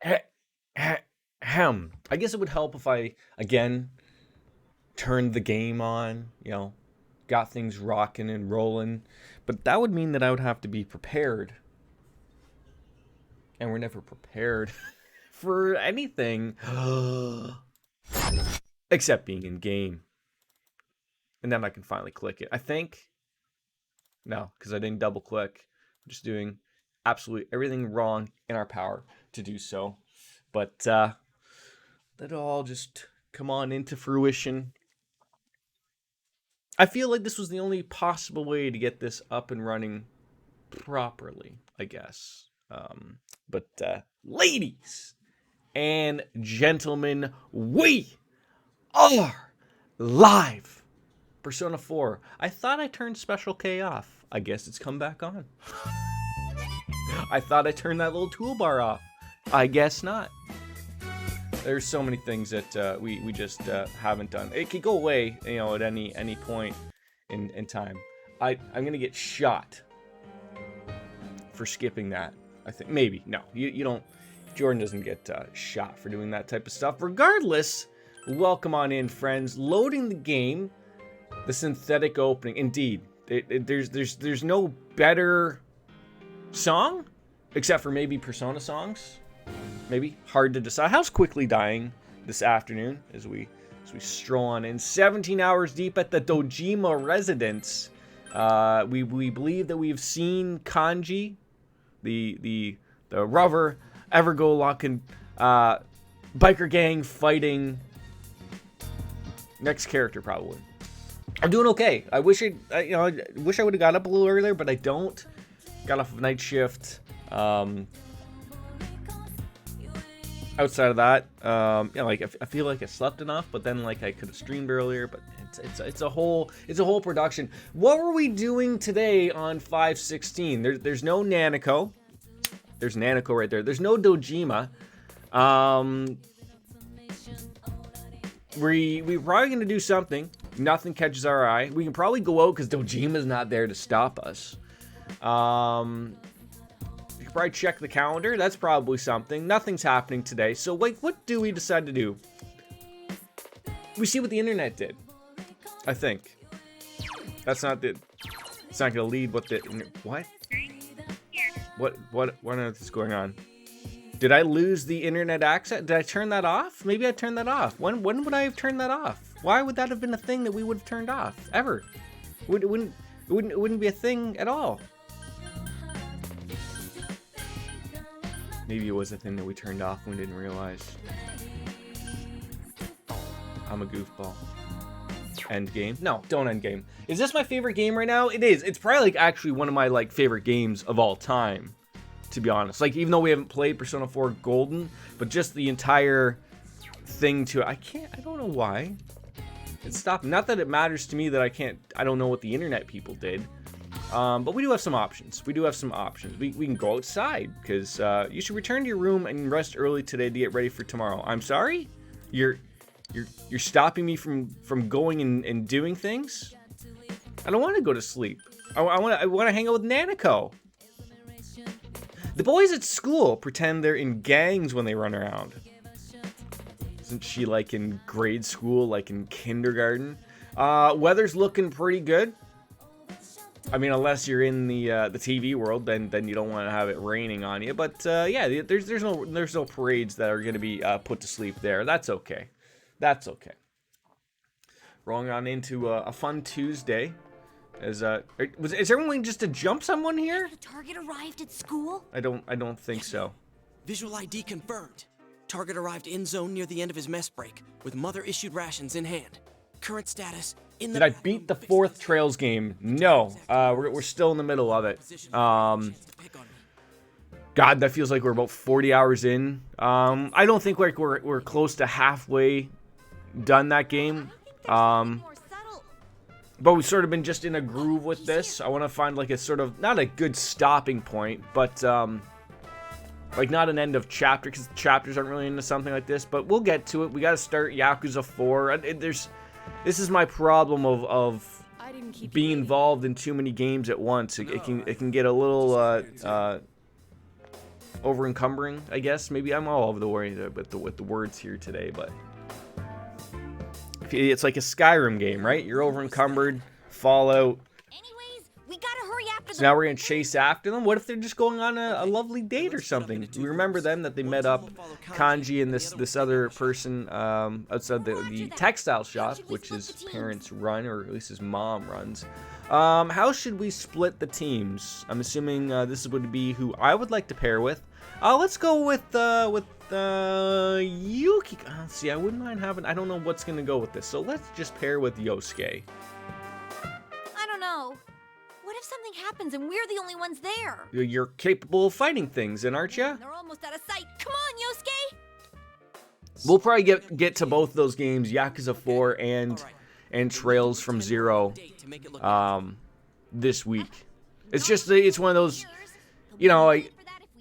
I guess it would help if I, again, turned the game on, got things rocking and rolling. But that would mean that I would have to be prepared. And we're never prepared for anything except being in game. And then I can finally click it. I think. No, because I didn't double click. I'm just doing absolutely everything wrong in our power to do so. But that'll all just come on into fruition. I feel like this was the only possible way to get this up and running properly, I guess. But ladies and gentlemen, we are live. Persona 4. I thought I turned Special K off. I guess it's come back on. I thought I turned that little toolbar off. I guess not. There's so many things that we just haven't done. It could go away, at any point in time. I'm gonna get shot for skipping that. I think maybe no. You don't. Jordan doesn't get shot for doing that type of stuff. Regardless, welcome on in, friends. Loading the game. The synthetic opening. Indeed, there's no better song except for maybe Persona songs. Maybe hard to decide. How's Quickly dying this afternoon as we stroll on in? 17 hours deep at the Dojima residence. We believe that we've seen Kanji, the rubber ever-go-locking biker gang fighting next character probably. I'm doing okay. I wish I would have got up a little earlier, but I don't. Got off of night shift. Outside of that, I feel like I slept enough, but then I could have streamed earlier. But it's a whole production. What were we doing today on 5/16? There's no Nanako. There's Nanako right there. There's no Dojima. We're probably gonna do something. Nothing catches our eye. We can probably go out because Dojima's not there to stop us. You can probably check the calendar. That's probably something. Nothing's happening today. So, what do we decide to do? We see what the internet did. I think. That's not the... It's not going to lead what the... What? What is going on? Did I lose the internet access? Did I turn that off? Maybe I turned that off. When would I have turned that off? Why would that have been a thing that we would have turned off? Ever. It wouldn't be a thing at all. Maybe it was a thing that we turned off and we didn't realize. I'm a goofball. End game? No, don't end game. Is this my favorite game right now? It is. It's probably actually one of my favorite games of all time, to be honest. Even though we haven't played Persona 4 Golden, but just the entire thing to it. I don't know why. It's stopped. Not that it matters to me that I don't know what the internet people did. But we do have some options. We can go outside because you should return to your room and rest early today to get ready for tomorrow. I'm sorry? You're stopping me from going and doing things? I don't want to go to sleep. I want to hang out with Nanako. The boys at school pretend they're in gangs when they run around. Isn't she in grade school, in kindergarten? Weather's looking pretty good. I mean, unless you're in the TV world, then you don't want to have it raining on you. But yeah, there's no parades that are going to be put to sleep there. That's okay. That's okay. Rolling on into a fun Tuesday. Is everyone willing just to jump someone here? The target arrived at school? I don't think so. Visual ID confirmed. Target arrived in zone near the end of his mess break, with mother-issued rations in hand. Current status in the... Did I beat the 4th Trails game? No. We're still in the middle of it. God, that feels like we're about 40 hours in. I don't think we're close to halfway done that game. But we've sort of been just in a groove with this. I want to find a sort of, not a good stopping point, but not an end of chapter, because chapters aren't really into something like this, but we'll get to it. We got to start Yakuza 4. This is my problem of being involved in too many games at once. It can get a little over encumbering, I guess. Maybe I'm all over the world with the words here today, but it's like a Skyrim game, right? You're over encumbered, Fallout. Anyways, we gotta hurry after So now we're gonna chase after them. What if they're just going on a lovely date or something? We remember them that they met up, Kanji and this other person outside the textile shop, which his parents run, or at least his mom runs. How should we split the teams? I'm assuming this would be who I would like to pair with. Let's go with Yuki. See, I wouldn't mind having. I don't know what's gonna go with this, so let's just pair with Yosuke. I don't know. What if something happens and we're the only ones there? You're capable of fighting things, and aren't you? They're almost out of sight. Come on, Yosuke! We'll probably get to both those games, Yakuza 4 and Trails from Zero, this week. It's just it's one of those, you know, like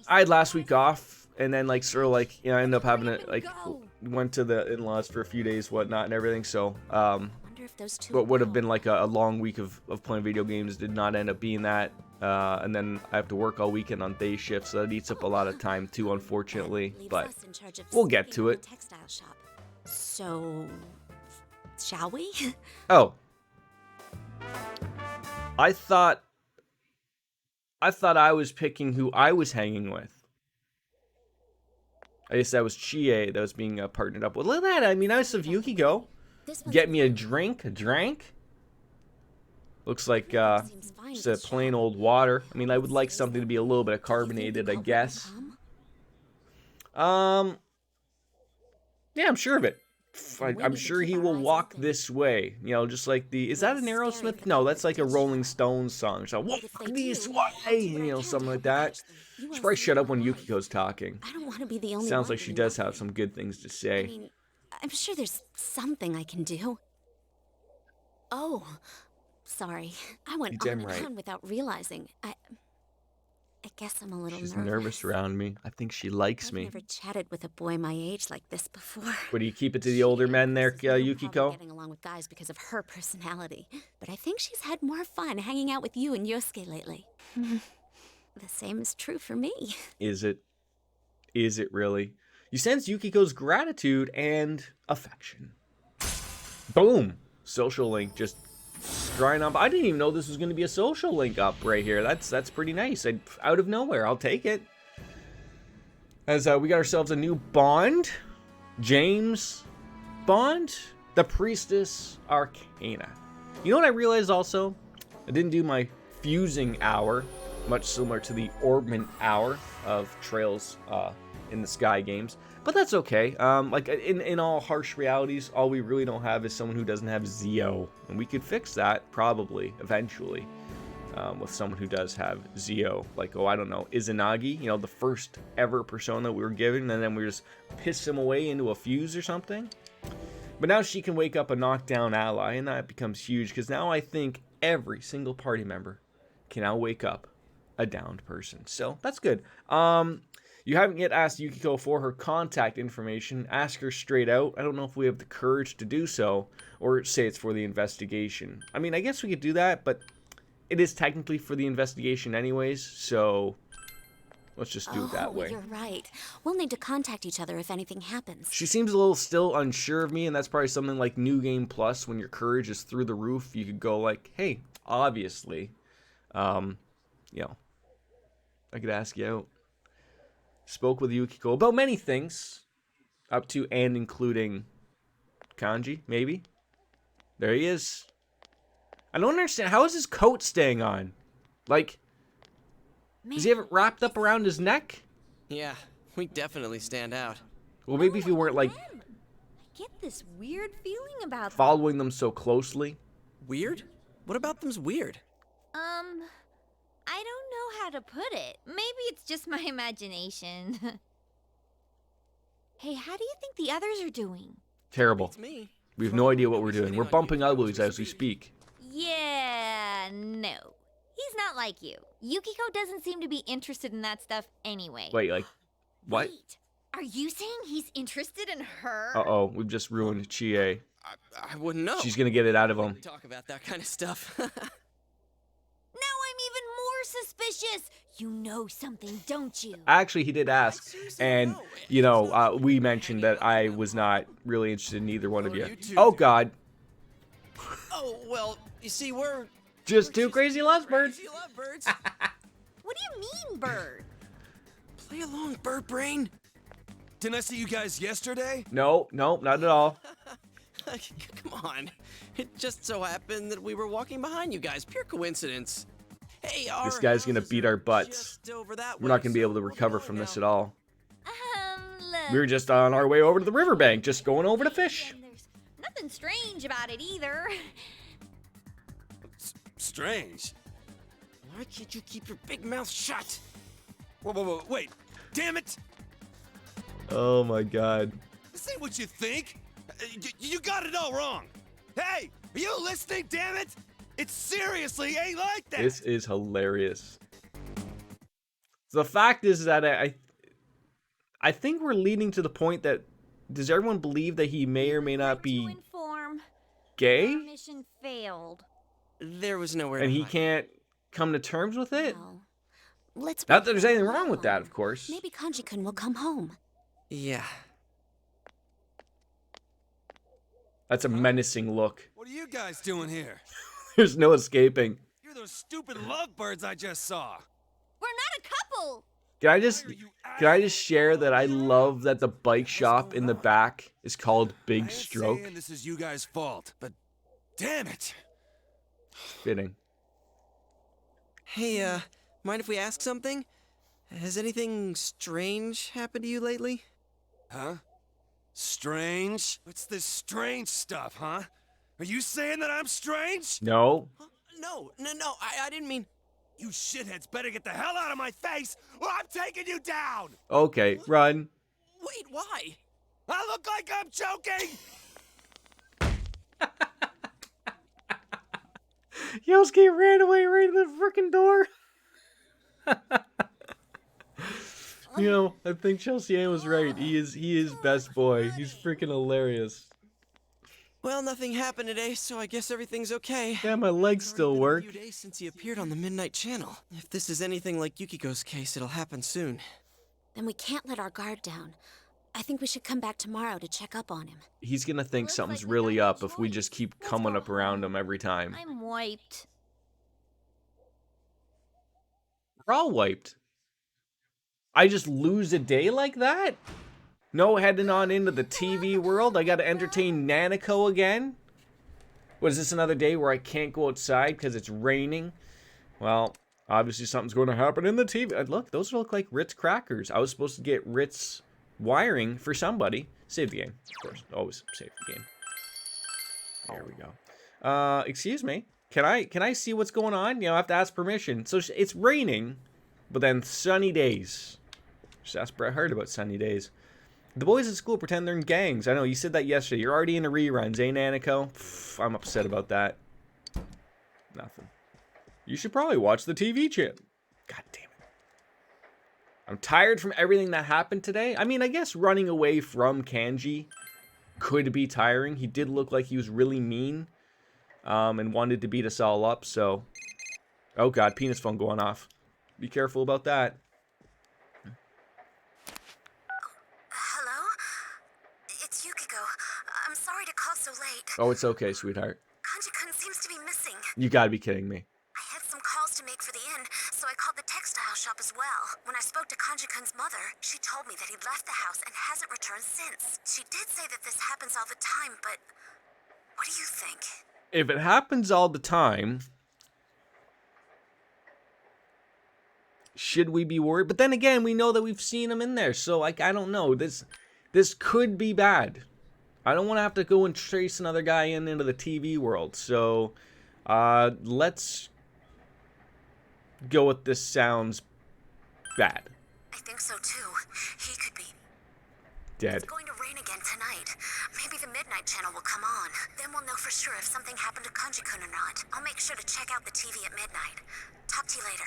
I had last week off, and then like sort of like I ended up having it like went to the in-laws for a few days, whatnot, and everything. So what would have been like a long week of playing video games did not end up being that. And then I have to work all weekend on day shifts, so that eats up a lot of time too, unfortunately. But we'll get to it. So, shall we? Oh, I thought I was picking who I was hanging with. I guess that was Chie that was being partnered up with. Look at that. I mean, I was of Yukiko. Get me a drink. Looks like just a plain old water. I mean, I would like something to be a little bit carbonated, I guess. Yeah, I'm sure of it. I'm sure he will walk this way. You know, just like the... Is that an Aerosmith? No, that's like a Rolling Stones song. So, walk this way! You know, something like that. She probably shut up when Yukiko's talking. I don't want to be the only Sounds like she does have some good things to say. I mean, I'm sure there's something I can do. Oh, sorry. I went on and on without realizing. I guess I'm a little nervous. She's nervous around me. I think she likes me. I've never chatted with a boy my age like this before. What, do you keep it to the older men there, Yukiko? Getting along with guys because of her personality, but I think she's had more fun hanging out with you and Yosuke lately. The same is true for me. Is it? Is it really? You sense Yukiko's gratitude and affection. Boom! Social link just drying up. I didn't even know this was going to be a social link up right here. That's pretty nice. Out of nowhere, I'll take it. As we got ourselves a new Bond, James Bond, the Priestess Arcana. You know what I realized also? I didn't do my fusing hour, much similar to the Orbment hour of Trails in the Sky games. But that's okay. Like in all harsh realities, all we really don't have is someone who doesn't have Zio, and we could fix that probably eventually with someone who does have Zio. Like, oh, I don't know, Izanagi, you know, the first ever persona we were given, and then we just piss him away into a fuse or something. But now she can wake up a knockdown ally, and that becomes huge because now I think every single party member can now wake up a downed person. So that's good. You haven't yet asked Yukiko for her contact information. Ask her straight out. I don't know if we have the courage to do so, or say it's for the investigation. I mean, I guess we could do that, but it is technically for the investigation anyways, so let's just do it that way. You're right. We'll need to contact each other if anything happens. She seems a little still unsure of me, and that's probably something like New Game Plus. When your courage is through the roof, you could go like, hey, obviously, you know, I could ask you out. Spoke with Yukiko about many things, up to and including Kanji, maybe. There he is. I don't understand. How is his coat staying on? Like, does he have it wrapped up around his neck? Yeah, we definitely stand out. Well, maybe if you weren't, like, I get this weird feeling about following them so closely. Weird? What about them's weird? I don't know how to put it. Maybe it's just my imagination. Hey, how do you think the others are doing? Terrible. It's me. We have no idea what we're doing. We're bumping uglies as we speak. Yeah, no. He's not like you. Yukiko doesn't seem to be interested in that stuff anyway. Wait, like, what? Wait, are you saying he's interested in her? Uh-oh, we've just ruined Chie. I wouldn't know. She's gonna get it out of him. Talk about that kind of stuff. Now I'm even more suspicious. You know something, don't you? Actually, he did ask, and, you know, we mentioned that I was not really interested in either one of you. Oh, God. Oh, well, you see, we're Just two crazy lovebirds. crazy lovebirds. What do you mean, bird? Play along, bird brain. Didn't I see you guys yesterday? No, not at all. Come on. It just so happened that we were walking behind you guys. Pure coincidence. Hey, This guy's gonna beat our butts. We're not gonna be able to recover from this at all. Look. We were just on our way over to the riverbank, just going over to fish. And there's nothing strange about it either. Strange. Why can't you keep your big mouth shut? Whoa, wait. Damn it! Oh my God. This ain't what you think. You got it all wrong. Hey, are you listening, damn it? It seriously ain't like that. This is hilarious. So the fact is that I think we're leading to the point that, does everyone believe that he may or may not be gay? Mission failed. There was nowhere And to he hide. can't come to terms with it? Well, let's Not that there's anything wrong with that, of course. Maybe Kanji-kun will come home. Yeah. That's a menacing look. What are you guys doing here? There's no escaping. You're those stupid lovebirds I just saw. We're not a couple. Can I just share that I love that the bike shop in the back is called I Big ain't Stroke? saying this is you guys' fault, but damn it. Fitting. Hey, mind if we ask something? Has anything strange happened to you lately? Huh? Strange? What's this strange stuff, huh? Are you saying that I'm strange? No. Huh? No, I didn't mean... You shitheads better get the hell out of my face, or I'm taking you down! Okay, run. Wait, why? I look like I'm joking! Yosuke ran away right to the frickin' door. You know, I think Chelsea Ann was right. He is best boy. He's freaking hilarious. Well, nothing happened today, so I guess everything's okay. Yeah, my legs still It's work. been a few days since he appeared on the Midnight Channel. If this is anything like Yukiko's case, it'll happen soon. Then we can't let our guard down. I think we should come back tomorrow to check up on him. He's gonna think Looks something's like we really got no up if we just choice. keep Let's coming go up around home. him every time. I'm wiped. We're all wiped. I just lose a day like that? No heading on into the TV world? I gotta entertain Nanako again? What is this, another day where I can't go outside because it's raining? Well, obviously something's going to happen in the TV. Look, those look like Ritz crackers. I was supposed to get Ritz wiring for somebody. Save the game, of course. Always save the game. There we go. Excuse me. Can I see what's going on? You know, I have to ask permission. So it's raining, but then sunny days. Just ask Bret Hart about sunny days. The boys at school pretend they're in gangs. I know, you said that yesterday. You're already into reruns, eh, Nanako? Pff, I'm upset about that. Nothing. You should probably watch the TV channel. God damn it. I'm tired from everything that happened today. I mean, I guess running away from Kanji could be tiring. He did look like he was really mean and wanted to beat us all up, so... Oh god, penis phone going off. Be careful about that. I'm sorry to call so late. Oh, it's okay, sweetheart. Kanji-kun seems to be missing. You gotta be kidding me. I had some calls to make for the inn, so I called the textile shop as well. When I spoke to Kanji-kun's mother, she told me that he'd left the house and hasn't returned since. She did say that this happens all the time, but what do you think? If it happens all the time, should we be worried? But then again, we know that we've seen him in there, so like, I don't know. This could be bad. I don't want to have to go and trace another guy into the TV world. So, let's go with this sounds bad. I think so too. He could be Dead. It's going to rain again tonight. Maybe the Midnight Channel will come on. Then we'll know for sure if something happened to Kanji-kun or not. I'll make sure to check out the TV at midnight. Talk to you later.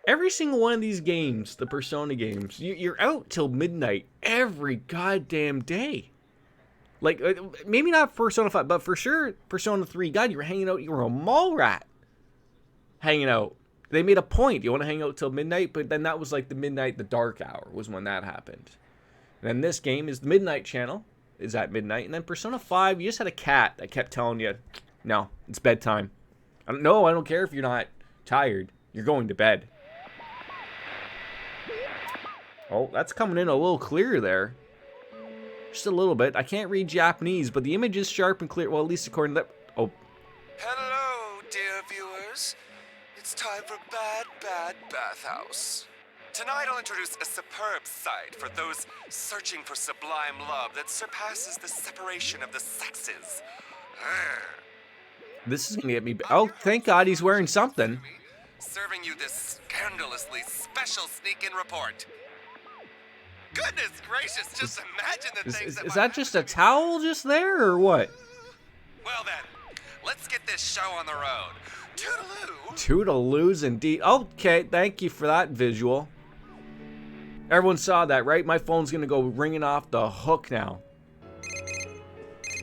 Every single one of these games, the Persona games, you're out till midnight every goddamn day. Like, maybe not Persona 5, but for sure Persona 3. God, you were hanging out. You were a mall rat. Hanging out They made a point. You want to hang out till midnight, but then that was like the dark hour was when that happened. And then this game is the midnight channel is at midnight, and then Persona 5, you just had a cat that kept telling you, no, it's bedtime. I don't care if you're not tired. You're going to bed. Oh, that's coming in a little clearer there. Just a little bit. I can't read Japanese, but the image is sharp and clear. Well, at least according to that. Oh. Hello, dear viewers. It's time for Bad Bathhouse. Tonight I'll introduce a superb site for those searching for sublime love that surpasses the separation of the sexes. This is gonna get me. Oh, thank God he's wearing something. Serving you this scandalously special sneak-in report. Goodness gracious, just imagine the things Is that just a towel just there, or what? Well then, let's get this show on the road. Toodaloo. Toodaloos indeed. Okay, thank you for that visual. Everyone saw that, right? My phone's gonna go ringing off the hook now.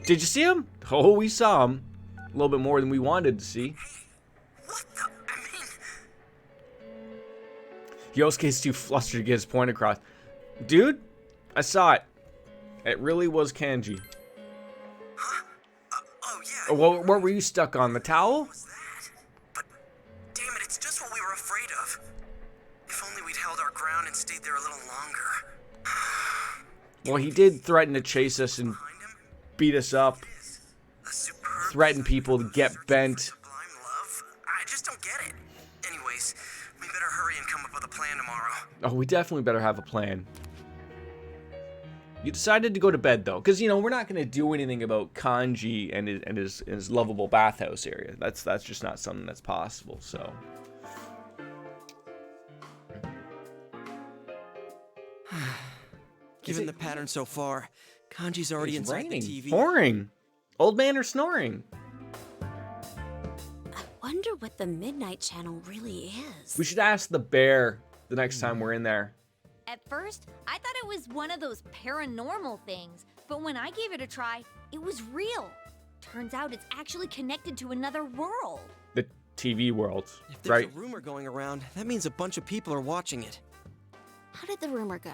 Did you see him? Oh, we saw him. A little bit more than we wanted to see. What the? I mean... Yosuke's too flustered to get his point across. Dude, I saw it. It really was kanji. Huh? Oh, yeah. What were you stuck on? The towel? What was that? But, damn it, it's just what we were afraid of. If only we'd held our ground and stayed there a little longer. Well, he did threaten to chase us and Behind him? beat us up. A superb Threaten people to get bent. sublime love? I just don't get it. Anyways, we better hurry and come up with a plan tomorrow. Oh, we definitely better have a plan. You decided to go to bed, though, because, you know, we're not going to do anything about Kanji and his lovable bathhouse area. That's just not something that's possible, so... Given the pattern so far, Kanji's already It's inside raining, the TV. pouring. Old man are snoring. I wonder what the Midnight Channel really is. We should ask the bear the next time we're in there. At first, I thought it was one of those paranormal things, but when I gave it a try, it was real. Turns out it's actually connected to another world. The TV world, If there's right? a rumor going around, that means a bunch of people are watching it. How did the rumor go?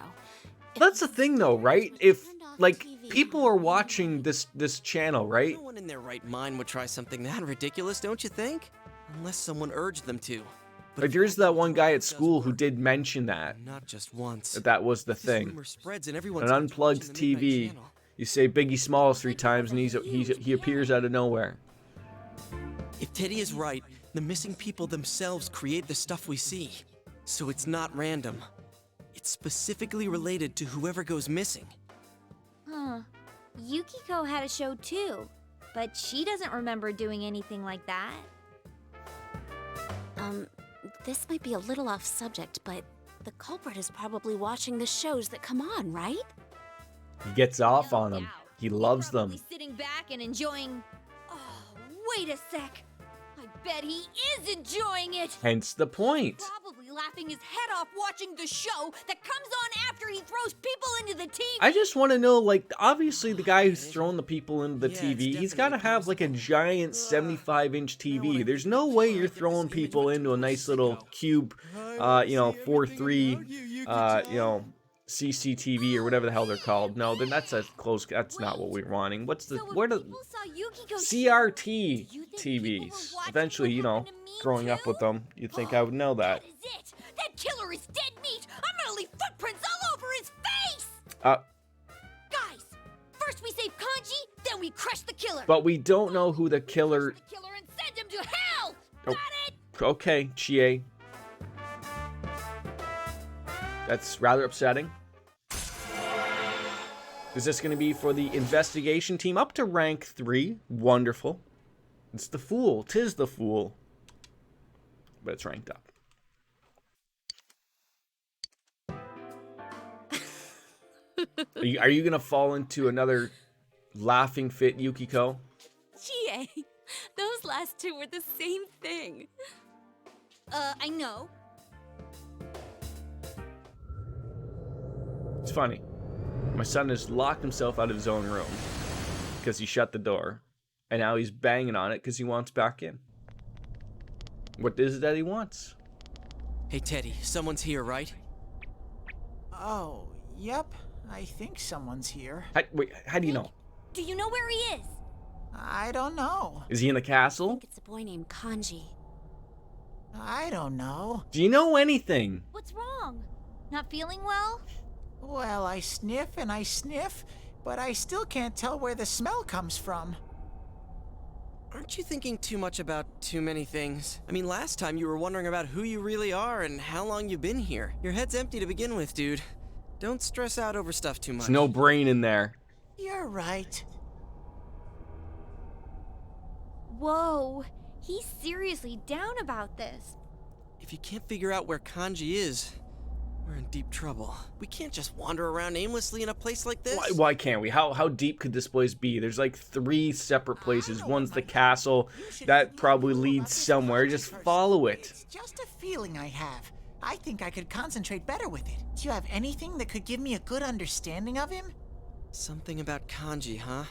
That's the thing, though, right? If, like, people are watching this channel, right? No one in their right mind would try something that ridiculous, don't you think? Unless someone urged them to. But Like, if there's the that one guy idea at does school who work, did mention that. not just once. That was the This thing. rumor spreads and An everyone starts unplugged watching the Midnight TV. Channel. You say Biggie Smalls 3 times and he appears out of nowhere. If Teddy is right, the missing people themselves create the stuff we see. So it's not random. It's specifically related to whoever goes missing. Huh. Yukiko had a show too, but she doesn't remember doing anything like that. This might be a little off subject, but the culprit is probably watching the shows that come on, right? He gets off No on them. doubt. He He's loves them. probably sitting back and enjoying. Oh, wait a sec. I bet he is enjoying it. Hence the point. Probably laughing his head off watching the show that comes on after he throws people into the TV. I just want to know, like, obviously the guy who's throwing the people into the Yeah, TV, it's he's got to definitely have like a giant 75-inch TV. There's no way you're throwing people into a nice little cube, 4:3, CCTV or whatever the hell they're called. No, then that's a close. That's not what we're wanting. What's the So if where the people saw Yukiko CRT do you think people TVs? were watching Eventually, what happened to me growing up too? with them, you'd think I would know that. That is it. That killer is dead meat. I'm gonna leave footprints all over his face. Guys, first we save Kanji, then we crush the killer. But we don't know who the killer. Crush the killer and send him to hell. Oh. Got it? Okay, Chie. That's rather upsetting. Is this going to be for the investigation team? Up to rank 3. Wonderful. It's the Fool. 'Tis the Fool. But it's ranked up. Are you going to fall into another laughing fit, Yukiko? Chie, those last two were the same thing. I know. It's funny. My son has locked himself out of his own room because he shut the door. And now he's banging on it because he wants back in. What is it that he wants? Hey, Teddy, someone's here, right? Oh, yep. I think someone's here. Wait, how do you know? Do you know where he is? I don't know. Is he in the I castle? think it's a boy named Kanji. I don't know. Do you know anything? What's wrong? Not feeling well? Well, I sniff and I sniff, but I still can't tell where the smell comes from. Aren't you thinking too much about too many things? I mean, last time you were wondering about who you really are and how long you've been here. Your head's empty to begin with, dude. Don't stress out over stuff too much. There's no brain in there. You're right. Whoa, he's seriously down about this. If you can't figure out where Kanji is, we're in deep trouble. We can't just wander around aimlessly in a place like this. Why can't we? How deep could this place be? There's like 3 separate places. One's the castle. That probably leads somewhere. Just follow it. It's just a feeling I have. I think I could concentrate better with it. Do you have anything that could give me a good understanding of him? Something about Kanji, huh?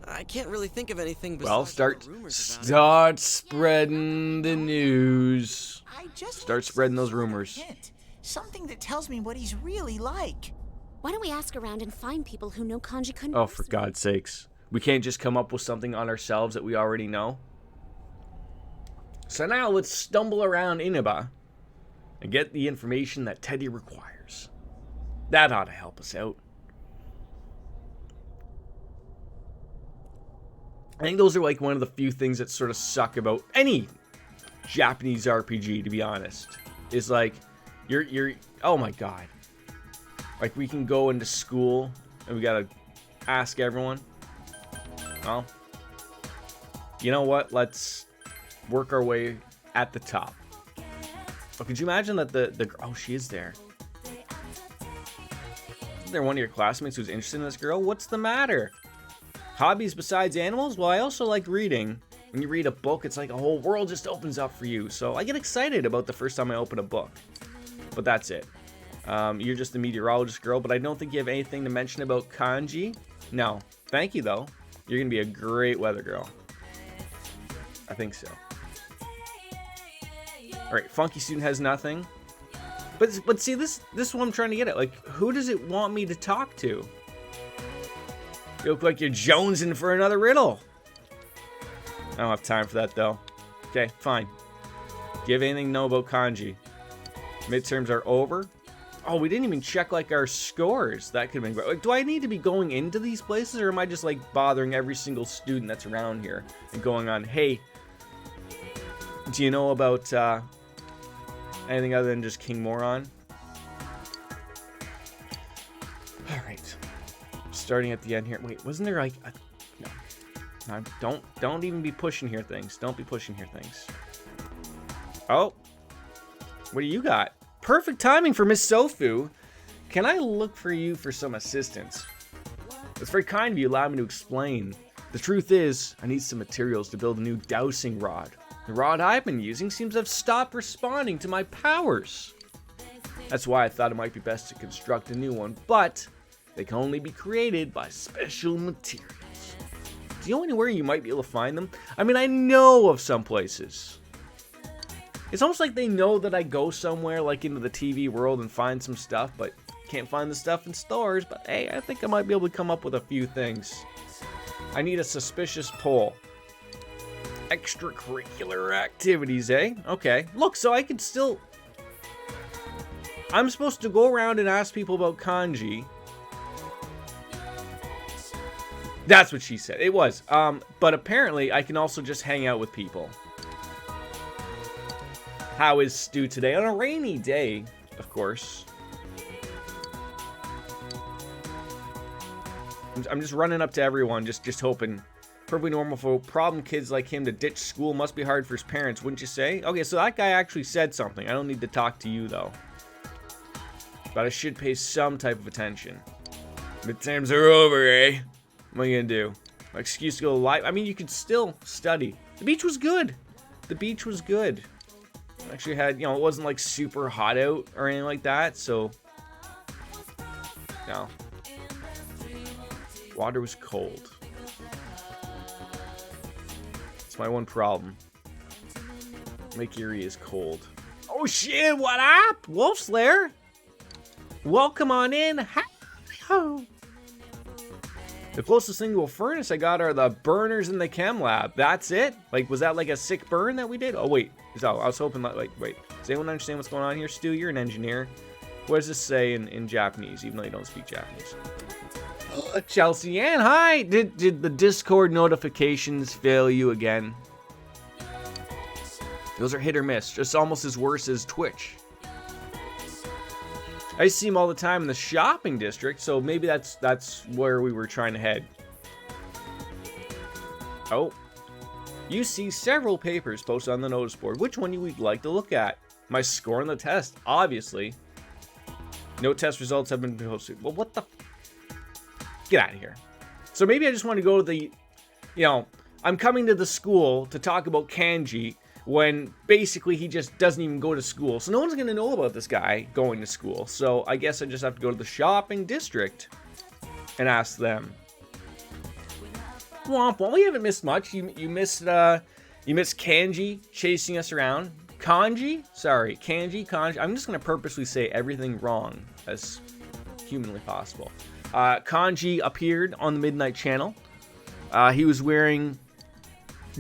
I can't really think of anything besides Well, all start the rumors about it. spreading the news. I just Start want spreading some those sort of rumors. hint. Something that tells me what he's really like. Why don't we ask around and find people who know Kanji-kun? Oh, for God's sakes. We can't just come up with something on ourselves that we already know. So now let's stumble around Inaba and get the information that Teddy requires. That ought to help us out. I think those are like one of the few things that sort of suck about any Japanese RPG, to be honest. Is like, you're oh my God. Like, we can go into school and we gotta ask everyone. Well, you know what? Let's work our way at the top. Oh, could you imagine that the oh, she is there. Isn't there one of your classmates who's interested in this girl? What's the matter? Hobbies besides animals? Well, I also like reading. When you read a book, it's like a whole world just opens up for you. So I get excited about the first time I open a book. But that's it. You're just a meteorologist girl, but I don't think you have anything to mention about Kanji. No. Thank you, though. You're going to be a great weather girl. I think so. Alright, Funky Student has nothing. But see, this is what I'm trying to get at. Like, who does it want me to talk to? You look like you're jonesing for another riddle. I don't have time for that, though. Okay, fine. Do you have anything to know about Kanji? Midterms are over. Oh, we didn't even check, like, our scores. That could have been great. Like, do I need to be going into these places, or am I just, like, bothering every single student that's around here and going on, hey, do you know about anything other than just King Moron? Alright. Starting at the end here. Wait, wasn't there, like, no. Don't even be pushing here things. Don't be pushing here things. Oh. What do you got? Perfect timing for Miss Sofu. Can I look for you for some assistance? It's very kind of you allowing me to explain. The truth is, I need some materials to build a new dowsing rod. The rod I've been using seems to have stopped responding to my powers. That's why I thought it might be best to construct a new one, but they can only be created by special materials. Do you know anywhere you might be able to find them? I mean, I know of some places. It's almost like they know that I go somewhere, like into the TV world, and find some stuff, but can't find the stuff in stores. But hey, I think I might be able to come up with a few things. I need a suspicious pull. Extracurricular activities, eh? Okay. Look, so I could still... I'm supposed to go around and ask people about Kanji. That's what she said. It was. But apparently, I can also just hang out with people. How is Stu today? On a rainy day, of course. I'm just running up to everyone, just hoping. Perfectly normal for problem kids like him to ditch school. Must be hard for his parents, wouldn't you say? Okay, so that guy actually said something. I don't need to talk to you, though. But I should pay some type of attention. Midterms are over, eh? What are you gonna do? My excuse to go live? I mean, you could still study. The beach was good. The beach was good. Actually had, you know, it wasn't like super hot out or anything like that, so no. Water was cold. That's my one problem. Lake Erie is cold. Oh, Oh shit, what up? Wolf Slayer. Welcome on in. Howdy-ho. The closest thing to a furnace I got are the burners in the chem lab. That's it? Like, was that like a sick burn that we did? Oh, wait. I was hoping, like, wait. Does anyone understand what's going on here? Stu, you're an engineer. What does this say in Japanese, even though you don't speak Japanese? Chelsea Ann, hi! Did the Discord notifications fail you again? Those are hit or miss. Just almost as worse as Twitch. I see him all the time in the shopping district, so maybe that's where we were trying to head. Oh. You see several papers posted on the notice board. Which one you would like to look at? My score on the test, obviously. No test results have been posted. Well, what the... Get out of here. So maybe I just want to go to the... You know, I'm coming to the school to talk about kanji when basically he just doesn't even go to school. So no one's going to know about this guy going to school. So I guess I just have to go to the shopping district and ask them. Womp womp. We haven't missed much. You missed kanji chasing us around. Kanji? Sorry, kanji, kanji. I'm just going to purposely say everything wrong as humanly possible. Kanji appeared on the Midnight Channel. He was wearing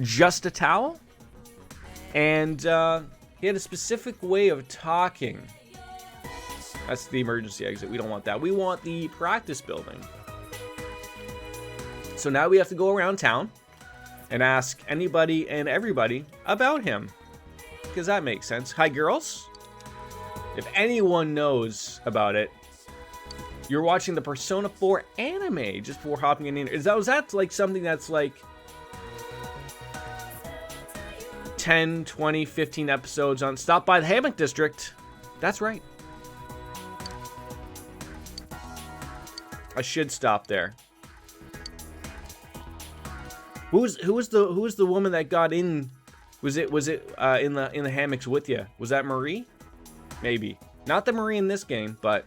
just a towel. And he had a specific way of talking. That's the emergency exit. We don't want that. We want the practice building. So now we have to go around town and ask anybody and everybody about him. Because that makes sense. Hi, girls. If anyone knows about it, you're watching the Persona 4 anime just before hopping in. Was that like something that's like 10, 20, 15 episodes on Stop by the Hammock District? That's right. I should stop there. Who was the woman that got in? Was it in the hammocks with you? Was that Marie? Maybe. Not the Marie in this game, but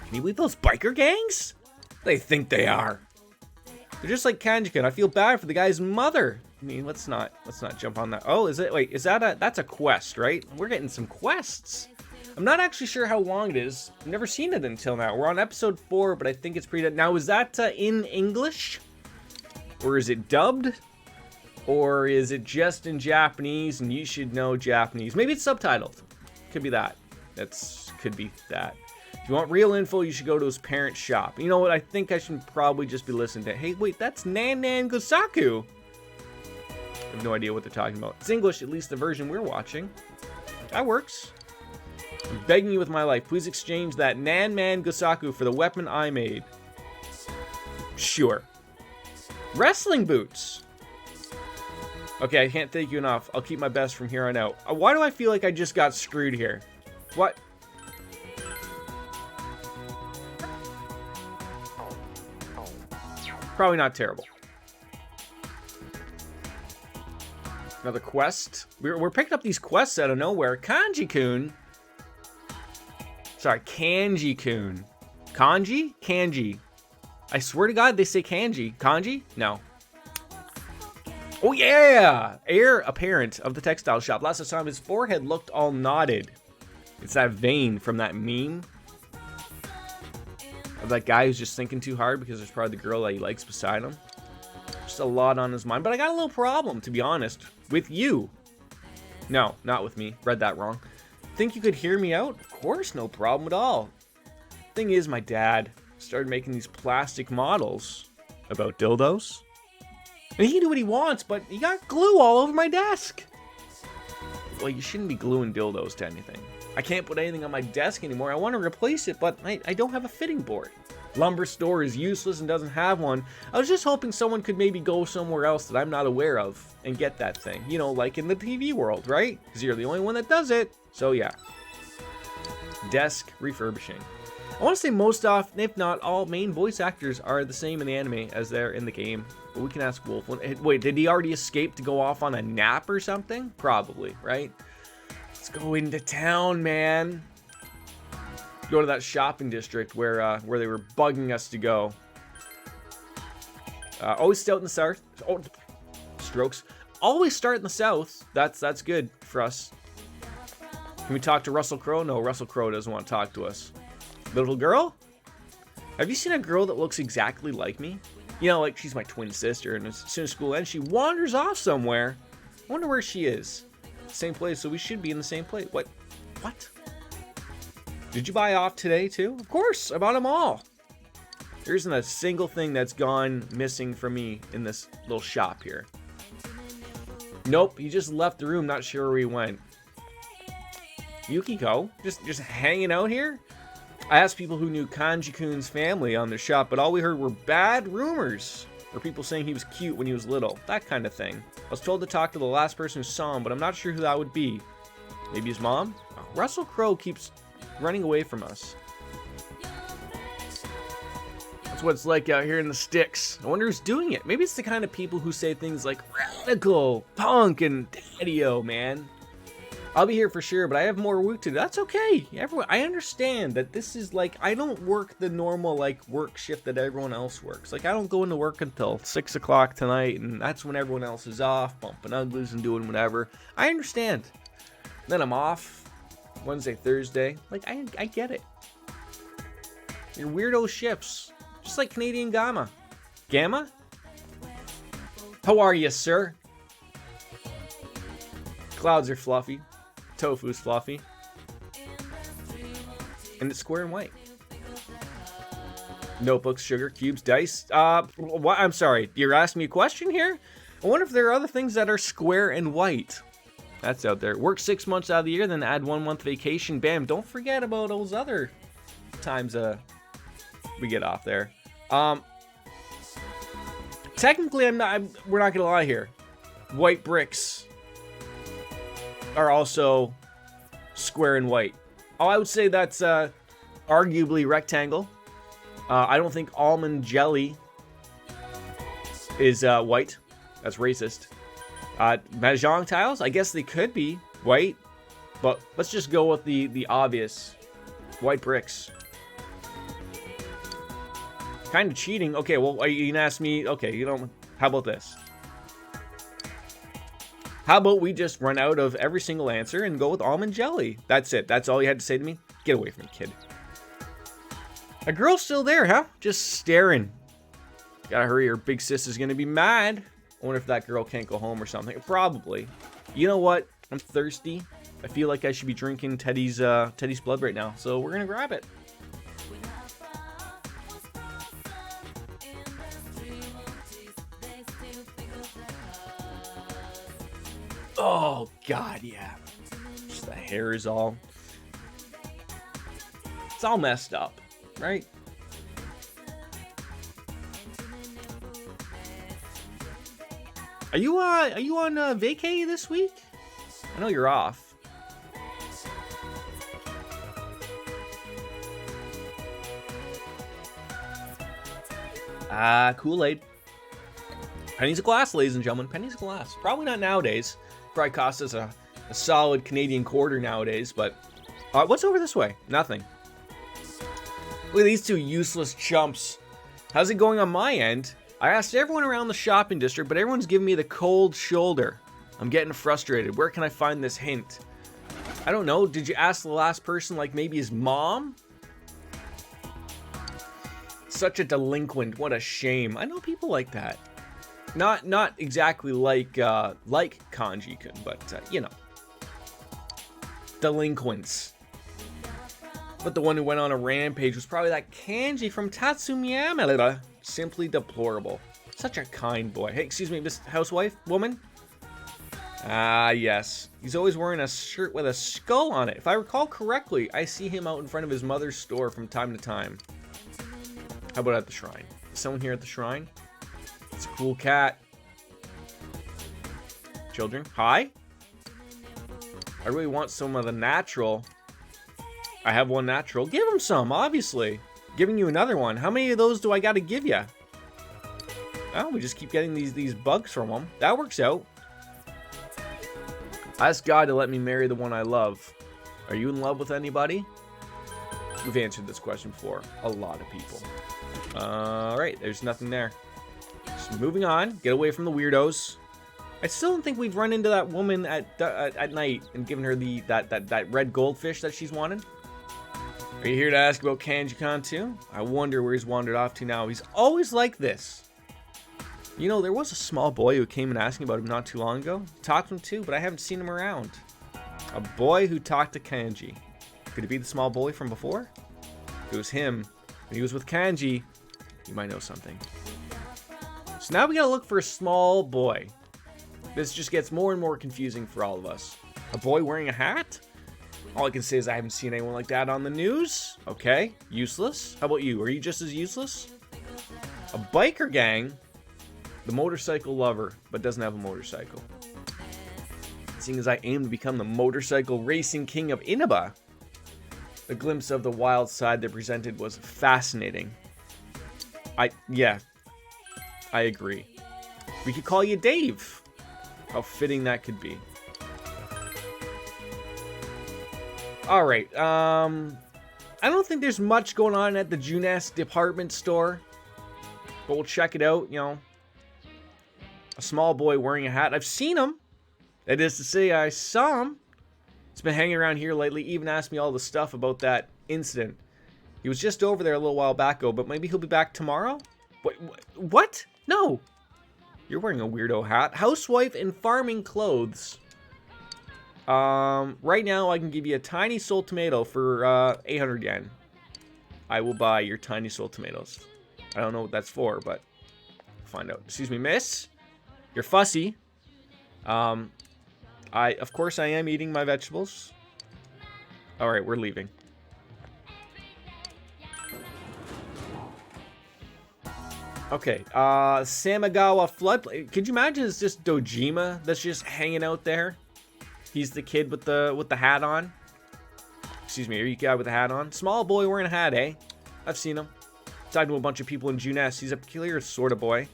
can you believe those biker gangs? They think they are. They're just like Kanji-kun. I feel bad for the guy's mother. I mean, let's not jump on that. Oh, is it? Wait, is that that's a quest, right? We're getting some quests. I'm not actually sure how long it is. I've never seen it until now. We're on episode 4, but I think it's pretty... Now, is that in English? Or is it dubbed? Or is it just in Japanese and you should know Japanese? Maybe it's subtitled. Could be that. Could be that. If you want real info, you should go to his parents' shop. You know what? I think I should probably just be listening to... Hey, wait, that's Nan Nan Gosaku. I have no idea what they're talking about. It's English, at least the version we're watching. That works. I'm begging you with my life. Please exchange that Nan Man Gosaku for the weapon I made. Sure. Wrestling boots. Okay, I can't thank you enough. I'll keep my best from here on out. Why do I feel like I just got screwed here? What? Probably not terrible. Another quest. We're picking up these quests out of nowhere. Kanji-kun. Sorry, Kanji-kun. Kanji? Kanji. I swear to God, they say kanji. Kanji? No. Oh yeah! Heir apparent of the textile shop. Last I saw him, his forehead looked all knotted. It's that vein from that meme. Of that guy who's just thinking too hard because there's probably the girl that he likes beside him. Just a lot on his mind. But I got a little problem, to be honest. With you. No, not with me. Read that wrong. Think you could hear me out? Of course, no problem at all. Thing is, my dad started making these plastic models about dildos. And he can do what he wants, but he got glue all over my desk. Well, you shouldn't be gluing dildos to anything. I can't put anything on my desk anymore. I want to replace it, but I don't have a fitting board. Lumber store is useless and doesn't have one. I was just hoping someone could maybe go somewhere else that I'm not aware of and get that thing. You know, like in the TV world, right? Because you're the only one that does it. So yeah. Desk refurbishing. I want to say most often, if not all, main voice actors are the same in the anime as they're in the game. But we can ask Wolf. Wait, did he already escape to go off on a nap or something? Probably, right? Let's go into town, man. Go to that shopping district where they were bugging us to go. Always stout in the south. Oh, strokes. always start in the south. That's good for us. Can we talk to Russell Crowe? No, Russell Crowe doesn't want to talk to us. Little girl? Have you seen a girl that looks exactly like me? You know, like she's my twin sister, and as soon as school ends, she wanders off somewhere. I wonder where she is. Same place, so we should be in the same place. What? What? Did you buy off today, too? Of course, I bought them all. There isn't a single thing that's gone missing from me in this little shop here. Nope, he just left the room, not sure where he went. Yukiko? Just hanging out here? I asked people who knew Kanji-kun's family on the shop, but all we heard were bad rumors. Or people saying he was cute when he was little. That kind of thing. I was told to talk to the last person who saw him, but I'm not sure who that would be. Maybe his mom? Oh, Russell Crowe keeps running away from us. That's what it's like out here in the sticks. I wonder who's doing it. Maybe it's the kind of people who say things like radical, punk, and daddy-o, man. I'll be here for sure, but I have more work to do. That's okay. Everyone, I understand that this is like, I don't work the normal like work shift that everyone else works. Like I don't go into work until 6 o'clock tonight, and that's when everyone else is off, bumping uglies and doing whatever. I understand. Then I'm off Wednesday, Thursday. Like I get it. Your weirdo shifts, just like Canadian Gamma. Gamma? How are you, sir? Clouds are fluffy. Tofu's fluffy. And it's square and white. Notebooks, sugar, cubes, dice. What? I'm sorry. You're asking me a question here? I wonder if there are other things that are square and white. That's out there. Work 6 months out of the year, then add 1 month vacation. Bam. Don't forget about those other times we get off there. Technically, we're not gonna lie here. White bricks are also square and white. Oh, I would say that's arguably rectangle. I don't think almond jelly is white. That's racist. Mahjong tiles, I guess they could be white, but let's just go with the obvious. White bricks. Kind of cheating. Okay, well, are you gonna ask me? Okay, you know, how about this? How about we just run out of every single answer and go with almond jelly? That's it. That's all you had to say to me? Get away from me, kid. A girl's still there, huh? Just staring. Gotta hurry, her big sis is gonna be mad. I wonder if that girl can't go home or something. Probably. You know what? I'm thirsty. I feel like I should be drinking Teddy's blood right now. So we're gonna grab it. Oh, God, yeah. Just the hair is all... It's all messed up, right? Are you on vacay this week? I know you're off. Kool-Aid. Pennies a glass, ladies and gentlemen. Pennies a glass. Probably not nowadays. Probably cost us a solid Canadian quarter nowadays, but what's over this way? Nothing. Look at these two useless chumps. How's it going on my end? I asked everyone around the shopping district, but everyone's giving me the cold shoulder. I'm getting frustrated. Where can I find this hint? I don't know. Did you ask the last person, like maybe his mom? Such a delinquent. What a shame. I know people like that. Not exactly like Kanji-kun, but you know, delinquents. But the one who went on a rampage was probably that Kanji from Tatsumiyama. Simply deplorable. Such a kind boy. Hey, excuse me, Miss Housewife, woman. Ah, yes. He's always wearing a shirt with a skull on it. If I recall correctly, I see him out in front of his mother's store from time to time. How about at the shrine? Is someone here at the shrine? It's a cool cat. Children, hi. I really want some of the natural. I have one natural. Give him some, obviously. Giving you another one. How many of those do I got to give you? Oh, we just keep getting these bugs from them. That works out. Ask God to let me marry the one I love. Are you in love with anybody? We've answered this question before. A lot of people. Alright, there's nothing there. Just moving on. Get away from the weirdos. I still don't think we've run into that woman at night and given her that red goldfish that she's wanted. Are you here to ask about Kanji-kun too? I wonder where he's wandered off to now. He's always like this. You know, there was a small boy who came and asked me about him not too long ago. Talked to him too, but I haven't seen him around. A boy who talked to Kanji. Could it be the small boy from before? If it was him, and he was with Kanji, you might know something. So now we gotta look for a small boy. This just gets more and more confusing for all of us. A boy wearing a hat? All I can say is I haven't seen anyone like that on the news. Okay, useless. How about you? Are you just as useless? A biker gang? The motorcycle lover, but doesn't have a motorcycle. Seeing as I aim to become the motorcycle racing king of Inaba, the glimpse of the wild side they presented was fascinating. Yeah, I agree. We could call you Dave. How fitting that could be. Alright, I don't think there's much going on at the Junes department store. But we'll check it out, you know. A small boy wearing a hat. I've seen him. That is to say, I saw him. He's been hanging around here lately, even asked me all the stuff about that incident. He was just over there a little while back ago, but maybe he'll be back tomorrow? What? No. You're wearing a weirdo hat. Housewife in farming clothes. Right now I can give you a tiny soul tomato for 800 yen. I will buy your tiny soul tomatoes. I don't know what that's for, but we'll find out. Excuse me, miss. You're fussy. Of course I am eating my vegetables. Alright, we're leaving. Okay, Samagawa floodplain. Could you imagine it's just Dojima that's just hanging out there? He's the kid with the hat on. Excuse me, are you guy with the hat on? Small boy wearing a hat, eh? I've seen him. Talking to a bunch of people in Junes. He's a peculiar sort of boy.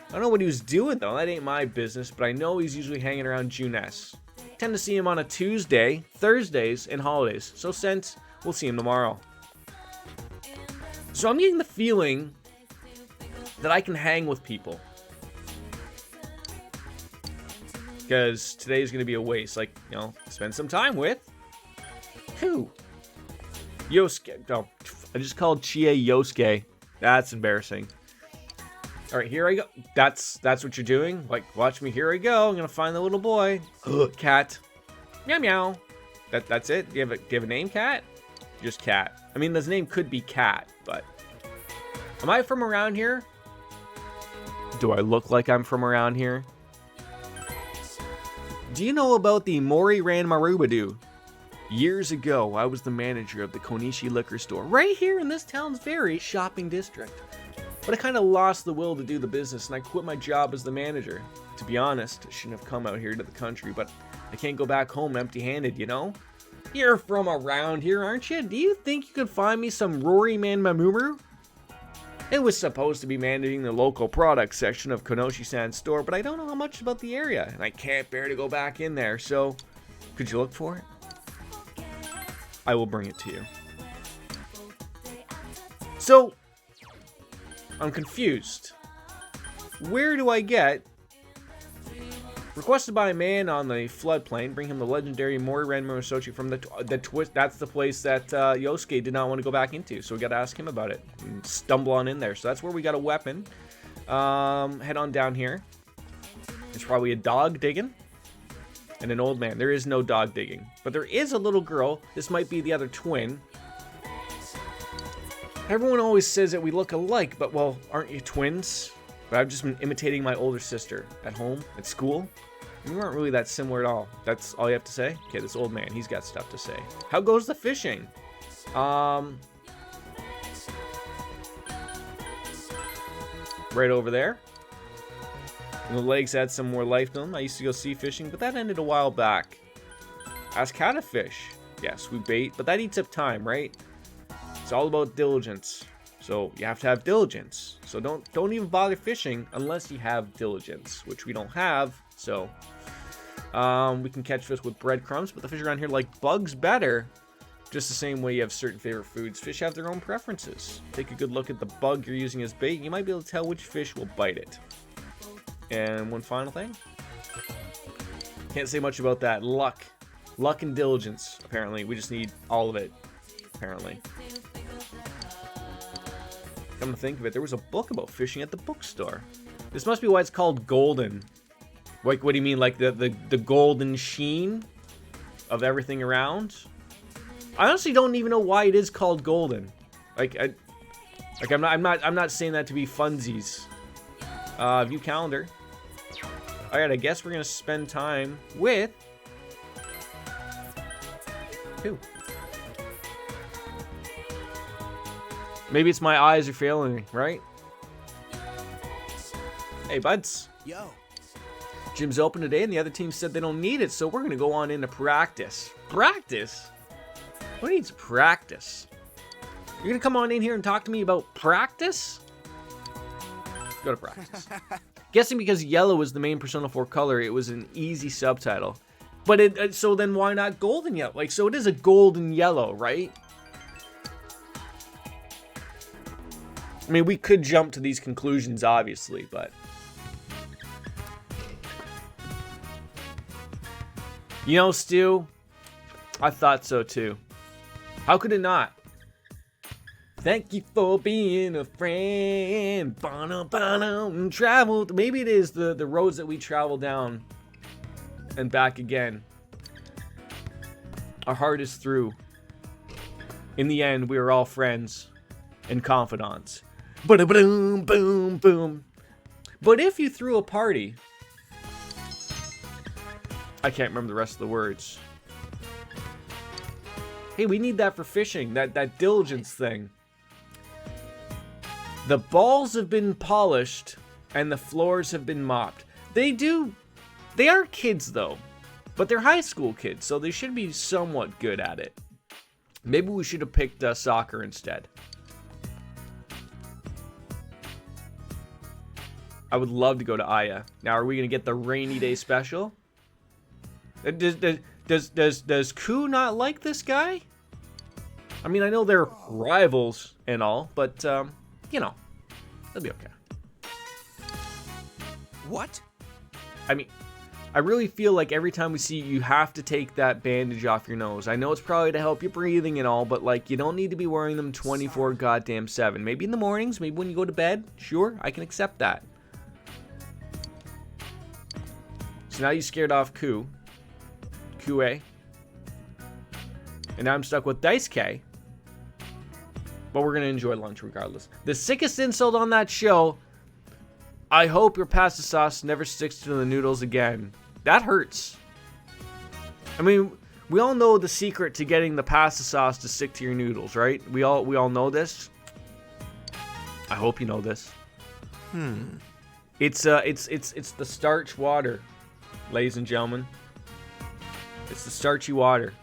I don't know what he was doing though. That ain't my business, but I know he's usually hanging around Junes. Tend to see him on a Tuesday, Thursdays, and holidays. So since we'll see him tomorrow. So I'm getting the feeling that I can hang with people. Because today's going to be a waste. Like, you know, spend some time with... Who? Yosuke. No, I just called Chie Yosuke. That's embarrassing. Alright, here I go. That's what you're doing? Like, watch me. Here I go. I'm going to find the little boy. Cat. Meow meow. That's it? Do you have a name, Cat? Just Cat. I mean, his name could be Cat, but... Am I from around here? Do I look like I'm from around here? Do you know about the Moriran Marubadu? Years ago, I was the manager of the Konishi liquor store, right here in this town's very shopping district. But I kind of lost the will to do the business, and I quit my job as the manager. To be honest, I shouldn't have come out here to the country, but I can't go back home empty-handed, you know? You're from around here, aren't you? Do you think you could find me some Rory Man Mamuru? It was supposed to be managing the local products section of Konoshi-san's store, but I don't know how much about the area, and I can't bear to go back in there, so could you look for it? I will bring it to you. So, I'm confused. Where do I get... Requested by a man on the floodplain, bring him the legendary Moriran Murasochi from the twist. That's the place that Yosuke did not want to go back into, so we got to ask him about it. And stumble on in there. So that's where we got a weapon. Head on down here. There's probably a dog digging. And an old man. There is no dog digging. But there is a little girl. This might be the other twin. Everyone always says that we look alike, but well, aren't you twins? But I've just been imitating my older sister at home, at school. We weren't really that similar at all. That's all you have to say? Okay, this old man, he's got stuff to say. How goes the fishing? Right over there. And the legs had some more life to them. I used to go sea fishing, but that ended a while back. Ask how to fish. Yes, we bait, but that eats up time, right? It's all about diligence. So you have to have diligence. So don't even bother fishing unless you have diligence, which we don't have. So we can catch fish with breadcrumbs, but the fish around here like bugs better. Just the same way you have certain favorite foods. Fish have their own preferences. Take a good look at the bug you're using as bait. You might be able to tell which fish will bite it. And one final thing. Can't say much about that. Luck. Luck and diligence, apparently. We just need all of it, apparently. Come to think of it, there was a book about fishing at the bookstore. This must be why it's called golden. Like, what do you mean? Like the golden sheen of everything around? I honestly don't even know why it is called golden. I'm not saying that to be funsies. View calendar. Alright, I guess we're gonna spend time with who? Maybe it's my eyes are failing me, right? Hey, buds. Yo. Gym's open today, and the other team said they don't need it, so we're gonna go on into practice. Practice? Who needs practice? You're gonna come on in here and talk to me about practice? Go to practice. Guessing because yellow is the main Persona 4 color, it was an easy subtitle. But so then why not golden yellow? Like, so it is a golden yellow, right? I mean, we could jump to these conclusions, obviously, but... You know, Stu, I thought so too. How could it not? Thank you for being a friend. Traveled. Maybe it is the roads that we travel down and back again. Our heart is through. In the end, we are all friends and confidants. Boom, boom, boom. But if you threw a party... I can't remember the rest of the words. Hey, we need that for fishing. That diligence thing. The balls have been polished and the floors have been mopped. They are kids though, but they're high school kids, so they should be somewhat good at it. Maybe we should have picked soccer instead. I would love to go to Aya. Now, are we gonna get the rainy day special? Does Ku not like this guy? I mean, I know they're rivals and all, but you know, it'll be okay. What? I mean, I really feel like every time we see you, you have to take that bandage off your nose. I know it's probably to help you breathing and all, but like, you don't need to be wearing them 24 goddamn 7. Maybe in the mornings, maybe when you go to bed. Sure, I can accept that. So now you scared off Ku. Kue. And now I'm stuck with Dice K. But we're going to enjoy lunch regardless. The sickest insult on that show. I hope your pasta sauce never sticks to the noodles again. That hurts. I mean, we all know the secret to getting the pasta sauce to stick to your noodles, right? We all know this. I hope you know this. It's the starch water, ladies and gentlemen. It's the starchy water.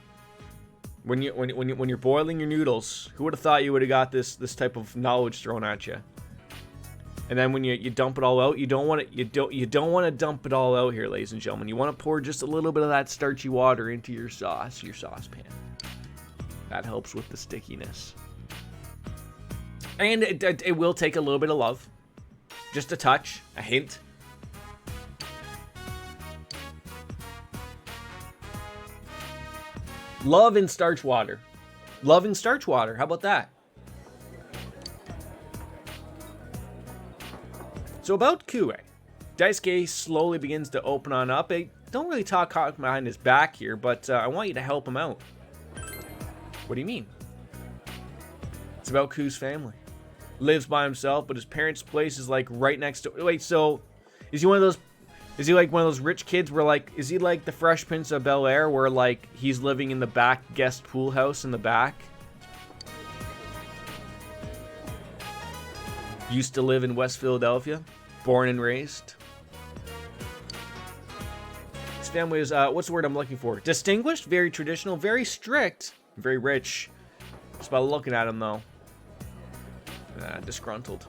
When you're boiling your noodles, who would have thought you would have got this type of knowledge thrown at you? And then when you dump it all out, you don't want to dump it all out here, ladies and gentlemen. You want to pour just a little bit of that starchy water into your saucepan. That helps with the stickiness. And it will take a little bit of love, just a touch, a hint. Love and starch water. Love and starch water. How about that? So about Kue. Daisuke slowly begins to open on up. I don't really talk behind his back here, but I want you to help him out. What do you mean? It's about Ku's family. Lives by himself, but his parents' place is like right next to... Wait, so is he one of those... Is he like one of those rich kids where like, is he like the Fresh Prince of Bel-Air where like he's living in the back guest pool house in the back? Used to live in West Philadelphia, born and raised. His family is, what's the word I'm looking for? Distinguished, very traditional, very strict, very rich. Just by looking at him though. Disgruntled.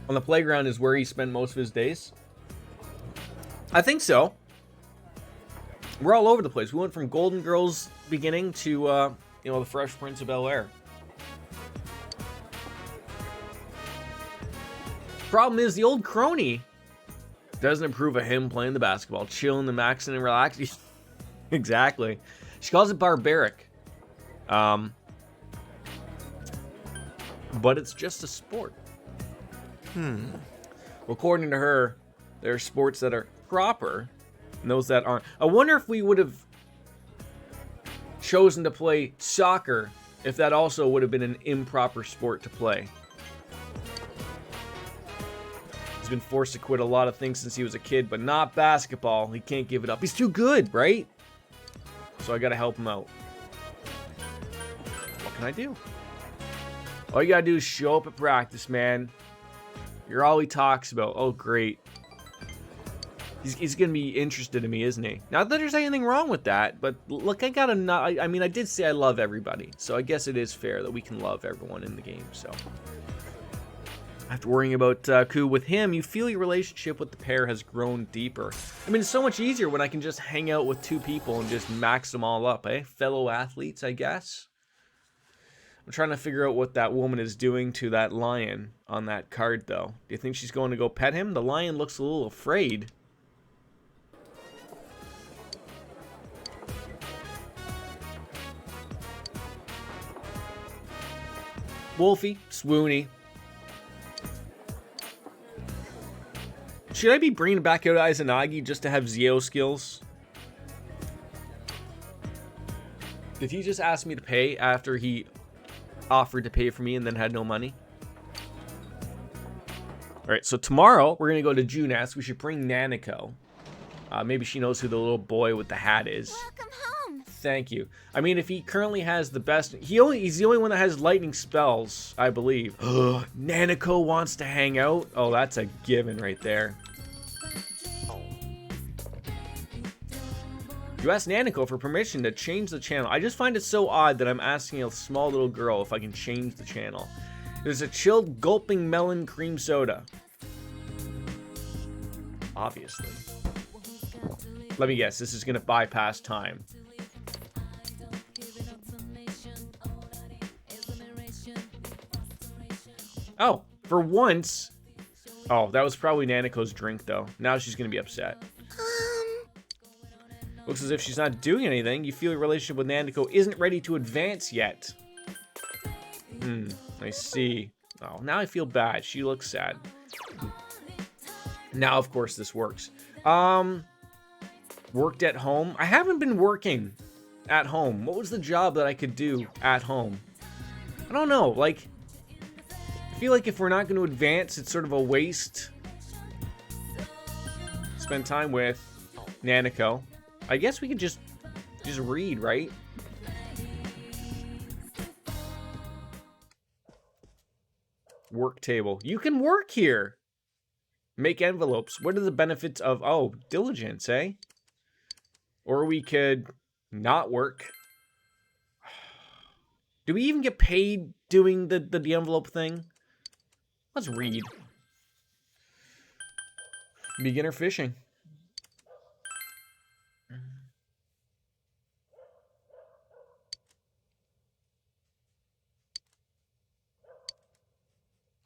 On the playground is where he spent most of his days? I think so. We're all over the place. We went from Golden Girls beginning to, you know, the Fresh Prince of Bel-Air. Problem is, the old crony doesn't approve of him playing the basketball, chilling, the maxing, and relaxing. Exactly. She calls it barbaric. But it's just a sport. According to her, there are sports that are proper and those that aren't. I wonder if we would have chosen to play soccer if that also would have been an improper sport to play. He's been forced to quit a lot of things since he was a kid, but not basketball. He can't give it up. He's too good, right? So I gotta help him out. What can I do? All you gotta do is show up at practice, man. You're all he talks about. Oh, great. He's gonna be interested in me, isn't he? Not that there's anything wrong with that, but look, I gotta not. I mean, I did say I love everybody, so I guess it is fair that we can love everyone in the game. So after worrying about Ku with him, you feel your relationship with the pair has grown deeper. I mean, it's so much easier when I can just hang out with two people and just max them all up, eh? Fellow athletes, I guess. I'm trying to figure out what that woman is doing to that lion on that card, though. Do you think she's going to go pet him? The lion looks a little afraid. Wolfie, swoony. Should I be bringing back out Izanagi just to have Zio skills? Did he just ask me to pay after he offered to pay for me and then had no money? Alright, so tomorrow we're going to go to Junes. We should bring Nanako. Maybe she knows who the little boy with the hat is. Welcome home. Thank you. I mean, if he currently has the best... He's the only one that has lightning spells, I believe. Nanako wants to hang out? Oh, that's a given right there. You asked Nanako for permission to change the channel. I just find it so odd that I'm asking a small little girl if I can change the channel. There's a chilled gulping melon cream soda. Obviously. Let me guess, this is going to bypass time. Oh, for once. Oh, that was probably Nanako's drink, though. Now she's going to be upset. Looks as if she's not doing anything. You feel your relationship with Nanako isn't ready to advance yet. I see. Oh, now I feel bad. She looks sad. Now, of course, this works. Worked at home. I haven't been working at home. What was the job that I could do at home? I don't know. Like, I feel like if we're not going to advance, it's sort of a waste. Spend time with Nanako. I guess we could just read, right? Work table. You can work here. Make envelopes. What are the benefits of, oh, diligence, eh? Or we could not work. Do we even get paid doing the envelope thing? Let's read. Beginner fishing.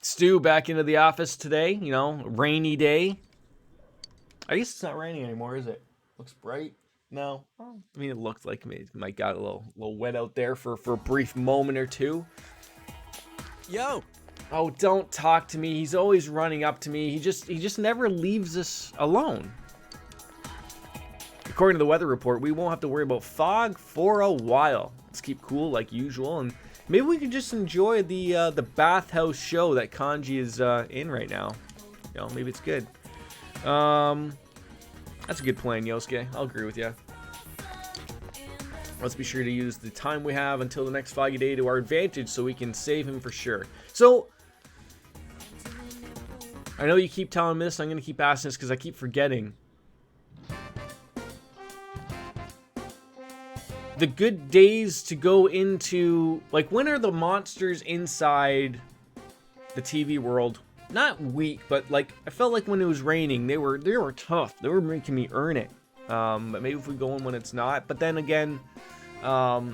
Stu back into the office today. You know, rainy day. I guess it's not raining anymore, is it? Looks bright. No. I mean, it looked like it might got a little wet out there for a brief moment or two. Yo! Oh, don't talk to me. He's always running up to me. He just never leaves us alone. According to the weather report, we won't have to worry about fog for a while. Let's keep cool like usual, and maybe we can just enjoy the bathhouse show that Kanji is in right now. You know, maybe it's good. That's a good plan, Yosuke. I'll agree with you. Let's be sure to use the time we have until the next foggy day to our advantage so we can save him for sure. So, I know you keep telling me this. I'm going to keep asking this because I keep forgetting. The good days to go into, like, when are the monsters inside the TV world? Not weak, but like I felt like when it was raining, they were tough. They were making me earn it. But maybe if we go in when it's not. But then again, the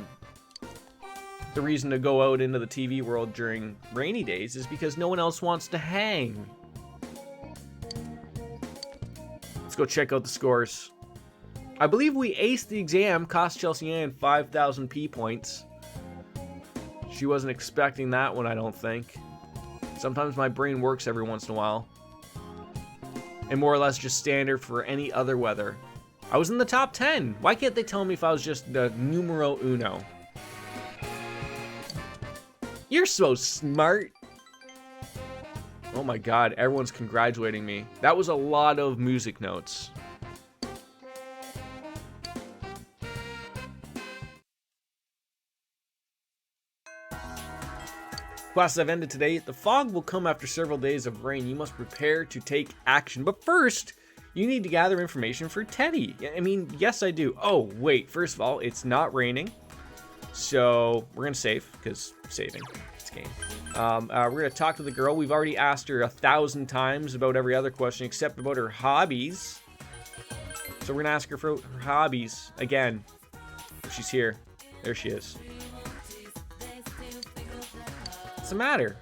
reason to go out into the TV world during rainy days is because no one else wants to hang. go check out the scores. I believe we aced the exam, cost Chelsea Ann 5,000 P points. She wasn't expecting that one, I don't think. Sometimes my brain works every once in a while. And more or less just standard for any other weather. I was in the top 10. Why can't they tell me if I was just the numero uno? You're so smart. Oh my god, everyone's congratulating me. That was a lot of music notes. Classes have ended today. The fog will come after several days of rain. You must prepare to take action. But first, you need to gather information for Teddy. I mean, yes, I do. Oh, wait. First of all, it's not raining. So we're going to save, because saving. It's game. We're going to talk to the girl. We've already asked her 1,000 times about every other question except about her hobbies. So we're going to ask her for her hobbies again. She's here. There she is. What's the matter?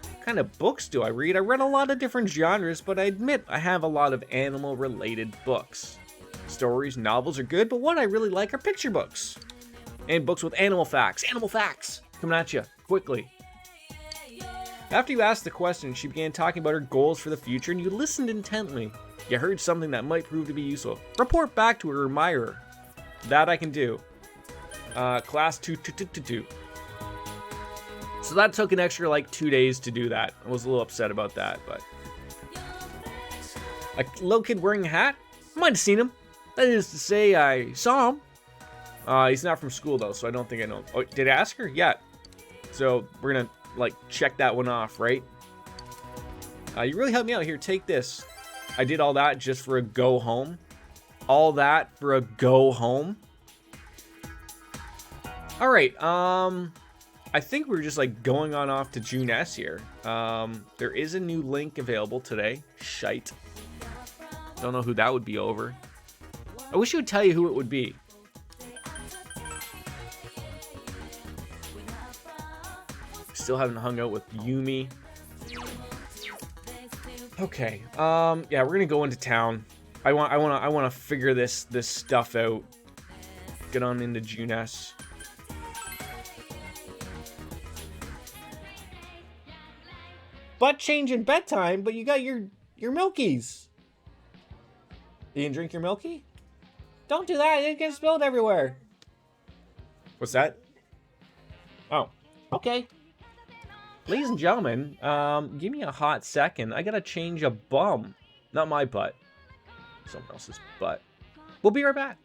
What kind of books do I read? I read a lot of different genres, but I admit I have a lot of animal-related books. Stories, novels are good, but what I really like are picture books. And books with animal facts. Animal facts! Coming at you, quickly. After you asked the question, she began talking about her goals for the future, and you listened intently. You heard something that might prove to be useful. Report back to her admirer. That I can do. Class 2. So that took an extra, like, 2 days to do that. I was a little upset about that, but... A little kid wearing a hat? I might have seen him. That is to say, I saw him. He's not from school, though, so I don't think I know him. Oh, did I ask her? Yeah. So, we're gonna, like, check that one off, right? You really helped me out. Here, take this. I did all that just for a go home. All that for a go home. Alright, I think we're just like going on off to June S here. There is a new link available today. Shite. Don't know who that would be over. I wish it would tell you who it would be. Still haven't hung out with Yumi. Okay. Yeah, we're gonna go into town. I want to figure this stuff out. Get on into June S. Butt change in bedtime, but you got your milkies. You can drink your milky? Don't do that, it gets spilled everywhere. What's that? Oh, okay. Ladies and gentlemen, give me a hot second. I gotta change a bum. Not my butt. Someone else's butt. We'll be right back.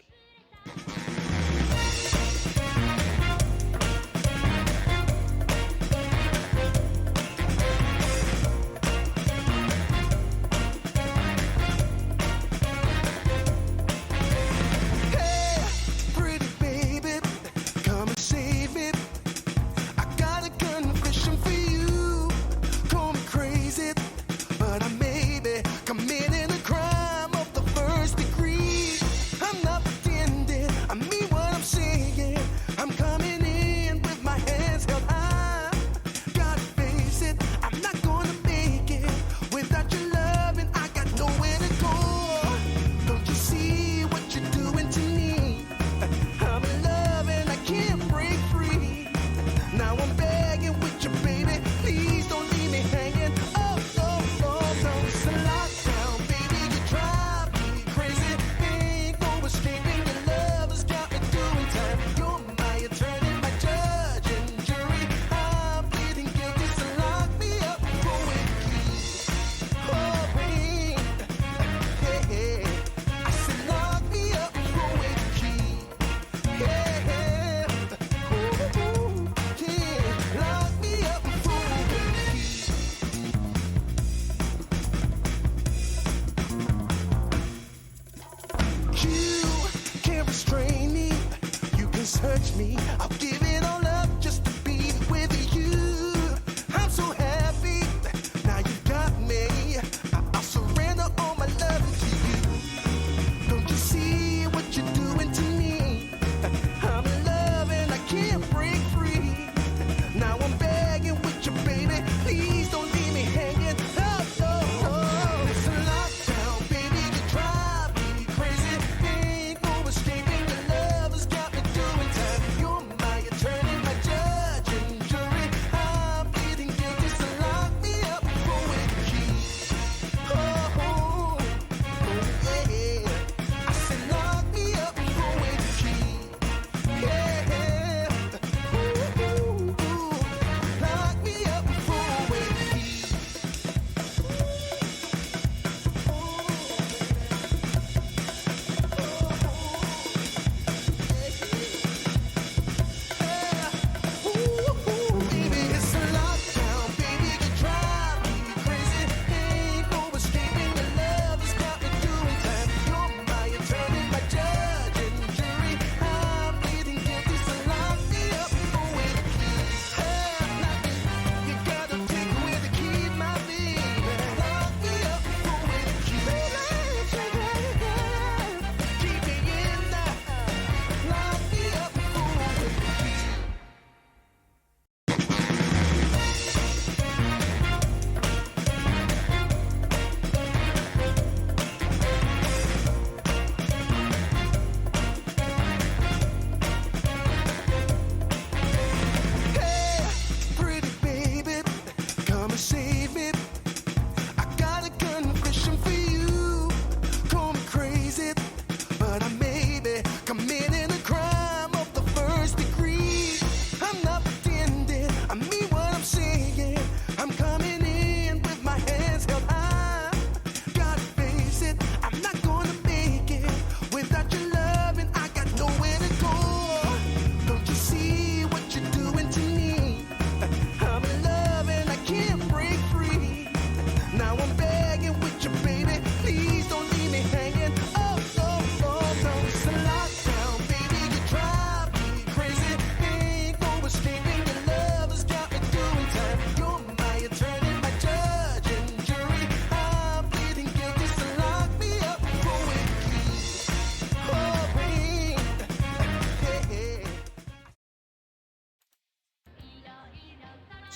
Touch me, I'll give it all up just to be with you. I'm so happy, now you got me. I'll surrender all my love to you. Don't you see what you're doing to me? I'm in love and I can't break free. Now I'm begging with you, baby. Please don't leave me hanging. Oh, oh, oh. It's a lockdown, baby.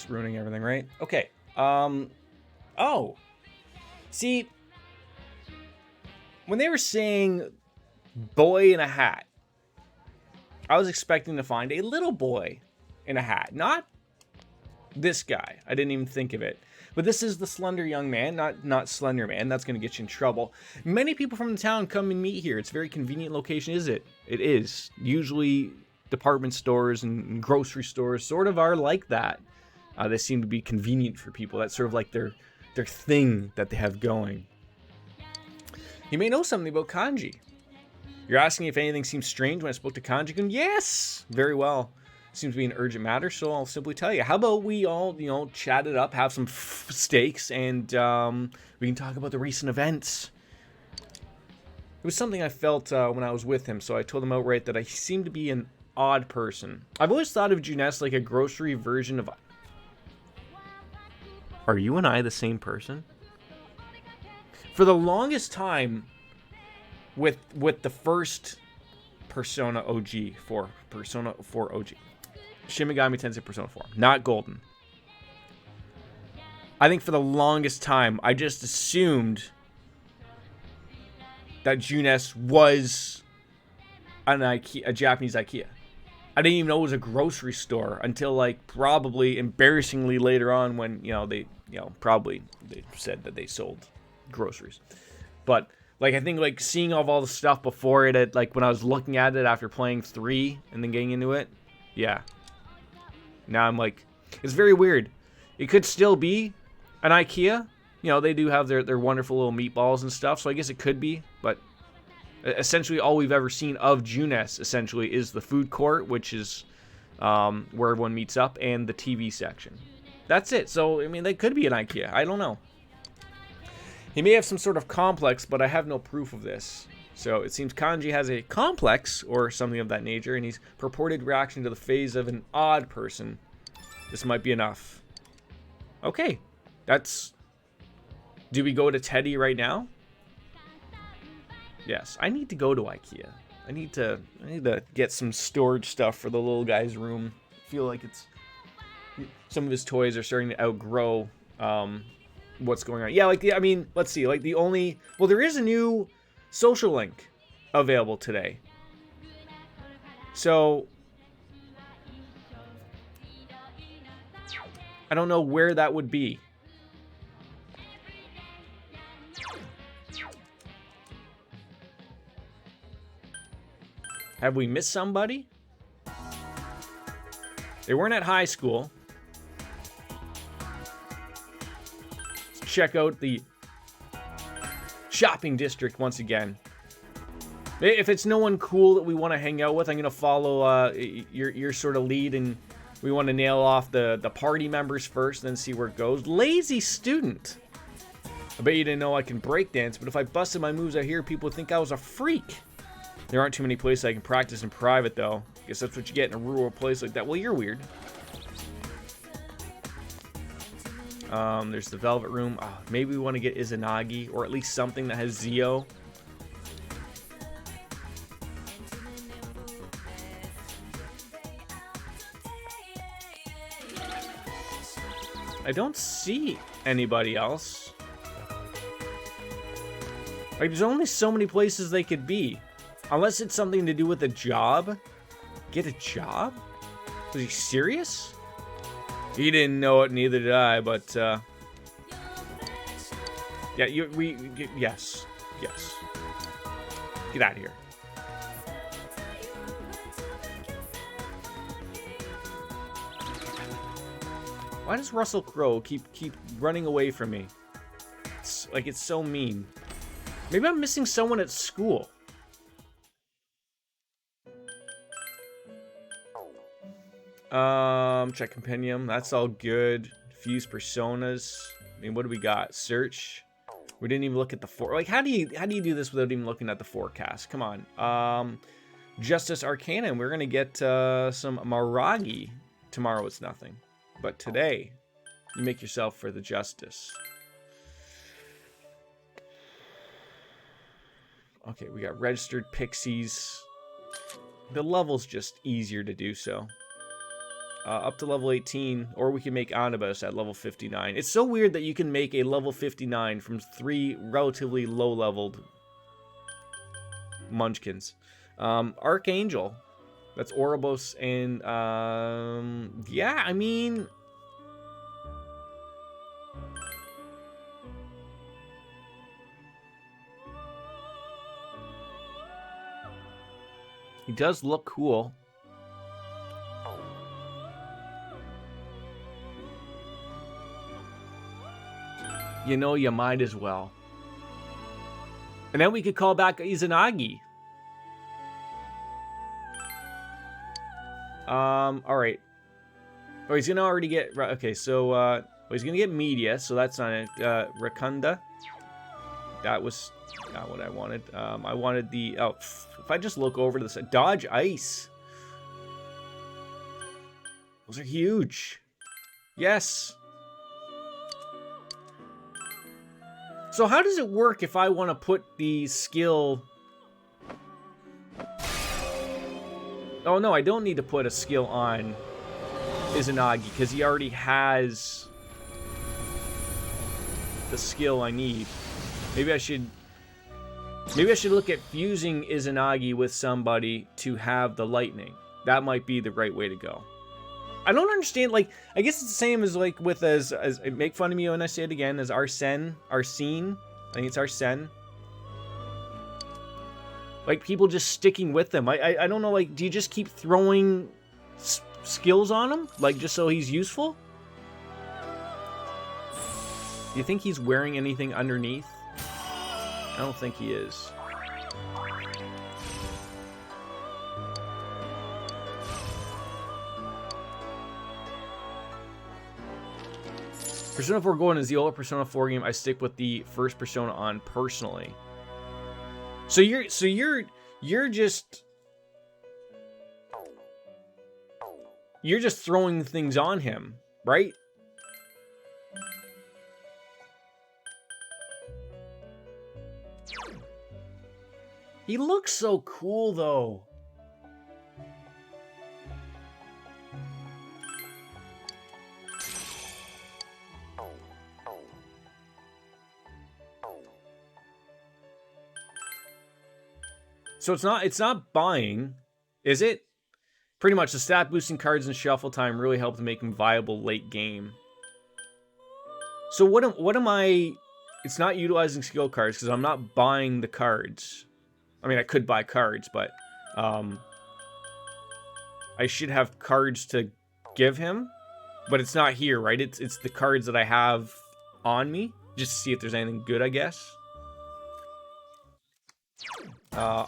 just ruining everything, right? Okay. Oh. See, when they were saying boy in a hat, I was expecting to find a little boy in a hat, not this guy. I didn't even think of it. But this is the slender young man, not Slender Man. That's going to get you in trouble. Many people from the town come and meet here. It's a very convenient location, is it? It is. Usually department stores and grocery stores sort of are like that. They seem to be convenient for people. That's sort of like their thing that they have going. You may know something about kanji. You're asking if anything seems strange when I spoke to Kanji-kun? Yes! Very well. Seems to be an urgent matter, so I'll simply tell you. How about we all, chat it up, have some steaks, and we can talk about the recent events. It was something I felt when I was with him, so I told him outright that I seemed to be an odd person. I've always thought of Juness like a grocery version of... Are you and I the same person? For the longest time, with the first Persona OG 4, Persona 4 OG, Shin Megami Tensei Persona 4, not Golden. I think for the longest time, I just assumed that Juness was a Japanese IKEA. I didn't even know it was a grocery store until, like, probably embarrassingly later on when, they said that they sold groceries. But, like, I think, like, seeing all the stuff before it, like, when I was looking at it after playing 3 and then getting into it, yeah. Now I'm like, it's very weird. It could still be an IKEA. They do have their wonderful little meatballs and stuff, so I guess it could be. But essentially all we've ever seen of Juness, essentially, is the food court, which is where everyone meets up, and the TV section. That's it. So, I mean, they could be an IKEA. I don't know. He may have some sort of complex, but I have no proof of this. So it seems Kanji has a complex, or something of that nature, and he's purported reaction to the phase of an odd person. This might be enough. Okay, that's... Do we go to Teddy right now? Yes, I need to go to IKEA. I need to get some storage stuff for the little guy's room. I feel like some of his toys are starting to outgrow what's going on. Yeah, let's see. Like there is a new social link available today. So I don't know where that would be. Have we missed somebody? They weren't at high school. Let's check out the shopping district once again. If it's no one cool that we want to hang out with, I'm going to follow your sort of lead, and we want to nail off the party members first, then see where it goes. Lazy student. I bet you didn't know I can breakdance, but if I busted my moves out here, people would think I was a freak. There aren't too many places I can practice in private, though. Guess that's what you get in a rural place like that. Well, you're weird. There's the Velvet Room. Oh, maybe we want to get Izanagi, or at least something that has Zio. I don't see anybody else. Like, there's only so many places they could be. Unless it's something to do with a job. Get a job? Was he serious? He didn't know it, neither did I, but, yeah, yes. Get out of here. Why does Russell Crowe keep running away from me? It's so mean. Maybe I'm missing someone at school. Check compendium. That's all good. Fuse personas. I mean, what do we got? Search. We didn't even look at the like. How do you do this without even looking at the forecast? Come on. Justice Arcana. We're gonna get some Maragi tomorrow. It's nothing, but today you make yourself for the Justice. Okay, we got registered pixies. The level's just easier to do so. up to level 18, or we can make Onibus at level 59. It's so weird that you can make a level 59 from 3 relatively low-leveled Munchkins. Archangel. That's Ouroboros, and, yeah, I mean... He does look cool. You know, you might as well. And then we could call back Izanagi. All right. Oh, he's gonna already get. Okay, so well, he's gonna get media, so that's not it. Rakunda. That was not what I wanted. I wanted the. Oh, if I just look over to the side, dodge ice. Those are huge. Yes. So how does it work if I want to put the skill... Oh, no, I don't need to put a skill on Izanagi, because he already has the skill I need. Maybe I should look at fusing Izanagi with somebody to have the lightning. That might be the right way to go. I don't understand, like, I guess it's the same as, like, with as make fun of me when I say it again, as Arsene. I think it's Arsene. Like, people just sticking with them. I don't know, like, do you just keep throwing skills on him? Like, just so he's useful? Do you think he's wearing anything underneath? I don't think he is. Persona 4 Golden is the old Persona 4 game I stick with the first Persona on personally. So you're just throwing things on him, right? He looks so cool though. So it's not buying, is it? Pretty much the stat boosting cards and shuffle time really helped make him viable late game. So what am I? It's not utilizing skill cards because I'm not buying the cards. I mean, I could buy cards, but I should have cards to give him, but it's not here, right? It's the cards that I have on me just to see if there's anything good, I guess.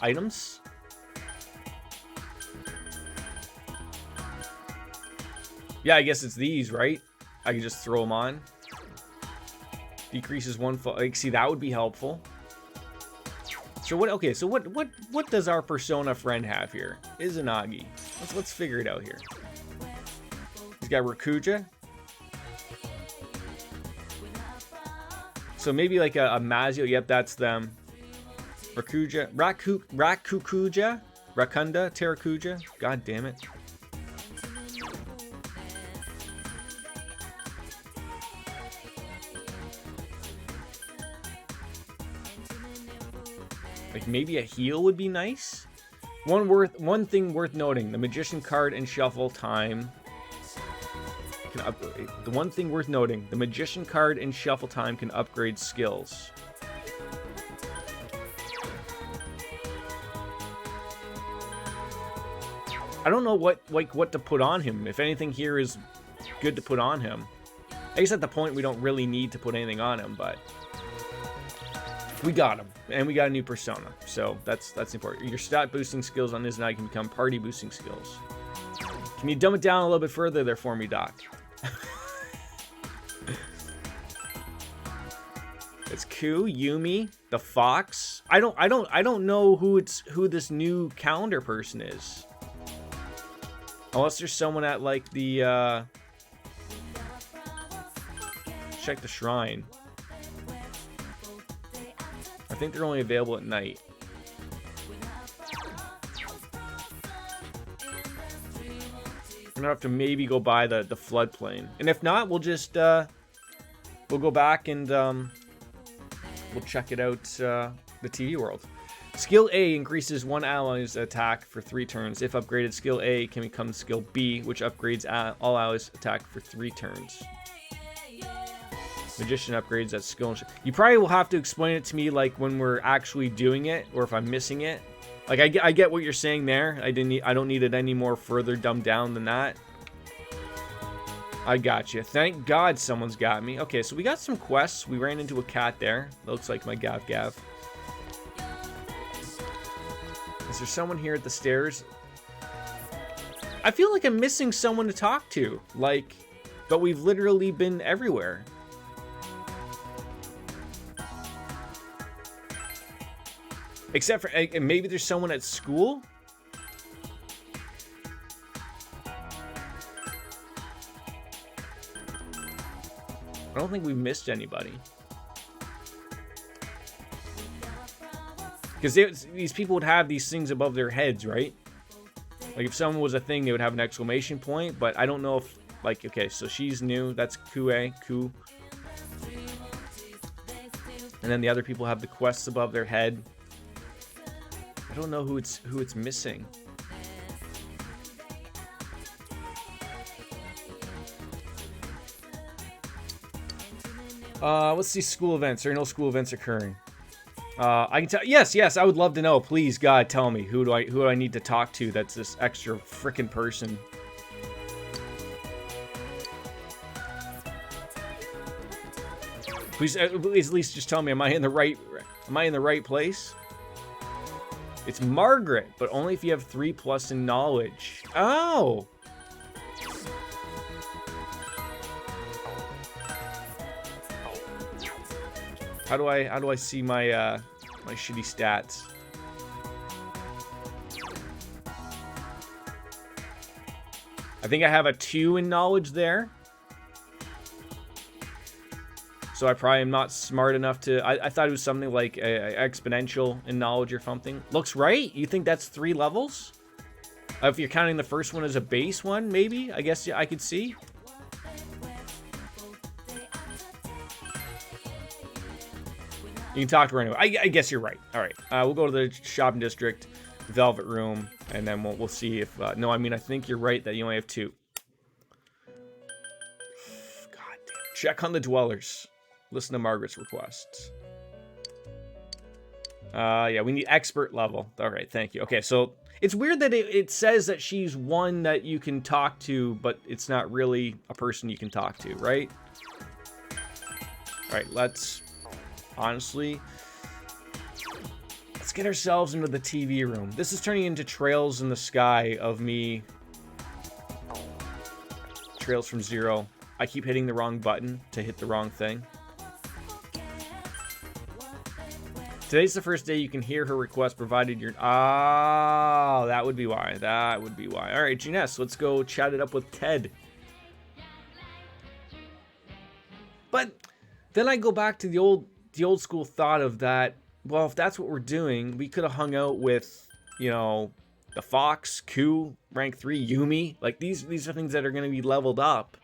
Items. Yeah, I guess it's these, right? I can just throw them on. Decreases one. Like, see, that would be helpful. So what? Okay, so what does our Persona friend have here? Izanagi. Let's figure it out here. He's got Rakuja. So maybe like a Mazio. Yep, that's them. Rakuja, Rakukuja, Rakunda, Terrakuja. God damn it. Like maybe a heal would be nice. One thing worth noting: the Magician card and shuffle time can upgrade. The one thing worth noting: the Magician card and shuffle time can upgrade skills. I don't know what to put on him. If anything here is good to put on him. I guess at the point we don't really need to put anything on him, but we got him. And we got a new persona. So that's important. Your stat boosting skills on Izanagi can become party boosting skills. Can you dumb it down a little bit further there for me, Doc? It's Ku, Yumi, the Fox. I don't know who this new calendar person is. Unless there's someone at, like, the, check the shrine. I think they're only available at night. gonna have to maybe go by the floodplain. And if not, we'll just, we'll go back and, we'll check it out, the TV world. Skill A increases one ally's attack for 3 turns. If upgraded, skill A can become skill B, which upgrades all allies' attack for 3 turns. Magician upgrades that skill. You probably will have to explain it to me, like, when we're actually doing it, or if I'm missing it. Like, I get what you're saying there. I don't need it any more further dumbed down than that. I got you. Thank God someone's got me. Okay, so we got some quests. We ran into a cat there. Looks like my Gav. Is there someone here at the stairs? I feel like I'm missing someone to talk to. Like, but we've literally been everywhere. Except for, maybe there's someone at school? I don't think we missed anybody. Because these people would have these things above their heads, right? Like, if someone was a thing, they would have an exclamation point. But I don't know if, like, okay, so she's new. That's Kue. And then the other people have the quests above their head. I don't know who it's missing. Let's see school events. There are no school events occurring. I can tell. Yes, I would love to know. Please, God, tell me who do I need to talk to? That's this extra frickin' person. Please, at least just tell me. Am I in the right place? It's Margaret, but only if you have 3+ in knowledge. Oh. How do I see my my shitty stats? I think I have a 2 in knowledge there. So I probably am not smart enough to... I thought it was something like a exponential in knowledge or something. Looks right. You think that's 3 levels? If you're counting the first one as a base one, maybe? I guess I could see. You can talk to her anyway. I guess you're right. All right. We'll go to the shopping district, Velvet Room, and then we'll see if... no, I mean, I think you're right that you only have 2. God damn. Check on the dwellers. Listen to Margaret's requests. Yeah, we need expert level. All right, thank you. Okay, so it's weird that it says that she's one that you can talk to, but it's not really a person you can talk to, right? All right, let's get ourselves into the TV room. This is turning into Trails in the Sky of me. Trails from Zero. I keep hitting the wrong button to hit the wrong thing. Today's the first day you can hear her request, provided you're... Ah, that would be why. That would be why. All right, Jeunesse, let's go chat it up with Ted. But then I go back to the old school thought of that, well, if that's what we're doing, we could have hung out with, you know, the Fox, Ku, rank 3, Yumi. Like, these are things that are going to be leveled up.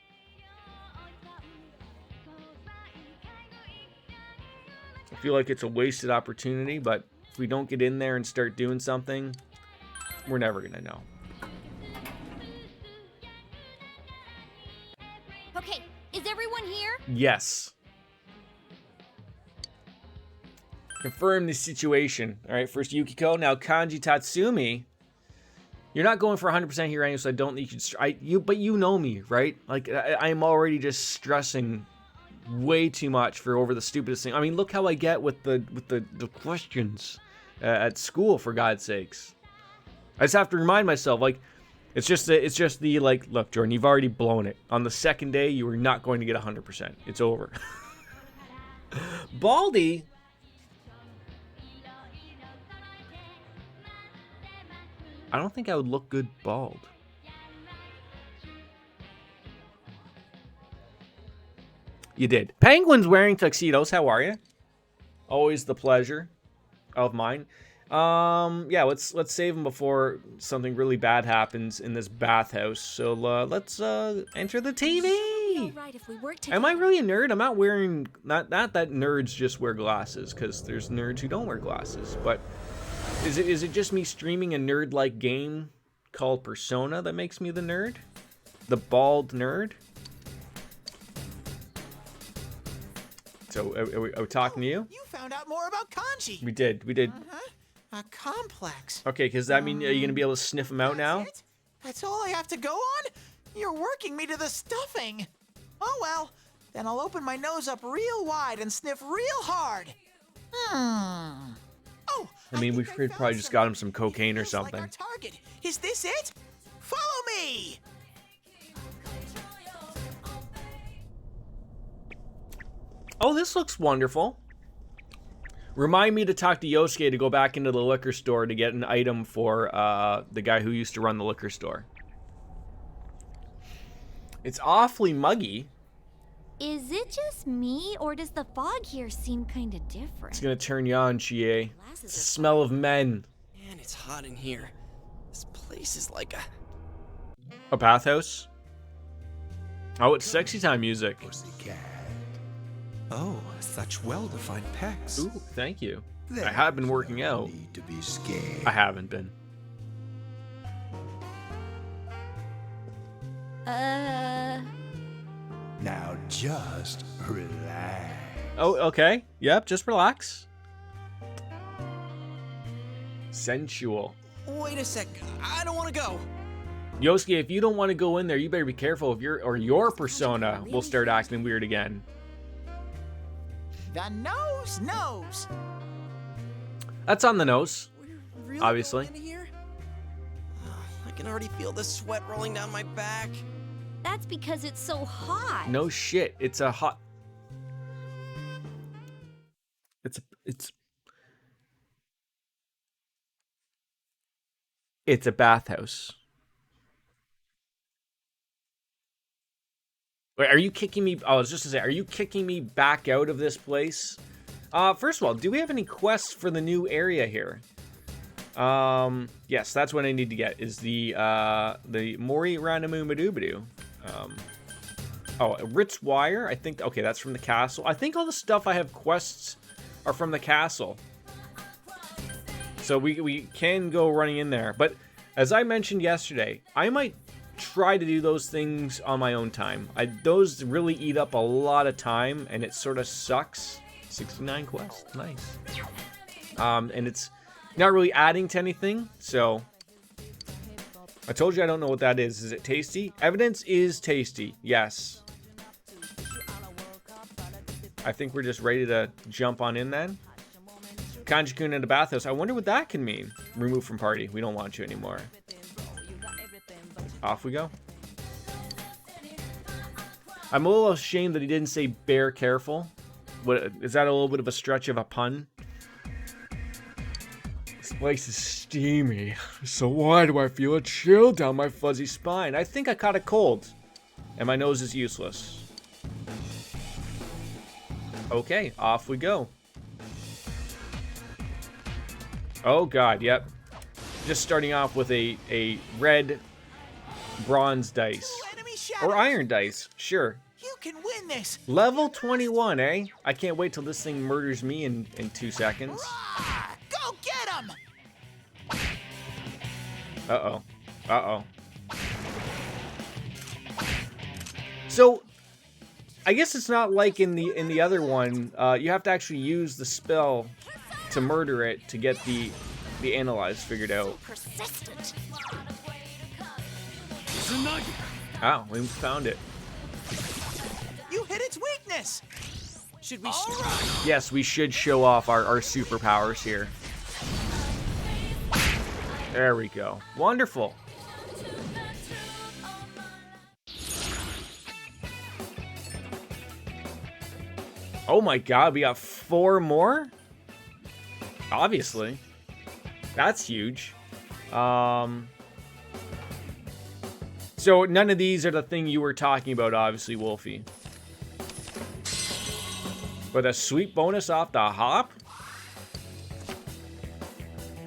I feel like it's a wasted opportunity, but if we don't get in there and start doing something, we're never going to know. Okay, is everyone here? Yes. Confirm the situation. All right, first Yukiko, now Kanji Tatsumi. You're not going for 100% here anyway, so I don't think you should... but you know me, right? Like, I'm already just stressing way too much for over the stupidest thing. I mean, look how I get with the questions at school, for God's sakes. I just have to remind myself, like, it's just the like, look, Jordan, you've already blown it. On the second day, you were not going to get 100%. It's over. Baldy. I don't think I would look good bald. You did. Penguin's wearing tuxedos. How are you? Always the pleasure of mine. Yeah, let's save him before something really bad happens in this bathhouse. So let's enter the TV. Right if we work Am I together. really a nerd? I'm not wearing not that nerds just wear glasses, because there's nerds who don't wear glasses. But is it just me streaming a nerd-like game called Persona that makes me the nerd? The bald nerd? So are we talking to you? You found out more about kanji. We did. A complex. Okay, because that mean are you gonna be able to sniff them out now? That's it? That's all I have to go on? You're working me to the stuffing. Oh well, then I'll open my nose up real wide and sniff real hard. Oh, I mean, we think could found probably just some. got him some cocaine or Feels like something. our target. Is this it? Follow me. Oh, this looks wonderful. Remind me to talk to Yosuke to go back into the liquor store to get an item for the guy who used to run the liquor store. It's awfully muggy. Is it just me, or does the fog here seem kind of different? It's gonna turn you on, Chie. Glasses It's the are smell of men. Man, it's hot in here. This place is like A bathhouse? Oh, it's sexy time music. Pussycat. Oh, such well-defined pecs. Ooh, thank you. I There's have been working no out. need to be scared. I haven't been. Now just relax. Oh, okay. Yep, just relax. Sensual. Wait a sec. I don't want to go. Yosuke, if you don't want to go in there, you better be careful if your persona will start acting weird again. The nose knows. That's on the nose. We're really Obviously. going in here? I can already feel the sweat rolling down my back. That's because it's so hot. No shit. It's a hot. It's a bathhouse. Wait, are you kicking me? Oh, I was just gonna say, are you kicking me back out of this place? First of all, do we have any quests for the new area here? Yes, that's what I need to get, is the Mori Ranamu Madubadu. Oh, Ritz Wire, I think, okay, that's from the castle. I think all the stuff I have quests are from the castle. So we can go running in there. But as I mentioned yesterday, I might try to do those things on my own time. Those really eat up a lot of time, and it sort of sucks. 69 quests, nice. And it's not really adding to anything, so I told you I don't know what that is. Is it tasty? Evidence is tasty, yes. I think we're just ready to jump on in then. Kanji-kun in the bathhouse. I wonder what that can mean. Remove from party. We don't want you anymore. Off we go. I'm a little ashamed that he didn't say bear careful. What, is that a little bit of a stretch of a pun? This place is steamy, so why do I feel a chill down my fuzzy spine? I think I caught a cold, and my nose is useless. Okay, off we go. Oh god, yep. Just starting off with a red bronze dice. Enemy shadows. Or iron dice, sure. You can win this. Level 21, eh? I can't wait till this thing murders me in 2 seconds. Rah! Go get him. Uh-oh. Uh-oh. So, I guess it's not like in the other one. You have to actually use the spell to murder it to get the analyze figured out. Persistent. Oh, we found it. You hit its weakness. Should we? All right. Yes, we should show off our superpowers here. There we go. Wonderful. Oh my god, we got 4 more? Obviously. That's huge. So none of these are the thing you were talking about, obviously, Wolfie. But a sweet bonus off the hop?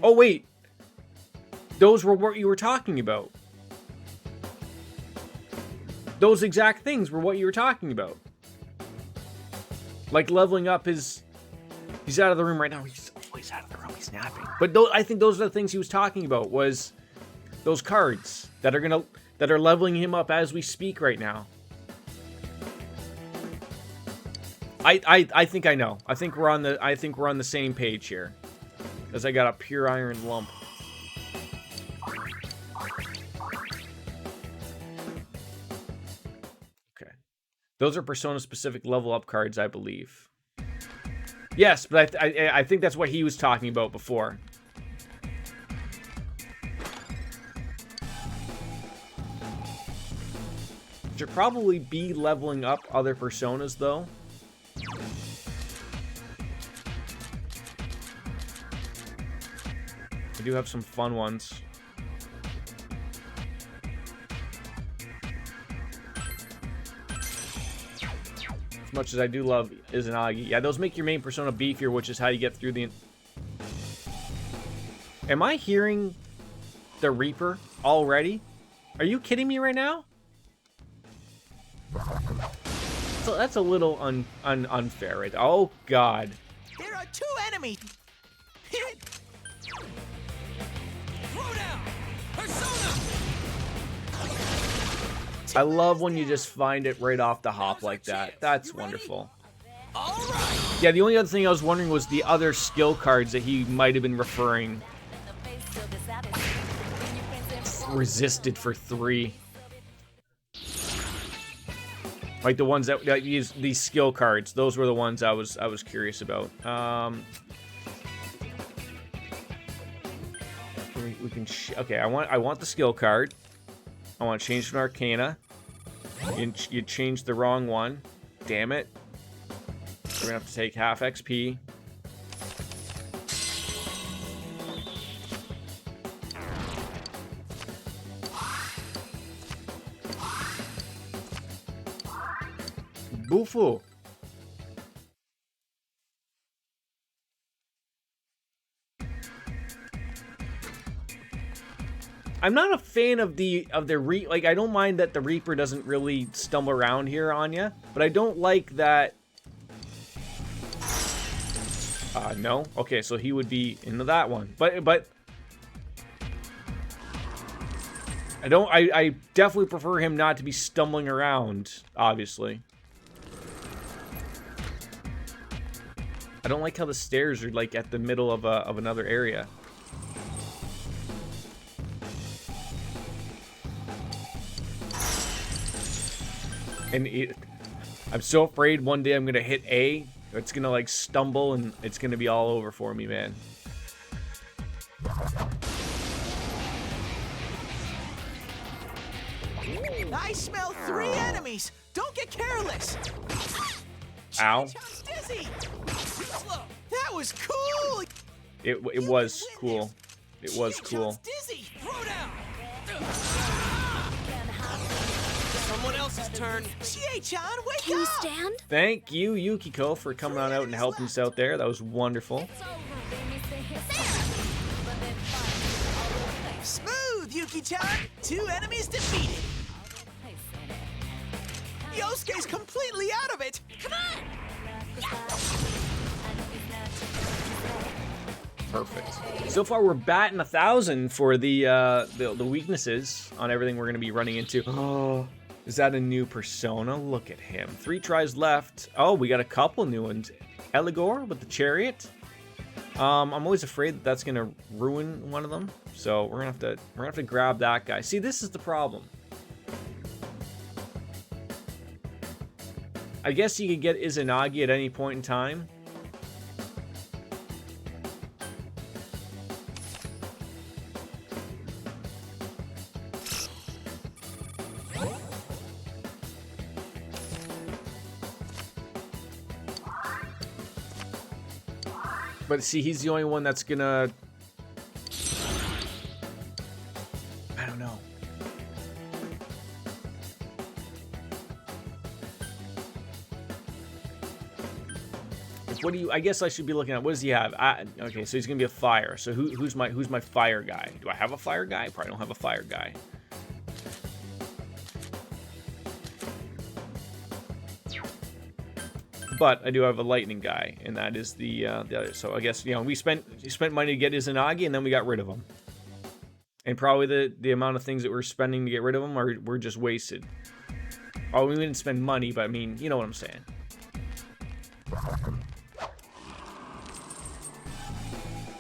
Oh, wait. Those were what you were talking about. Those exact things were what you were talking about. Like leveling up his... He's out of the room right now. He's out of the room. He's napping. But I think those are the things he was talking about, was those cards that are leveling him up as we speak right now. I think I know. I think we're on the same page here. Because I got a pure iron lump. Okay. Those are Persona-specific level-up cards, I believe. Yes, but I think that's what he was talking about before. Should probably be leveling up other Personas, though. I do have some fun ones. As much as I do love Izanagi. Yeah, those make your main persona beefier, which is how you get through the... Am I hearing the Reaper already? Are you kidding me right now? So that's a little unfair, right? Oh, God. There are 2 enemies. Throw down! Persona! I love when you just find it right off the hop like that. That's wonderful. All right. Yeah, the only other thing I was wondering was the other skill cards that he might have been referring. Resisted for 3. Like the ones that use these skill cards. Those were the ones I was curious about. We can okay. I want the skill card. I want to change to an Arcana. You changed the wrong one. Damn it. We're gonna have to take half XP. Bufu. I'm not a fan of the like, I don't mind that the Reaper doesn't really stumble around here on you, but I don't like that. No. Okay, so he would be into that one. But I definitely prefer him not to be stumbling around, obviously. I don't like how the stairs are like at the middle of another area. And I'm so afraid one day I'm gonna hit A, it's gonna like stumble and it's gonna be all over for me, man. I smell 3 enemies. Don't get careless. Ow. Dizzy. That was cool. It was cool. It was cool. Dizzy. Throw down. Someone else's turn. Chie-chan, wake Can you up. stand? Thank you, Yukiko, for coming on out and helping us out there. That was wonderful. Smooth, Yuki-chan. 2 enemies defeated. Yosuke's completely out of it. Come on. Perfect. So far, we're batting 1,000 for the weaknesses on everything we're going to be running into. Oh, is that a new persona? Look at him. 3 tries left. Oh, we got a couple new ones. Eligor with the chariot. I'm always afraid that that's going to ruin one of them. So we're gonna have to grab that guy. See, this is the problem. I guess you could get Izanagi at any point in time. But see, he's the only one that's gonna... I don't know. what do you? I guess I should be looking at. What does he have? Okay, so he's gonna be a fire. So who's my fire guy? Do I have a fire guy? Probably don't have a fire guy. But I do have a lightning guy, and that is the other. So I guess, you know, we spent money to get his Inagi, and then we got rid of him. And probably the amount of things that we're spending to get rid of him were just wasted. Oh, we didn't spend money, but I mean, you know what I'm saying.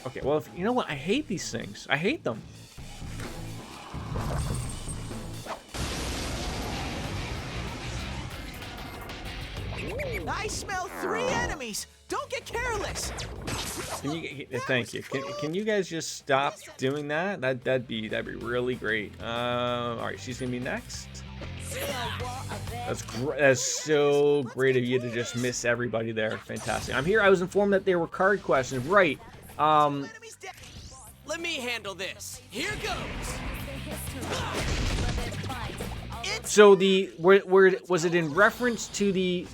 Okay, well, you know what? I hate these things. I hate them. I smell 3 enemies. Don't get careless. Can you thank you. Can you guys just stop doing that? That'd be really great. All right, she's gonna be next. That's so great of you to just miss everybody there. Fantastic. I'm here. I was informed that there were card questions. Right. Let me handle this. Here goes. So where was it in reference to the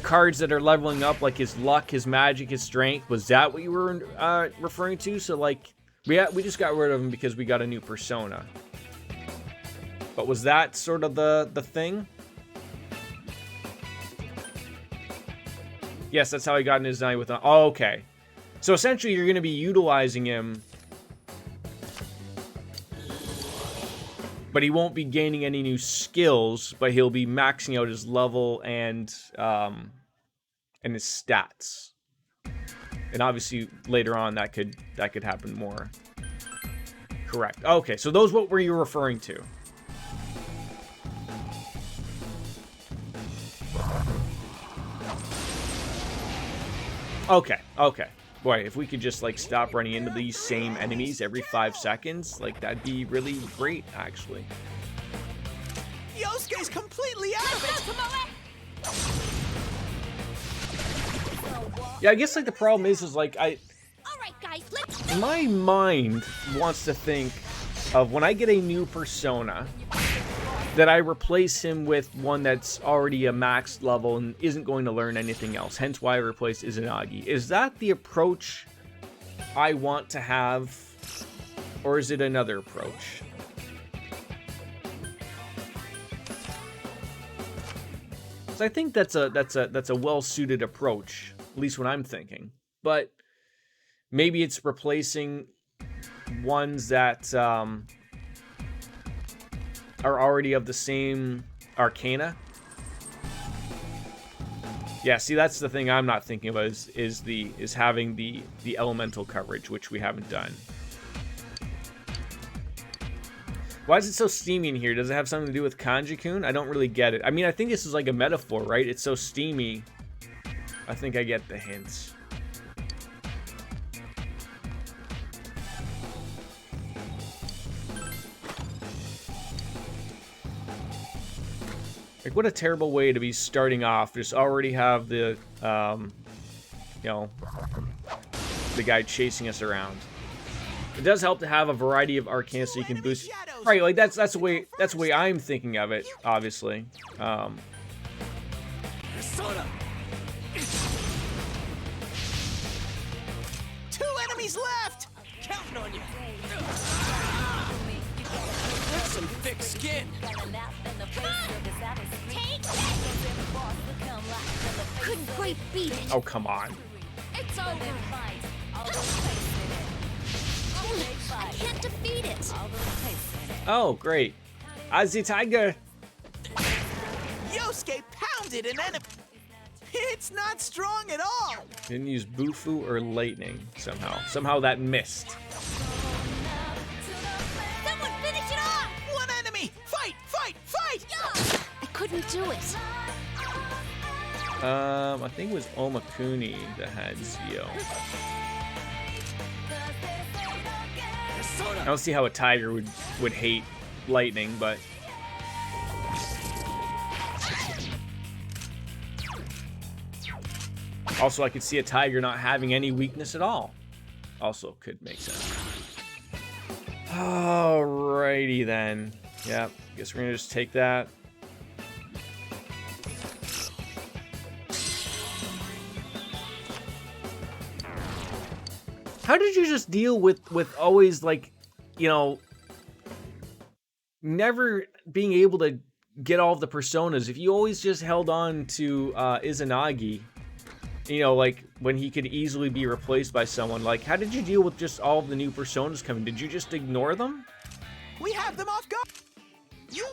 cards that are leveling up, like his luck, his magic, his strength? Was that what you were referring to? So like we just got rid of him because we got a new persona. But was that sort of the thing? Yes, that's how he got in his night with. Oh, okay. So essentially, you're going to be utilizing him, but he won't be gaining any new skills. But he'll be maxing out his level and his stats. And obviously, later on, that could happen more. Correct. Okay, so those what were you referring to? Okay. Boy, if we could just, like, stop running into these same enemies every 5 seconds, like, that'd be really great, actually. Yosuke's completely out of it. Yeah, I guess, like, the problem is like, All right, guys, let's... my mind wants to think of when I get a new persona, that I replace him with one that's already a max level and isn't going to learn anything else. Hence why I replaced Izanagi. Is that the approach I want to have, or is it another approach? So I think that's a well-suited approach, at least what I'm thinking. But maybe it's replacing ones that are already of the same arcana. Yeah, see, that's the thing I'm not thinking about is having the elemental coverage, which we haven't done. Why is it so steamy in here? Does it have something to do with Kanji-kun? I don't really get it. I mean, I think this is like a metaphor, right? It's so steamy. I think I get the hints. Like, what a terrible way to be starting off. Just already have the, you know, the guy chasing us around. It does help to have a variety of arcana so you can boost. Right, like that's the way I'm thinking of it. Obviously. Persona. 2 enemies left. Counting on you. That's some thick skin. Couldn't quite beat it. Oh, come on. It's over. I can't defeat it. Oh, great. Azzy Tiger. Yosuke pounded an enemy. It's not strong at all. Didn't use Bufu or lightning somehow. Somehow that missed. Someone finish it off! 1 enemy. Fight! I couldn't do it. I think it was Omakuni that had Zio. I don't see how a tiger would hate lightning, but also I could see a tiger not having any weakness at all. Also could make sense. Alrighty then. Yep, guess we're gonna just take that. How did you just deal with always, like, you know, never being able to get all of the personas? If you always just held on to Izanagi, you know, like, when he could easily be replaced by someone, like, how did you deal with just all of the new personas coming? Did you just ignore them? We have them off guard. You.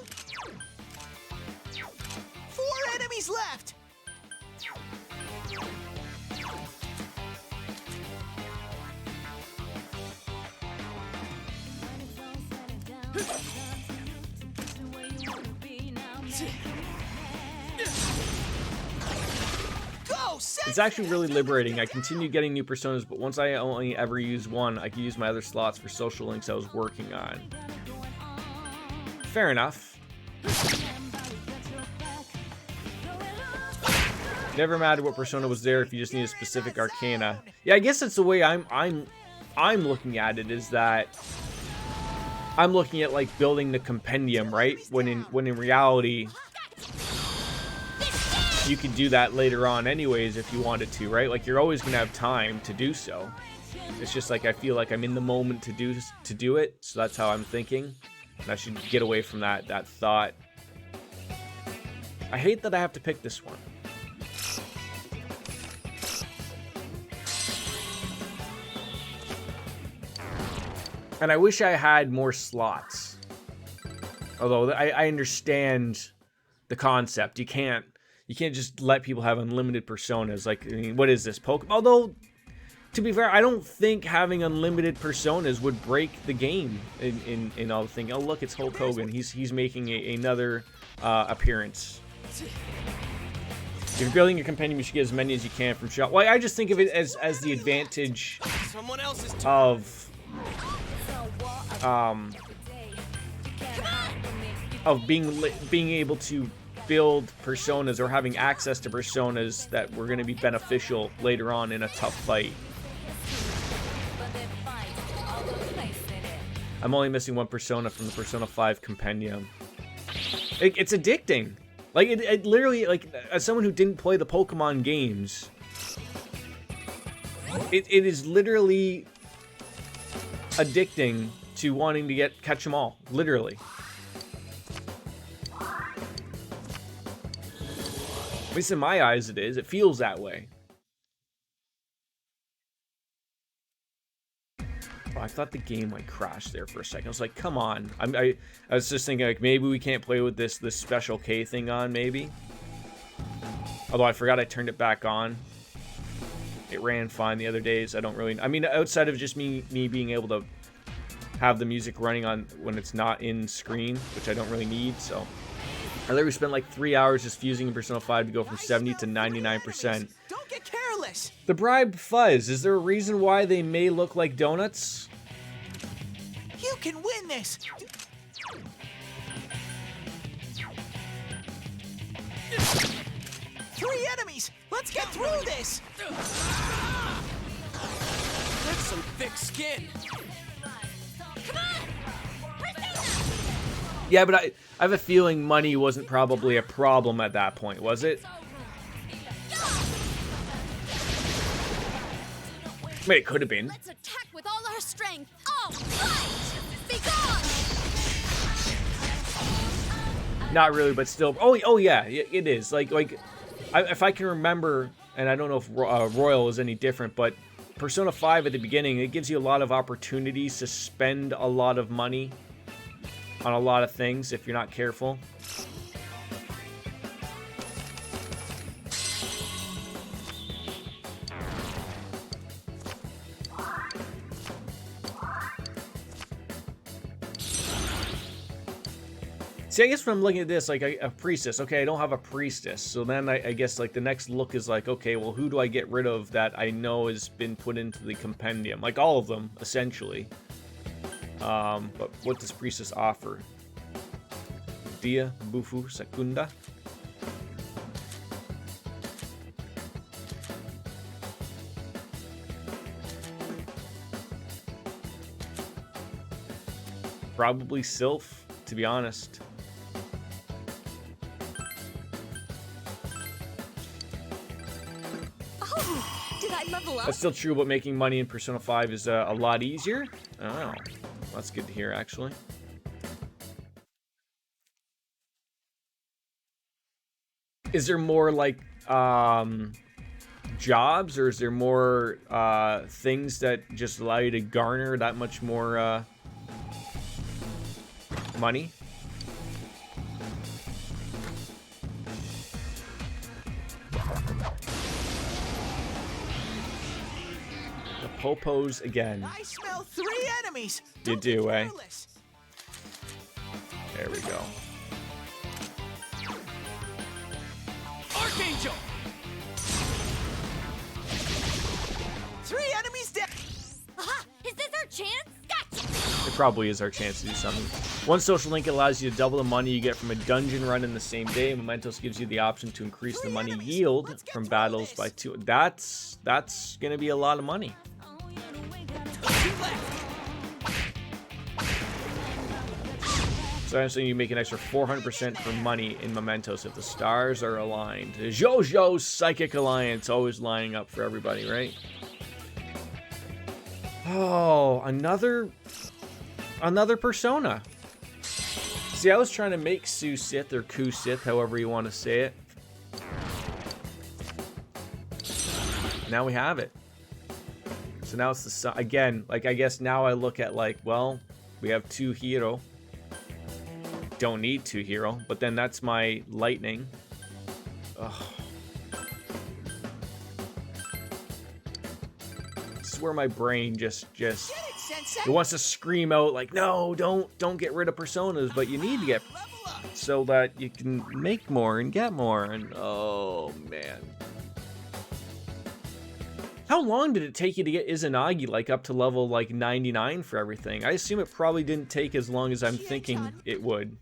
4 enemies left. It's actually really liberating. I continue getting new personas, but once I only ever use one, I can use my other slots for social links I was working on. Fair enough. Never mattered what persona was there if you just need a specific arcana. Yeah, I guess that's the way I'm looking at it, is that I'm looking at, like, building the compendium, right? When in reality, you could do that later on anyways if you wanted to, right? Like, you're always gonna have time to do so. It's just like I feel like I'm in the moment to do it, so that's how I'm thinking. And I should get away from that thought. I hate that I have to pick this one. And I wish I had more slots. Although I understand the concept. You can't just let people have unlimited personas. Like, I mean, what is this, Pokemon? Although, to be fair, I don't think having unlimited personas would break the game in all the thing. Oh, look, it's Hulk Hogan. He's making another appearance. If you're building your compendium, you should get as many as you can from shop. Well, I just think of it as the advantage of being able to build personas, or having access to personas that were going to be beneficial later on in a tough fight. I'm only missing one persona from the Persona 5 compendium. It's addicting. Like, it literally, like, as someone who didn't play the Pokemon games, it is literally addicting to wanting to catch them all. Literally. At least in my eyes it is. It feels that way. Oh, I thought the game, like, crashed there for a second. I was like, come on. I was just thinking, like, maybe we can't play with this special K thing on, maybe. Although I forgot I turned it back on. It ran fine the other days. I don't really... I mean, outside of just me being able to have the music running on when it's not in screen, which I don't really need, so... I literally spent like 3 hours just fusing in Persona 5 to go from 70 to 99%. Don't get careless. The bribe fuzz. Is there a reason why they may look like donuts? You can win this. 3 enemies. Let's get through this. That's some thick skin. Come on! Yeah, but I have a feeling money wasn't probably a problem at that point, was it? Wait, it could have been. Let's attack with all our strength. Oh, fight! Be gone! Not really, but still. Oh yeah, it is. Like if I can remember, and I don't know if Royal is any different, but Persona 5 at the beginning, it gives you a lot of opportunities to spend a lot of money on a lot of things if you're not careful. See, I guess when I'm looking at this, like a priestess, okay, I don't have a priestess, so then I guess like the next look is like, okay, well, who do I get rid of that I know has been put into the compendium? Like all of them, essentially. But what does priestess offer? Dia, Bufu, Secunda. Probably Sylph, to be honest. Oh, Did I level up? That's still true, but making money in Persona 5 is a lot easier. Oh, that's good to hear, actually. Is there more, like, jobs, or is there more things that just allow you to garner that much more money? The popos again. I smell 3 enemies. You Don't be do, eh? careless. There we go. Archangel. 3 enemies dead. Aha! Is this our chance? Gotcha! It probably is our chance to do something. One social link allows you to double the money you get from a dungeon run in the same day. Mementos gives you the option to increase the money yield from battles by 2. That's gonna be a lot of money. So essentially you make an extra 400% for money in Mementos if the stars are aligned. JoJo's Psychic Alliance, always lining up for everybody, right? Oh, another Persona. See, I was trying to make Su Sith, or Ku Sith, however you want to say it. Now we have it. So now it's the sun. Again, like, I guess now I look at, like, well, we have 2 hero. Don't need 2 hero, but then that's my lightning. Ugh. This is where my brain just it wants to scream out like, no, don't get rid of personas, but you need to get so that you can make more and get more. And oh man, how long did it take you to get Izanagi like up to level like 99 for everything? I assume it probably didn't take as long as I'm thinking it would.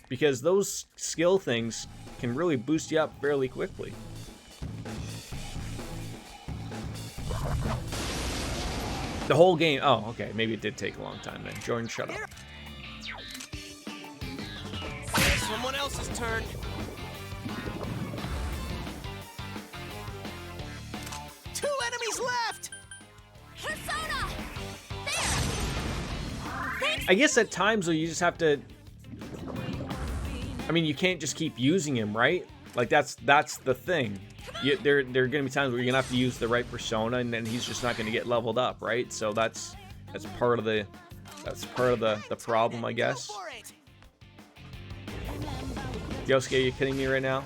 Because those skill things can really boost you up fairly quickly. The whole game. Oh, okay. Maybe it did take a long time then. Jordan, shut up. Someone else's turn. Two enemies left. Persona! There! I guess at times though you just have to. I mean, you can't just keep using him, right? Like that's the thing. There are gonna be times where you're gonna have to use the right persona, and then he's just not gonna get leveled up, right? So that's part of the problem, I guess. Yosuke, are you kidding me right now?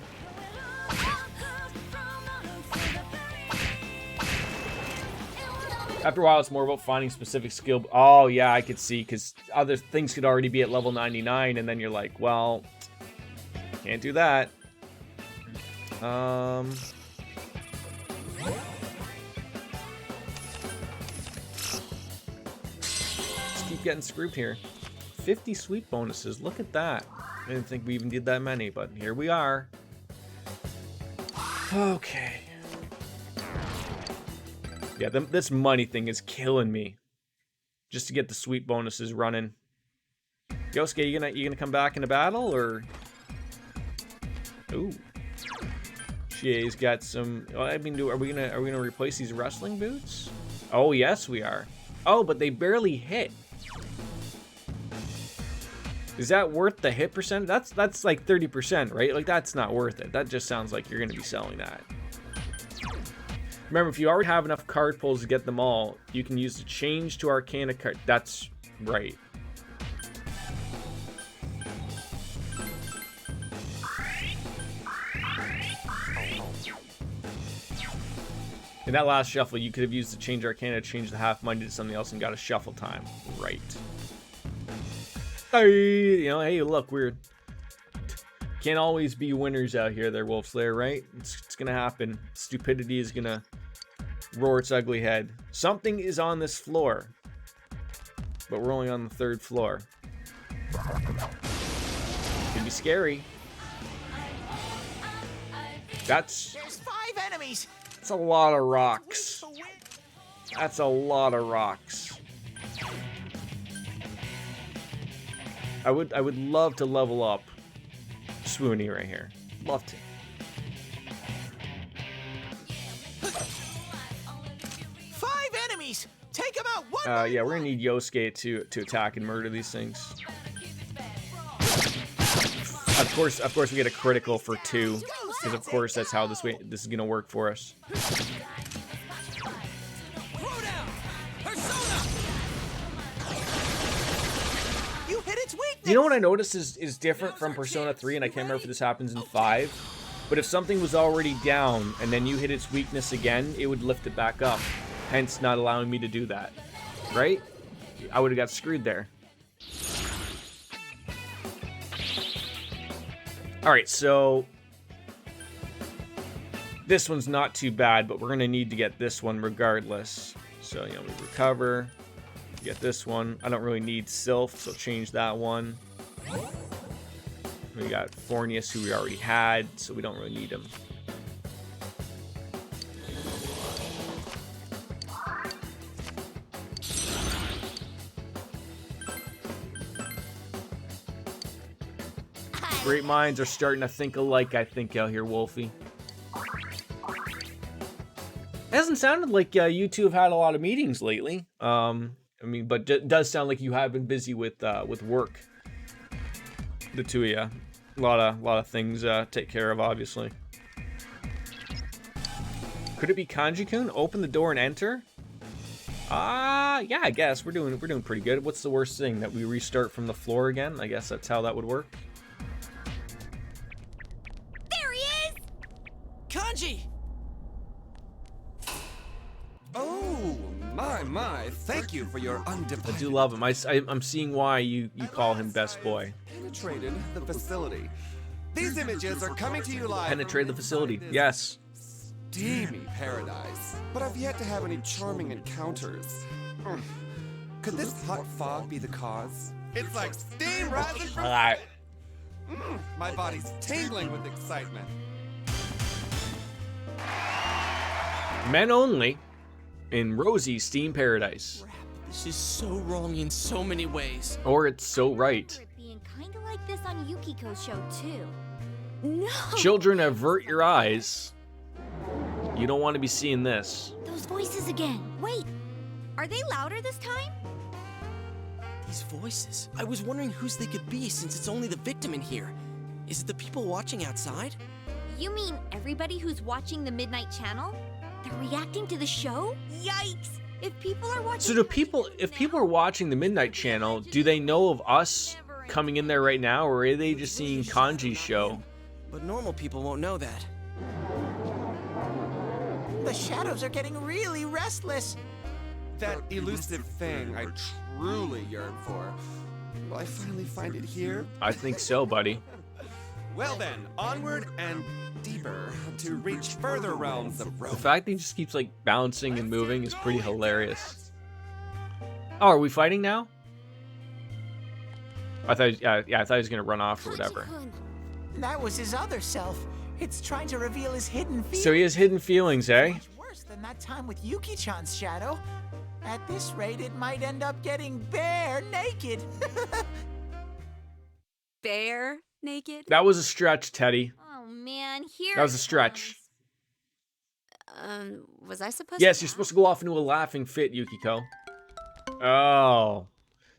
After a while, it's more about finding specific skill. Oh yeah, I could see, because other things could already be at level 99, and then you're like, well, can't do that. Just keep getting screwed here. 50 sweet bonuses. Look at that. I didn't think we even did that many, but here we are. Okay. Yeah, this money thing is killing me. Just to get the sweet bonuses running. Yosuke, you gonna come back into battle, or? Ooh. She's got some. I mean, are we gonna replace these wrestling boots? Oh yes, we are. Oh, but they barely hit. Is that worth the hit percent? That's like 30%, right? Like that's not worth it. That just sounds like you're gonna be selling that. Remember, if you already have enough card pulls to get them all, you can use the change to Arcana card. That's right. In that last shuffle, you could have used the change Arcana to change the half money to something else and got a shuffle time. Right. Hey, you know, hey, look, we're can't always be winners out here, there, Wolf Slayer, right? It's gonna happen. Stupidity is gonna roar its ugly head. Something is on this floor, but we're only on the 3rd floor. Could be scary. There's 5 enemies. That's a lot of rocks. That's a lot of rocks. I would love to level up Swoony right here. Love to. yeah, we're gonna need Yosuke to attack and murder these things. Of course, we get a critical for 2, because of course that's how this is gonna work for us. You hit its weakness. You know what I noticed is different from Persona 3, and I can't remember if this happens in 5. But if something was already down and then you hit its weakness again, it would lift it back up. Hence not allowing me to do that. Right? I would have got screwed there. Alright, so this one's not too bad, but we're going to need to get this one regardless. So, you know, we recover. Get this one. I don't really need Sylph, so change that one. We got Fornius, who we already had, so we don't really need him. Great minds are starting to think alike, I think, out here, Wolfie. It hasn't sounded like you two have had a lot of meetings lately. I mean, but it does sound like you have been busy with work. The two of you. A lot of things to take care of, obviously. Could it be Kanji-kun? Open the door and enter? Yeah, I guess we're doing pretty good. What's the worst thing? That we restart from the floor again? I guess that's how that would work. There he is! Kanji! Oh, my. Thank you for your I undivided. do love him. I'm seeing why you call him best boy. Penetrated the facility. These images are coming to you live. Penetrate the facility. Yes. Steamy paradise. But I've yet to have any charming encounters. Could this hot fog be the cause? It's like steam rising from... Alright. My body's tingling with excitement. Men only in Rosie's Steam Paradise. Crap, this is so wrong in so many ways. Or it's so right. It being kind of like this on Yukiko's show too. No. Children, avert your eyes. You don't want to be seeing this. Those voices again. Wait, are they louder this time? These voices. I was wondering whose they could be since it's only the victim in here. Is it the people watching outside? You mean everybody who's watching the Midnight Channel? They're reacting to the show? Yikes! If people are watching... So if people are watching the Midnight Channel, do they know of us coming in there right now, or are they just seeing Kanji's show? But normal people won't know that. The shadows are getting really restless. That elusive thing I truly yearn for. Will I finally find it here? I think so, buddy. Well then, onward and deeper to reach further realms of The rope. fact that he just keeps like bouncing and moving is pretty hilarious. Oh, are we fighting now? I thought, yeah, I thought he was gonna run off or whatever. That was his other self. It's trying to reveal his hidden feelings. So he has hidden feelings, eh? Much worse than that time with Yuki-chan's shadow. At this rate, it might end up getting bare naked. Bare naked? That was a stretch, Teddy. Oh man, here That was it a stretch. Um, was I supposed Yes, to? you're supposed to go off into a laughing fit, Yukiko. Oh.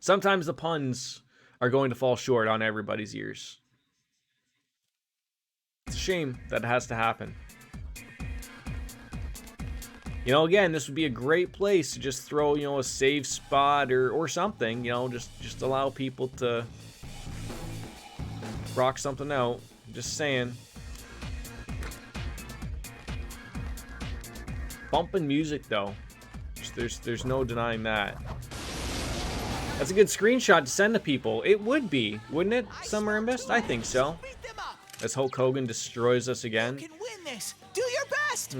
Sometimes the puns are going to fall short on everybody's ears. It's a shame that it has to happen. You know, again, this would be a great place to just throw, you know, a save spot or something, you know, just allow people to rock something out. Just saying. Bumping music, though. There's no denying that. That's a good screenshot to send to people. It would be, wouldn't it? Summer and Mist? I think so. As Hulk Hogan destroys us again. You can win this. Do your best.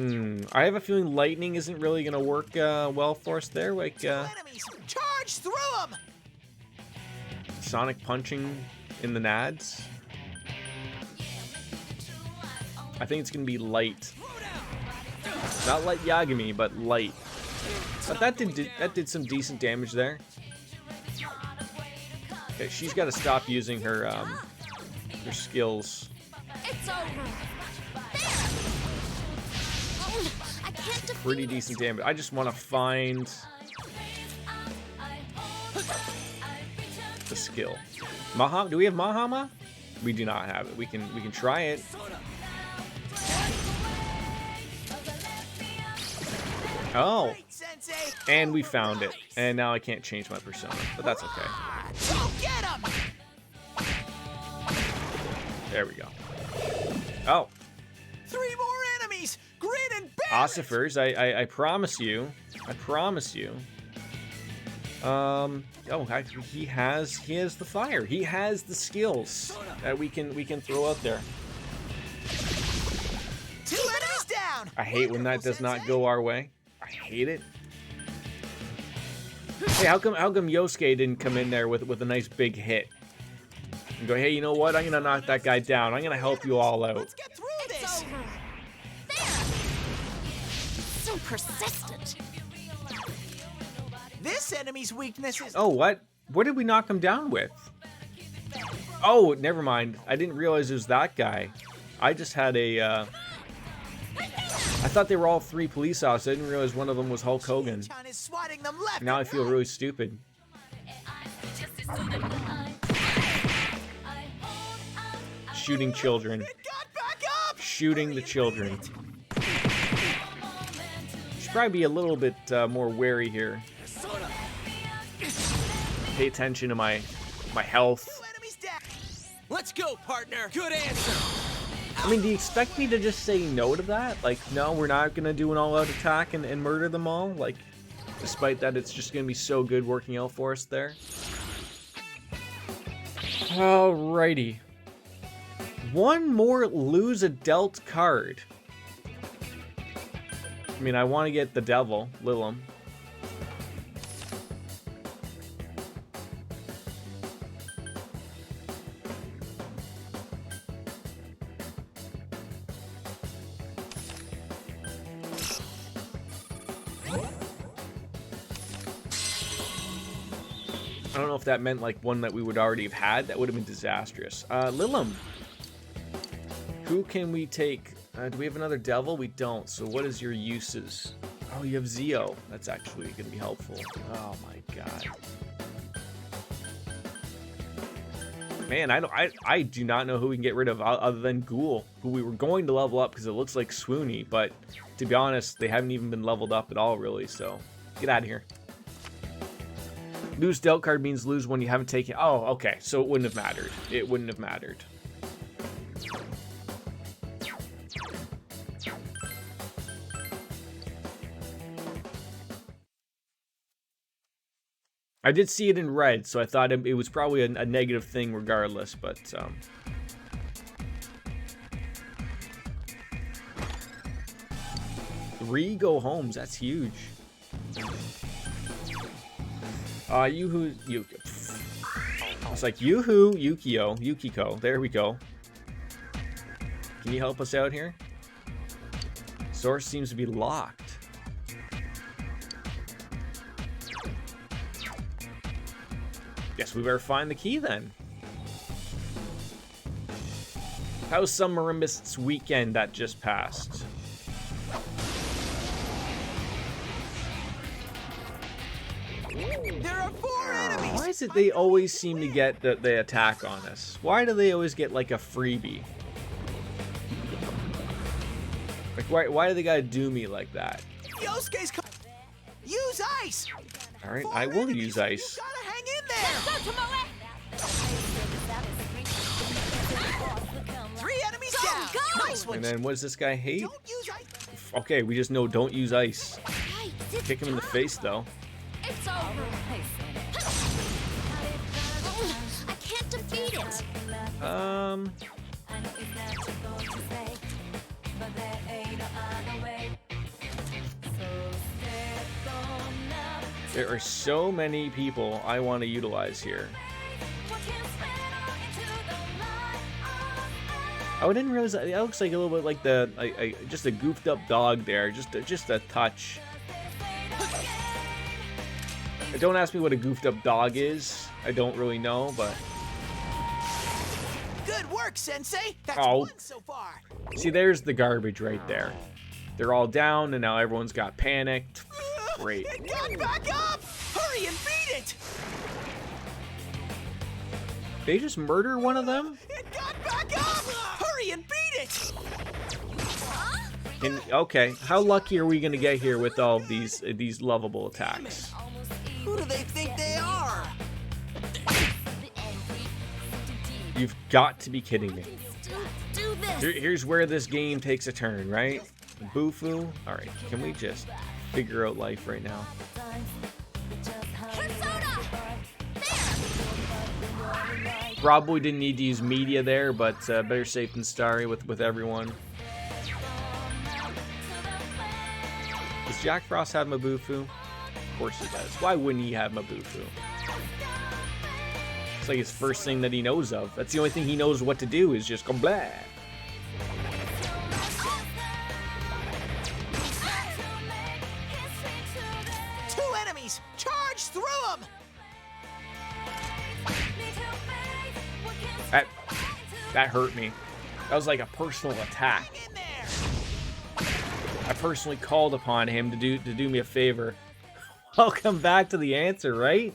I have a feeling lightning isn't really gonna work well for us there. Like Two enemies. Charge through them. Sonic punching in the nads. I think it's gonna be light. Not light Yagami, but light. But that did some decent damage there. Okay, she's got to stop using her skills. It's over. There. Oh, I can't defeat Pretty decent damage. I just want to find a skill. Mahama? Do we have Mahama? We do not have it. We can try it. Oh, and we found it. And now I can't change my persona, but that's okay. Go get him! There we go. Oh, 3 more enemies! Grid and Barrett! ossifers, I promise you. I promise you. Oh, he has the fire. He has the skills that we can throw out there. 2 enemies down! I hate when that does not go our way. I hate it. Hey, how come Yosuke didn't come in there with a nice big hit? And go, hey, you know what? I'm gonna knock that guy down. I'm gonna help you all out. Let's get through this! So persistent. This enemy's weakness is... Oh, what? What did we knock him down with? Oh, never mind. I didn't realize it was that guy. I just had a, I thought they were all 3 police officers. I didn't realize one of them was Hulk Hogan. Chan is swatting them left Now I and feel right. really stupid. Shooting children. It got back up! Shooting the children. Should probably be a little bit more wary here. Pay attention to my health. 2 enemies down! Let's go, partner. Good answer. I mean, do you expect me to just say no to that? Like, no, we're not gonna do an all-out attack and murder them all? Like, despite that, it's just gonna be so good working out for us there. Alrighty. One more lose a dealt card. I mean, I want to get the devil, Lilum. I don't know if that meant like one that we would already have had. That would have been disastrous. Lilum. Who can we take? Do we have another devil? We don't. So what is your uses? Oh, you have Zeo. That's actually going to be helpful. Oh my god. Man, I do not know who we can get rid of other than Ghoul, who we were going to level up because it looks like Swoony, but to be honest, they haven't even been leveled up at all, really, so get out of here. Lose dealt card means lose one you haven't taken. Oh, okay, so it wouldn't have mattered. It wouldn't have mattered. I did see it in red, so I thought it was probably a negative thing regardless, but 3 go homes, that's huge. It's like Yukiko, there we go. Can you help us out here? Source seems to be locked. Guess we better find the key then. How's some Marimbist's weekend that just passed? There are 4 enemies! Why is it they always seem to get the attack on us? Why do they always get like a freebie? Like why do they gotta do me like that? Yosuke's use ice! Alright, 4 I will enemies. use ice. You gotta hang in there! 3 enemies down! go! Nice one! And then what does this guy hate? Don't use ice! Okay, we just know don't use ice. Hey, it's Kick him in the face though. It's over. I can't defeat it. There are so many people I want to utilize here. Oh, I didn't realize that. It looks like a little bit like just a goofed up dog there, just a touch. Don't ask me what a goofed up dog is. I don't really know, but Good work, Sensei! That's Oh. 1 so far! see, there's the garbage right there. They're all down, and now everyone's got panicked. Great. It got back up! Hurry and beat it! They just murder one of them? It got back up! Hurry and beat it! And okay, how lucky are we gonna get here with all of these lovable attacks? Who do they think they are? You've got to be kidding me. Do this. Here's where this game takes a turn, right? Bufu. All right, can we just figure out life right now? Persona! Probably didn't need to use media there, but better safe than sorry with everyone. Does Jack Frost have Mabufu? Of course he does. Why wouldn't he have Mabufu? It's like his first thing that he knows of. That's the only thing he knows what to do is just go blah. Two enemies! Charge through them! That hurt me. That was like a personal attack. In there! I personally called upon him to do me a favor. Welcome back to the answer, right?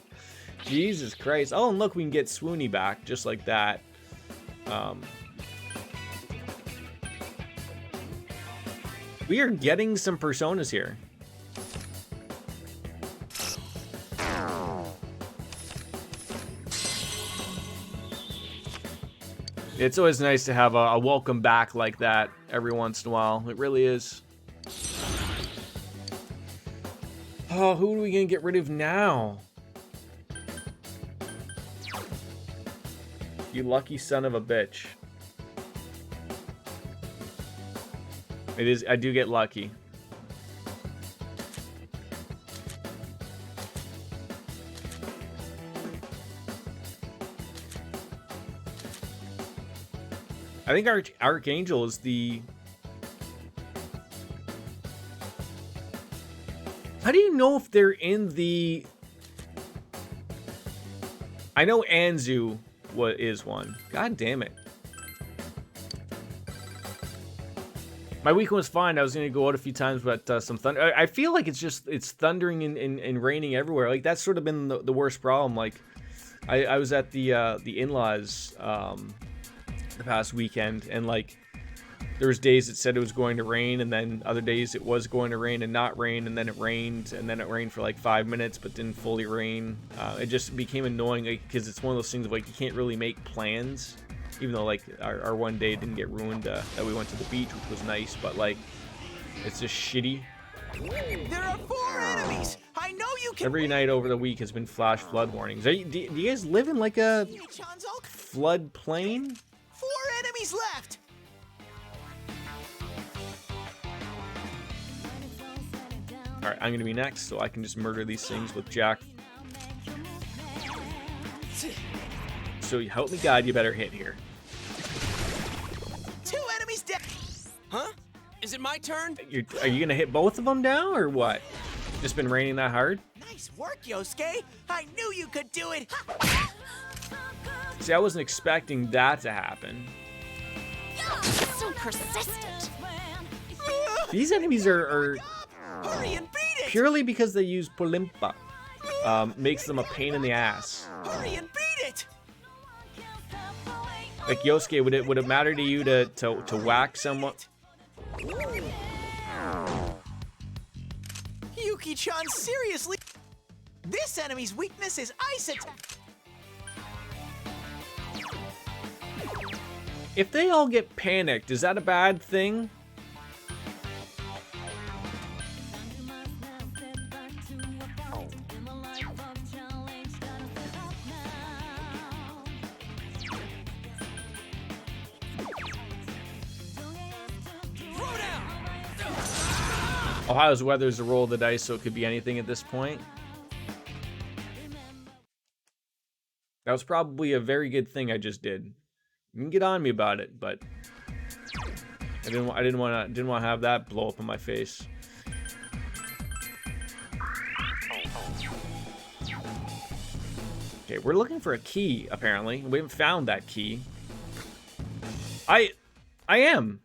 Jesus Christ. Oh, and look, we can get Swoony back just like that. We are getting some personas here. It's always nice to have a welcome back like that every once in a while. It really is. Oh, who are we gonna get rid of now? You lucky son of a bitch. It is, I do get lucky. I think Archangel is the... How do you know if they're in the... I know Anzu is one. God damn it. My weekend was fine. I was going to go out a few times, but some thunder. I feel like it's thundering and raining everywhere. Like, that's sort of been the worst problem. Like, I was at the in-laws the past weekend, and like there was days it said it was going to rain, and then other days it was going to rain and not rain, and then it rained, and then it rained for like 5 minutes but didn't fully rain. It just became annoying because it's one of those things of like you can't really make plans, even though like our one day didn't get ruined that we went to the beach, which was nice, but like it's just shitty. There are 4 enemies! I know you can. Every night over the week has been flash flood warnings. Do you guys live in like a flood plain? 4 enemies left! Alright, I'm gonna be next, so I can just murder these things with Jack. So help me God, you better hit here. 2 enemies dead! Huh? Is it my turn? Are you gonna hit both of them down, or what? Just been raining that hard? Nice work, Yosuke! I knew you could do it! See, I wasn't expecting that to happen. So persistent. These enemies are Hurry and beat it! purely because they use Polimpa. Makes them a pain in the ass. Hurry and beat it! Like Yosuke, would it matter to you to whack someone? Yuki-chan, seriously? This enemy's weakness is ice attack. If they all get panicked, is that a bad thing? Ohio's weather is a roll of the dice, so it could be anything at this point. That was probably a very good thing I just did. You can get on me about it, but I didn't want to have that blow up in my face. Okay, we're looking for a key. Apparently, we haven't found that key. I am.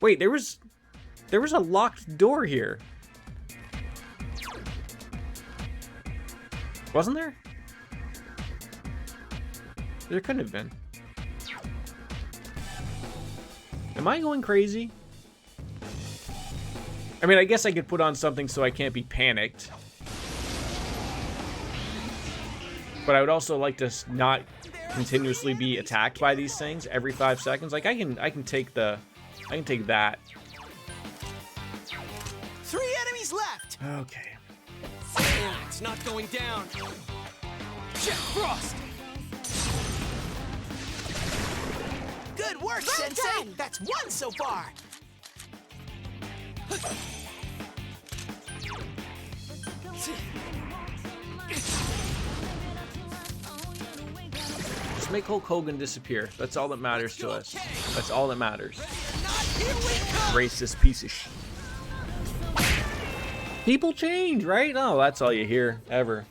Wait, there was a locked door here. Wasn't there? There couldn't have been. Am I going crazy? I mean, I guess I could put on something so I can't be panicked. But I would also like to not continuously be attacked by these things every 5 seconds. Like I can take that. 3 enemies left. Okay. It's not going down. Check Frost. Good work, Sensei. That's 1 so far. Just make Hulk Hogan disappear. That's all that matters to us. That's all that matters. Racist piece of shit. People change, right? Oh, that's all you hear ever.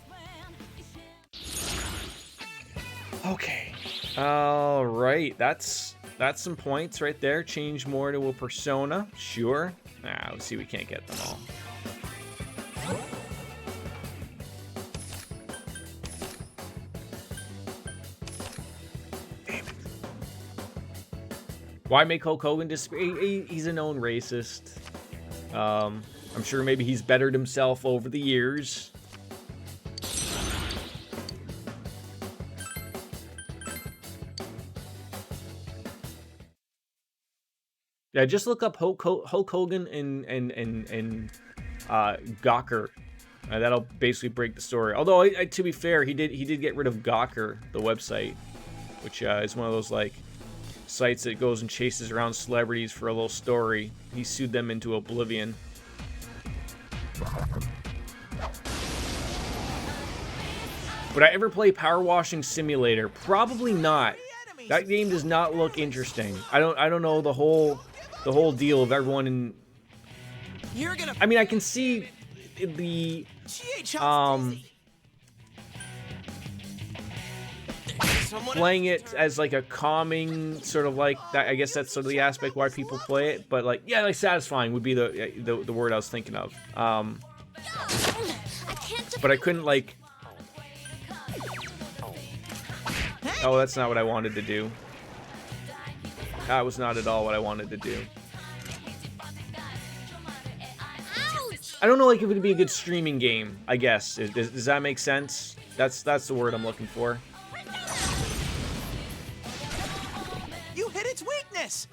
Okay. All right. That's some points right there. Change more to a persona. Sure. Ah, let's see. We can't get them all. Damn it. Why make Hulk Hogan disappear? He's a known racist. I'm sure maybe he's bettered himself over the years. Yeah, just look up Hulk Hogan and Gawker. That'll basically break the story. Although, to be fair, he did get rid of Gawker, the website, which is one of those like sites that goes and chases around celebrities for a little story. He sued them into oblivion. Would I ever play Power Washing Simulator? Probably not. That game does not look interesting. I don't know the whole deal of everyone in. I mean, I can see the playing it as like a calming sort of like that. I guess that's sort of the aspect why people play it. But like, yeah, like satisfying would be the word I was thinking of. But I couldn't like. Oh, that's not what I wanted to do. That was not at all what I wanted to do. I don't know, like, if it would be a good streaming game, I guess. Does that make sense? That's the word I'm looking for. You hit its weakness!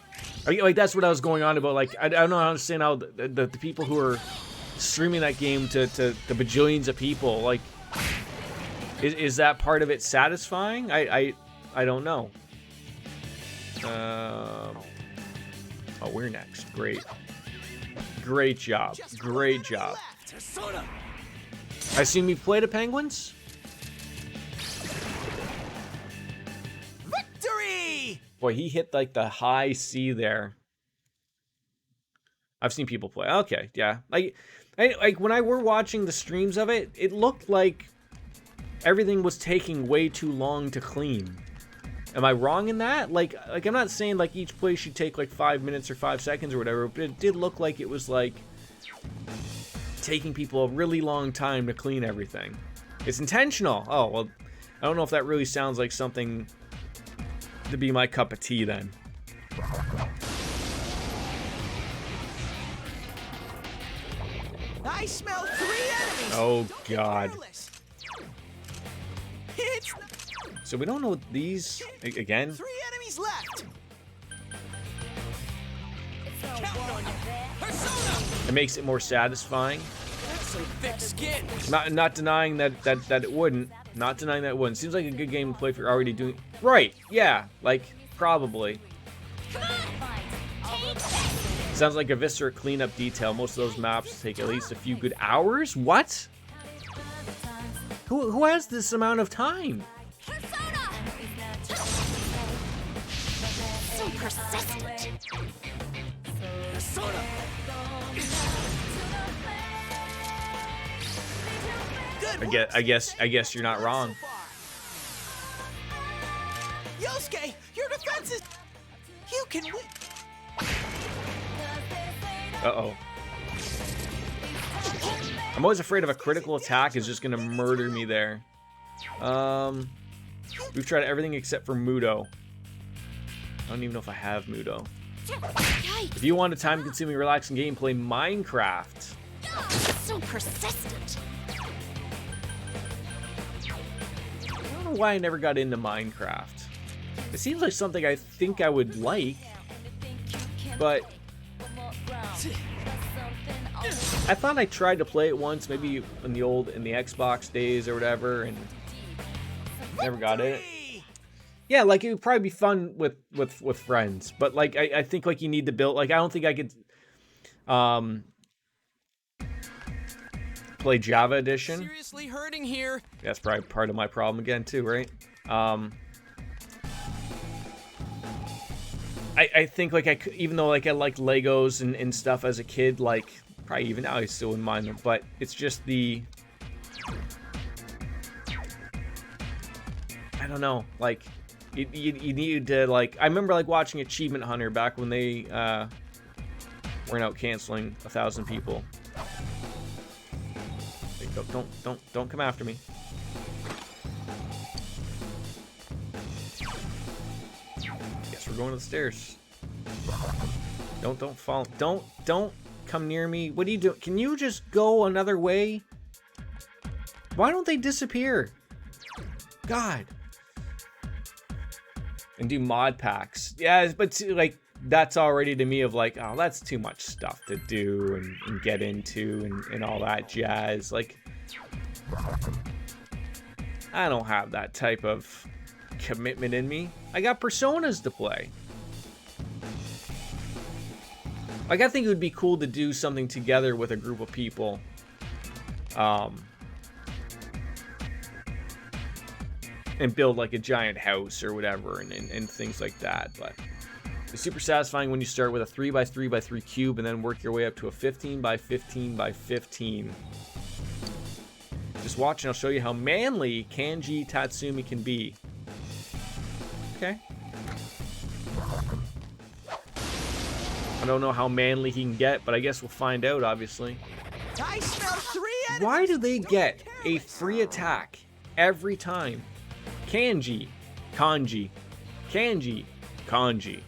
Like, that's what I was going on about. Like, I don't understand how the people who are streaming that game to bajillions of people, like, is that part of it satisfying? I don't know. Oh, we're next. Great. Great job. Great job. I assume you've played the Penguins? Victory! Boy, he hit like the high C there. I've seen people play. Okay, yeah. Like when I were watching the streams of it, it looked like everything was taking way too long to clean. Am I wrong in that? Like I'm not saying like each play should take like 5 minutes or 5 seconds or whatever, but it did look like it was like taking people a really long time to clean everything. It's intentional. Oh, well, I don't know if that really sounds like something to be my cup of tea then. I smell 3 enemies! Oh, God. It's So we don't know these again. 3 enemies left! It makes it more satisfying. Some thick skin. Not denying that it wouldn't. Not denying that it wouldn't. Seems like a good game to play if you're already doing. Right? Yeah. Like probably. Sounds like a Viscera cleanup detail. Most of those maps take at least a few good hours. What? Who has this amount of time? So persistent. I guess you're not wrong. Yosuke, your defense is... You can win. Uh-oh. I'm always afraid of a critical attack is just gonna murder me there. We've tried everything except for Mudo. I don't even know if I have Mudo. If you want a time-consuming, relaxing game, play Minecraft. So persistent. I don't know why I never got into Minecraft. It seems like something I think I would like, but I thought I tried to play it once, maybe in the Xbox days or whatever, and never got it. Yeah, like it would probably be fun with friends, but like I think like you need to build. Like I don't think I could play Java Edition. Seriously hurting here. That's probably part of my problem again too, right? I think like I could, even though like I liked Legos and stuff as a kid, like probably even now I still wouldn't mind them, but it's just the, I don't know, like you need to like, I remember like watching Achievement Hunter back when they weren't out canceling 1,000 people. Don't come after me. Guess we're going to the stairs. Don't fall. Don't come near me. What are you doing? Can you just go another way? Why don't they disappear? God. And do mod packs. Yeah, but like that's already to me of like, oh, that's too much stuff to do and get into and all that jazz. Like, I don't have that type of commitment in me. I got Personas to play. Like, I think it would be cool to do something together with a group of people. And build like a giant house or whatever and things like that. But it's super satisfying when you start with a 3x3x3 cube and then work your way up to a 15x15x15. Just watch and I'll show you how manly Kanji Tatsumi can be. Okay. I don't know how manly he can get, but I guess we'll find out, obviously. I smell 3 enemies. Why do they get a free attack every time? Kanji, kanji, kanji, kanji.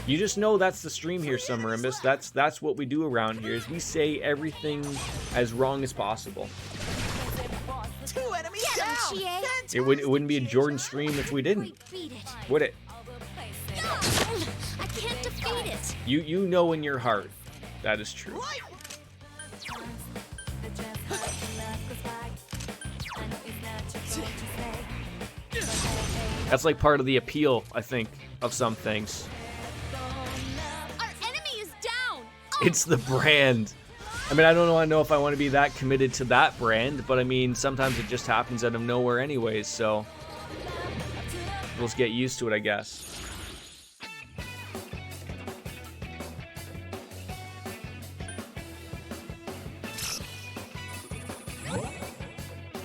You just know that's the stream here, Summer Imbus. That's what we do around here, is we say everything as wrong as possible. 2 enemies down. It wouldn't be a Jordan stream if we didn't, would it? I can't defeat it. You know in your heart that is true. That's like part of the appeal, I think, of some things. Our enemy is down. It's the brand. I mean, I don't know if I want to be that committed to that brand, but I mean, sometimes it just happens out of nowhere anyways, so we'll just get used to it, I guess.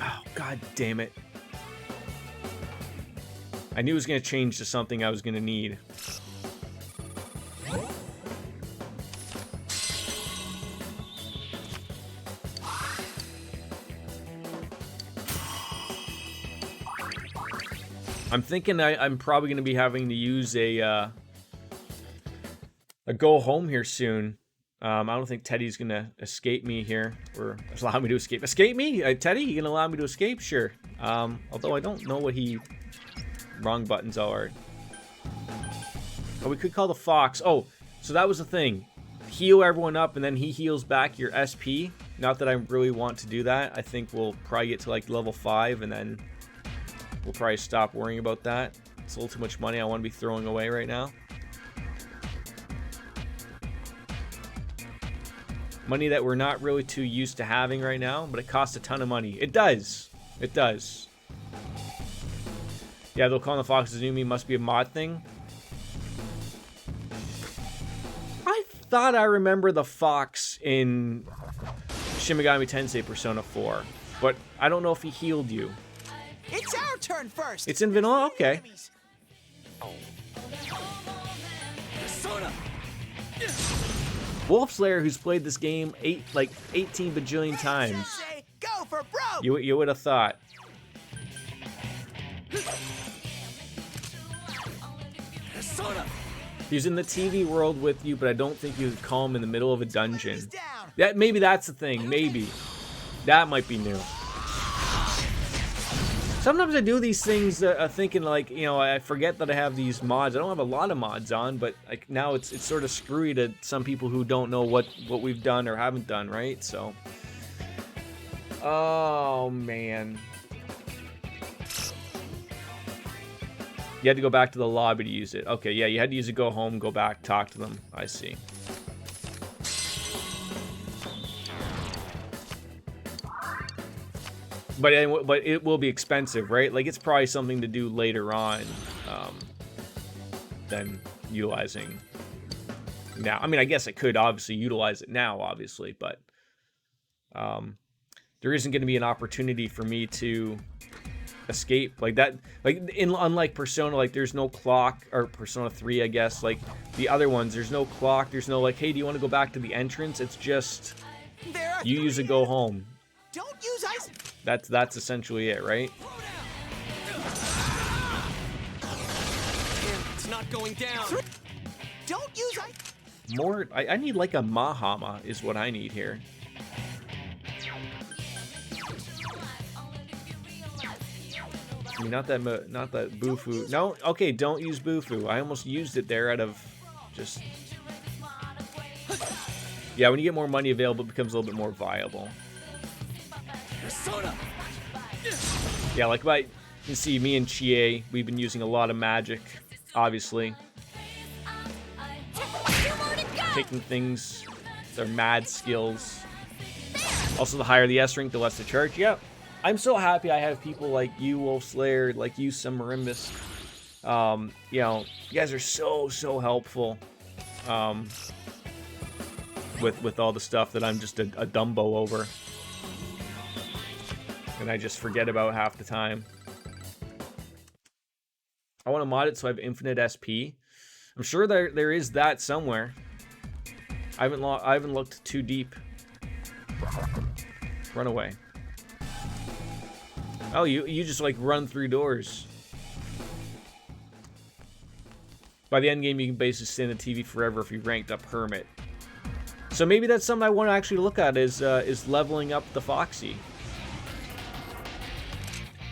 Oh, god damn it. I knew it was going to change to something I was going to need. I'm thinking I'm probably going to be having to use a go home here soon. I don't think Teddy's going to escape me here, or allow me to escape. Escape me? Teddy, you going to allow me to escape? Sure. Although I don't know what he... Wrong buttons are. Oh, we could call the fox. Oh, so that was the thing. Heal everyone up and then he heals back your SP. Not that I really want to do that. I think we'll probably get to like level 5 and then we'll probably stop worrying about that. It's a little too much money I want to be throwing away right now. Money that we're not really too used to having right now, but it costs a ton of money. It does. It does. Yeah, they'll call the Foxes Numi must be a mod thing. I thought I remember the fox in Shin Megami Tensei Persona 4, but I don't know if he healed you. It's our turn first. It's in vanilla? Okay. Wolfslayer, who's played this game 18 bajillion times. Go for for broke. You would have thought. He's in the TV world with you, but I don't think you would call him in the middle of a dungeon. Maybe that's the thing. Maybe that might be new. Sometimes I do these things thinking like, you know, I forget that I have these mods. I don't have a lot of mods on, but like now it's sort of screwy to some people who don't know what we've done or haven't done, right? So, oh man, you had to go back to the lobby to use it. Okay, yeah, you had to use it. Go home, go back, talk to them. I see. But it will be expensive, right? Like, it's probably something to do later on than utilizing now. I mean, I guess I could obviously utilize it now, obviously, but there isn't going to be an opportunity for me to escape like that. Like, unlike Persona, like, there's no clock, or Persona 3, I guess. Like, the other ones, there's no clock. There's no, like, hey, do you want to go back to the entrance? It's just, you use it, go home. Don't use ice. That's essentially it, right? It's not going down. Don't use ice. More, I need like a Mahama is what I need here. I mean, not that Bufu. No, okay, don't use Bufu. I almost used it there out of just. Yeah, when you get more money available, it becomes a little bit more viable. Yeah, like you can see me and Chie, we've been using a lot of magic, obviously. Taking things, their mad skills. Also, the higher the S rank, the less the charge. Yeah, I'm so happy I have people like you, Wolf Slayer, like you, Samarimbus. You know, you guys are so helpful. With all the stuff that I'm just a Dumbo over. And I just forget about half the time. I want to mod it so I have infinite SP. I'm sure there is that somewhere. I haven't looked too deep. Run away. Oh, you just like run through doors. By the end game, you can basically stay in the TV forever if you ranked up Hermit. So maybe that's something I want to actually look at is leveling up the Foxy.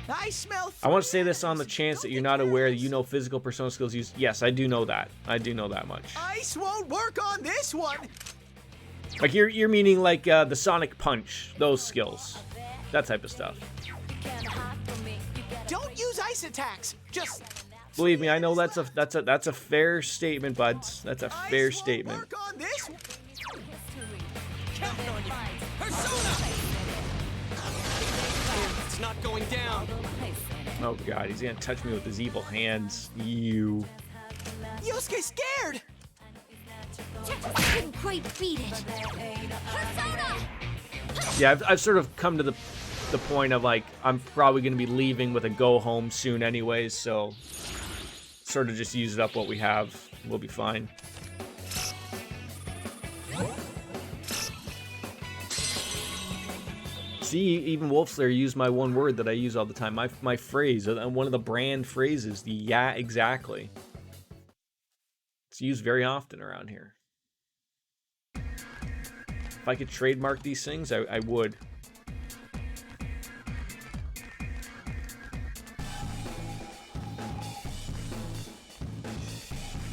I want to say this on the chance that you're not aware that you know physical Persona skills use. Yes, I do know that. I do know that much. Ice won't work on this one. Like you're meaning like the Sonic Punch, those skills, that type of stuff. Don't use ice attacks. Just believe me, I know that's a fair statement, buds. That's a fair statement. Work on this. It's not going down. Oh god, he's gonna touch me with his evil hands. You. Yosuke's scared. Couldn't quite beat it. Persona! Yeah, I've sort of come to the point of like I'm probably gonna be leaving with a go home soon anyways, so sort of just use it up what we have. We'll be fine. See, even Wolfslayer used my one word that I use all the time. My phrase, one of the brand phrases, the yeah, exactly. It's used very often around here. If I could trademark these things, I would.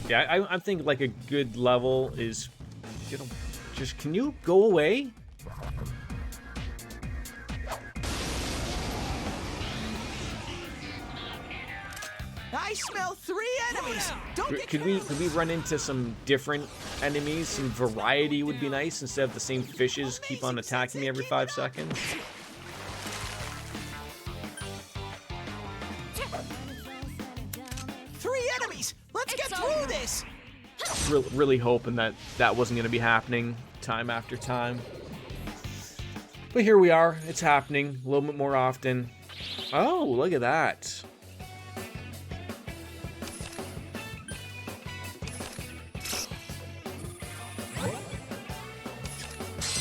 Yeah, I think like a good level is, you know, just can you go away? I smell 3 enemies. Don't get Could we run into some different enemies? Some variety would be nice instead of the same fishes keep on attacking me every 5 seconds. Three enemies. Let's get through this. Really hoping that wasn't going to be happening time after time. But here we are. It's happening a little bit more often. Oh, look at that.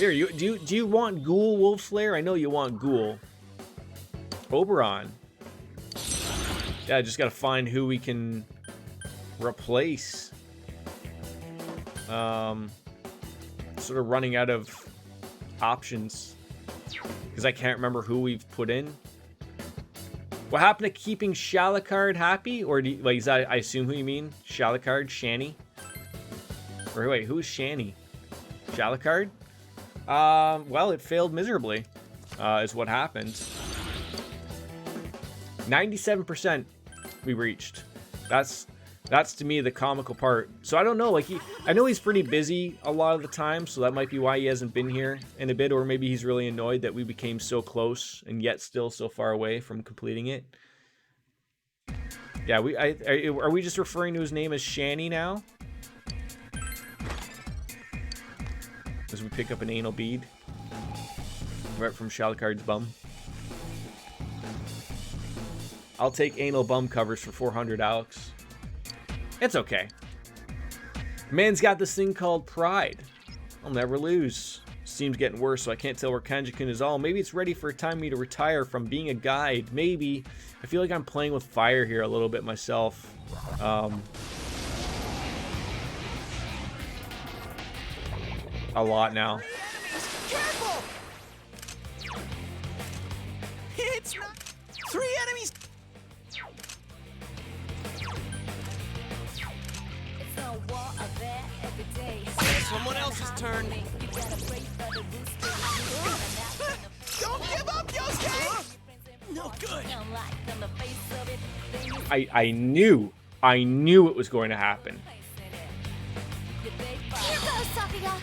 Here, do you want Ghoul Wolf Slayer? I know you want Ghoul. Oberon. Yeah, I just gotta find who we can replace. Sort of running out of options because I can't remember who we've put in. What happened to keeping Shalakard happy? Or do you, like, is that, I assume who you mean? Shalakard? Shani? Or wait, who's Shani? Shalakard? Well, it failed miserably, is what happened. 97% we reached. That's to me the comical part. So I don't know, like I know he's pretty busy a lot of the time, so that might be why he hasn't been here in a bit, or maybe he's really annoyed that we became so close and yet still so far away from completing it. Yeah, are we just referring to his name as Shani now? As we pick up an anal bead right from Shalakard's bum. I'll take anal bum covers for 400, Alex. It's okay. Man's got this thing called pride. I'll never lose. Seems getting worse, so I can't tell where Kanji-kun is all. Maybe it's ready for a time for me to retire from being a guide. Maybe. I feel like I'm playing with fire here a little bit myself. A lot now. Careful! It's not 3 enemies. Someone else's turn. Don't give up, Yosuke! No good. I knew it was going to happen. Here goes, Sakuga!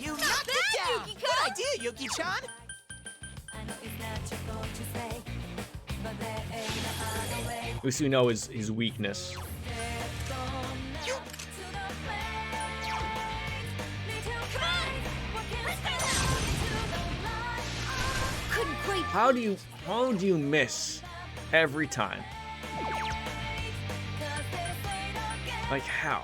You knocked it down! Yuki-kun! Good idea, Yuki-chan! Usuno is his weakness. How do you miss every time? Like how?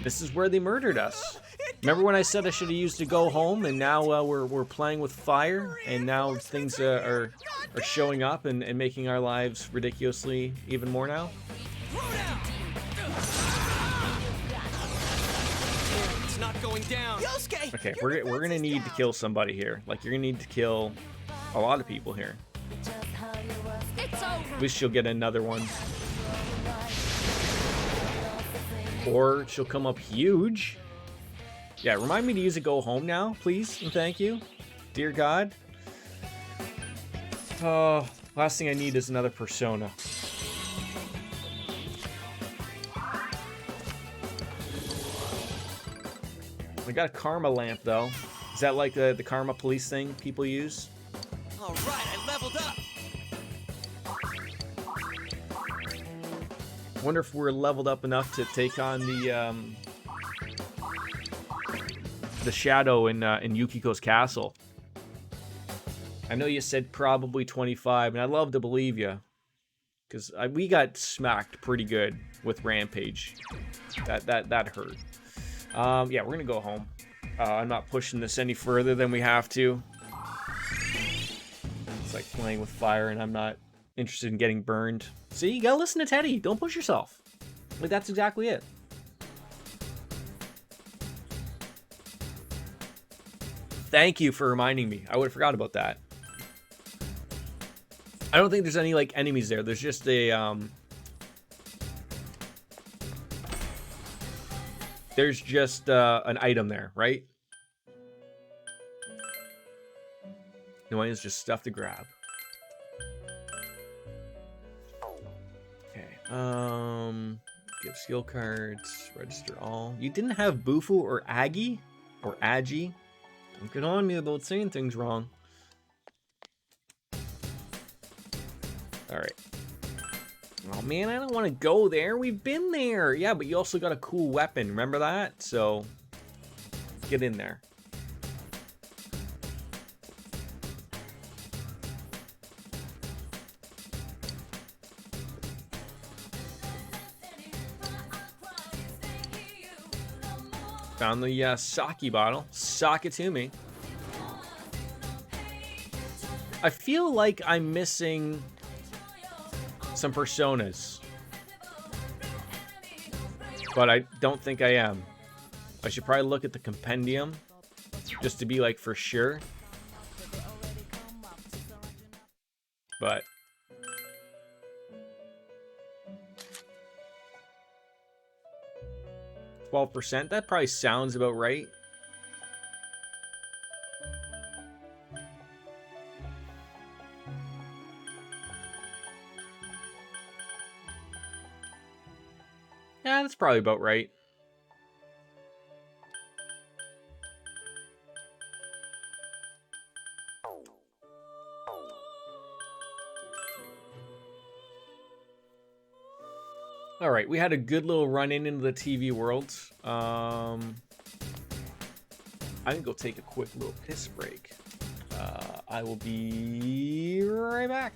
This is where they murdered us. Remember when I said I should have used to go home, and now we're playing with fire, and now things are showing up and making our lives ridiculously even more now? It's not going down. Yosuke! Okay, we're gonna need to kill somebody here. Like, you're gonna need to kill a lot of people here. It's over! At least she'll get another one. Or she'll come up huge. Yeah, remind me to use a go home now, please, and thank you. Dear God. Oh, last thing I need is another persona. I got a karma lamp, though. Is that like the karma police thing people use? All right, I leveled up. Wonder if we're leveled up enough to take on the shadow in Yukiko's castle. I know you said probably 25, and I'd love to believe you, because we got smacked pretty good with Rampage. That hurt. Yeah, we're gonna go home. I'm not pushing this any further than we have to. It's like playing with fire, and I'm not interested in getting burned. See, you gotta listen to Teddy. Don't push yourself. Like, that's exactly it. Thank you for reminding me. I would have forgot about that. I don't think there's any, like, enemies there. There's just a, there's just, an item there, right? The one is just stuff to grab. Okay, give skill cards, register all. You didn't have Bufu or Agi? Or Agi? Don't get on me about saying things wrong. All right. Oh man, I don't want to go there. We've been there. Yeah, but you also got a cool weapon. Remember that? So get in there. Found the sake bottle. Sock it to me. I feel like I'm missing some personas, but I don't think I am. I should probably look at the compendium just to be like for sure. But 12%, that probably sounds about right. Yeah, that's probably about right. All right, we had a good little run into the TV world. I'm gonna go take a quick little piss break. I will be right back.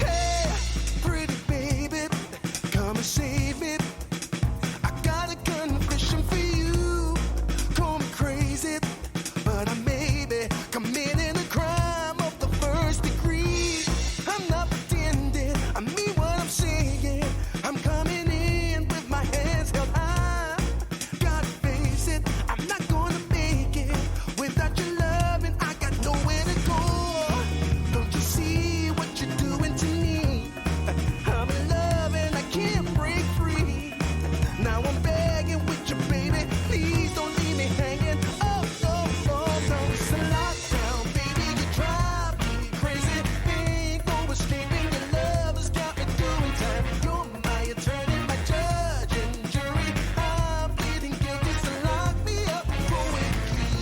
Hey, pretty baby, come and save me. I got a confession for you. Call me crazy, but I may be committing a crime of the first degree. I'm not pretending, I mean what I'm saying. I'm coming in with my hands held high. Gotta face it, I'm not gonna make it without your loving. I got nowhere to go. Don't you see what you're doing to me? I'm in love and I can't break free. Now I'm begging with you, baby. Please don't leave me hanging. Oh, oh, oh, no. It's a lockdown, baby. You drive me crazy. Ain't no escaping. Your love has got me doing time. You're my attorney, my judge and jury. I'm pleading guilty, so lock me up for a key.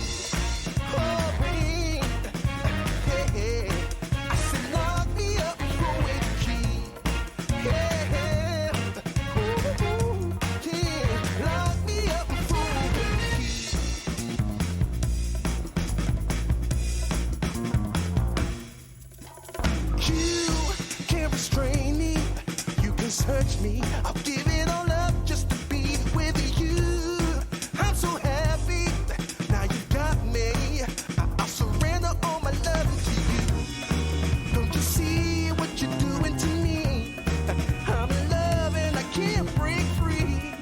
Oh, wait. Hey, hey. I said lock me up for a key. Hey, hey. Ooh, yeah. Lock me up for a key. You can't restrain me. You can search me. I'll give it all up just to be with you. I'm so happy. Now you got me. I'll surrender all my love to you. Don't you see what you're doing to me? I'm in love and I can't break free.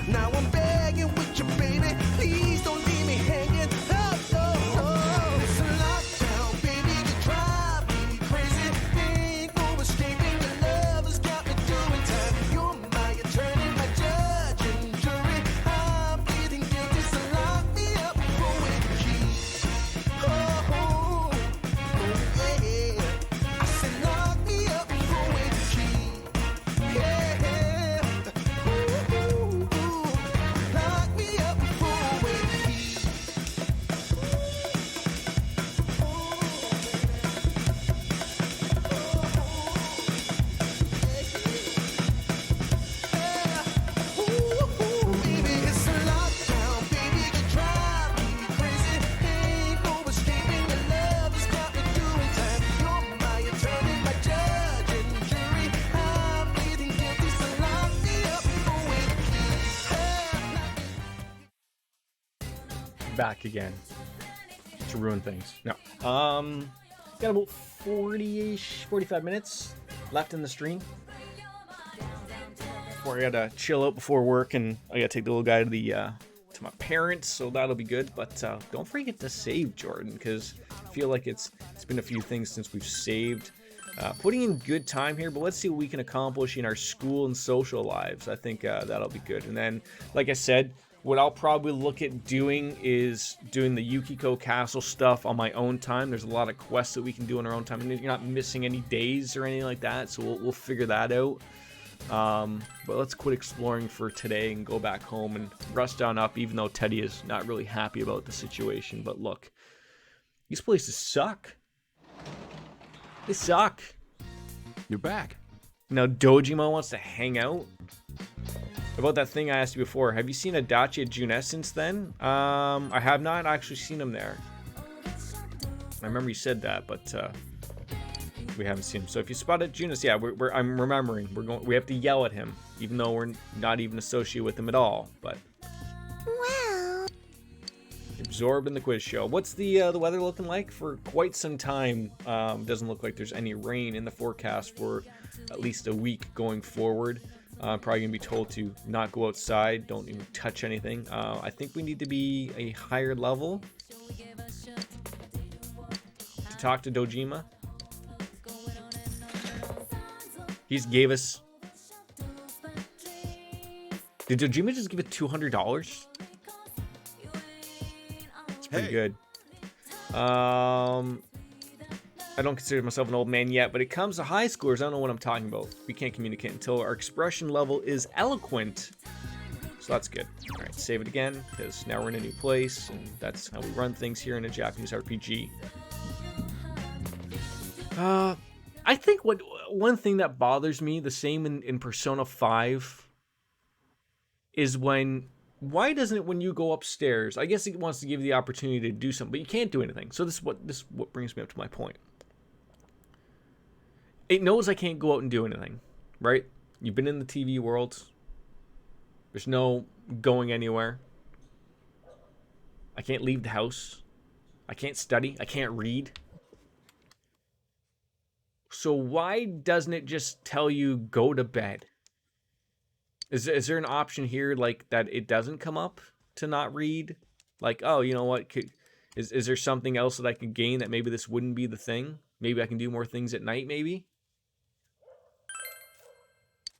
Now I'm begging with you, baby. Please don't leave me hanging. Oh, oh, oh. It's a lockdown, baby. You drive me crazy. Ain't no escaping. Your love has got me doing time. You're my attorney, my judge and jury. I'm pleading guilty, so lock me up for a key. Oh, oh, oh, yeah. I said lock me up for a key. Yeah, ooh, ooh, ooh. Lock me up for a key. Ooh, baby, it's a lockdown, baby. You drive me crazy. Ain't no escaping. Your love has got me doing time. You're my attorney, my judge and jury. I'm pleading guilty, so lock me up for a key. Back again to ruin things. No. Got about 40-ish, 45 minutes left in the stream. Before I gotta chill out before work, and I gotta take the little guy to the to my parents, so that'll be good. But don't forget to save, Jordan, because I feel like it's been a few things since we've saved. Putting in good time here, but let's see what we can accomplish in our school and social lives. I think that'll be good. And then, like I said, what I'll probably look at doing is doing the Yukiko Castle stuff on my own time. There's a lot of quests that we can do on our own time, and you're not missing any days or anything like that, so we'll figure that out. But let's quit exploring for today and go back home and rest on up, even though Teddy is not really happy about the situation. But look, these places suck. They suck. You're back. Now Dojima wants to hang out. About that thing I asked you before, have you seen Adachi at Junes since then? I have not actually seen him there. I remember you said that, but we haven't seen him. So if you spot at Junes, yeah, I'm remembering. We have to yell at him, even though we're not even associated with him at all. But Well, absorbed in the quiz show. What's the weather looking like? For quite some time, doesn't look like there's any rain in the forecast for at least a week going forward. Probably gonna be told to not go outside, don't even touch anything. I think we need to be a higher level to talk to Dojima. He just gave us. Did Dojima just give it $200? It's pretty good. I don't consider myself an old man yet, but it comes to high schoolers, I don't know what I'm talking about. We can't communicate until our expression level is eloquent. So that's good. All right, save it again, because now we're in a new place, and that's how we run things here in a Japanese RPG. I think one thing that bothers me, the same in Persona 5, is why doesn't it when you go upstairs? I guess it wants to give you the opportunity to do something, but you can't do anything. So this is what brings me up to my point. It knows I can't go out and do anything, right? You've been in the TV world. There's no going anywhere. I can't leave the house. I can't study. I can't read. So why doesn't it just tell you go to bed? Is there an option here like that it doesn't come up to not read? Like, oh, you know what? Is there something else that I could gain that maybe this wouldn't be the thing? Maybe I can do more things at night, maybe?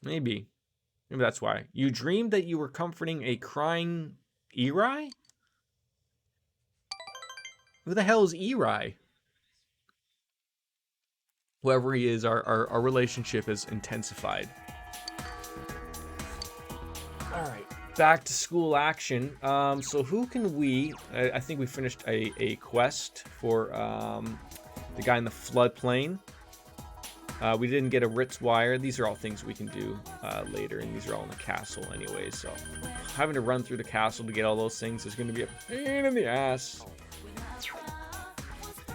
Maybe that's why. You dreamed that you were comforting a crying Eri? Who the hell is Eri? Whoever he is, our relationship has intensified. Alright, back to school action. So who can we... I think we finished a quest for the guy in the floodplain. We didn't get a Ritz wire. These are all things we can do later, and these are all in the castle anyway, so having to run through the castle to get all those things is going to be a pain in the ass.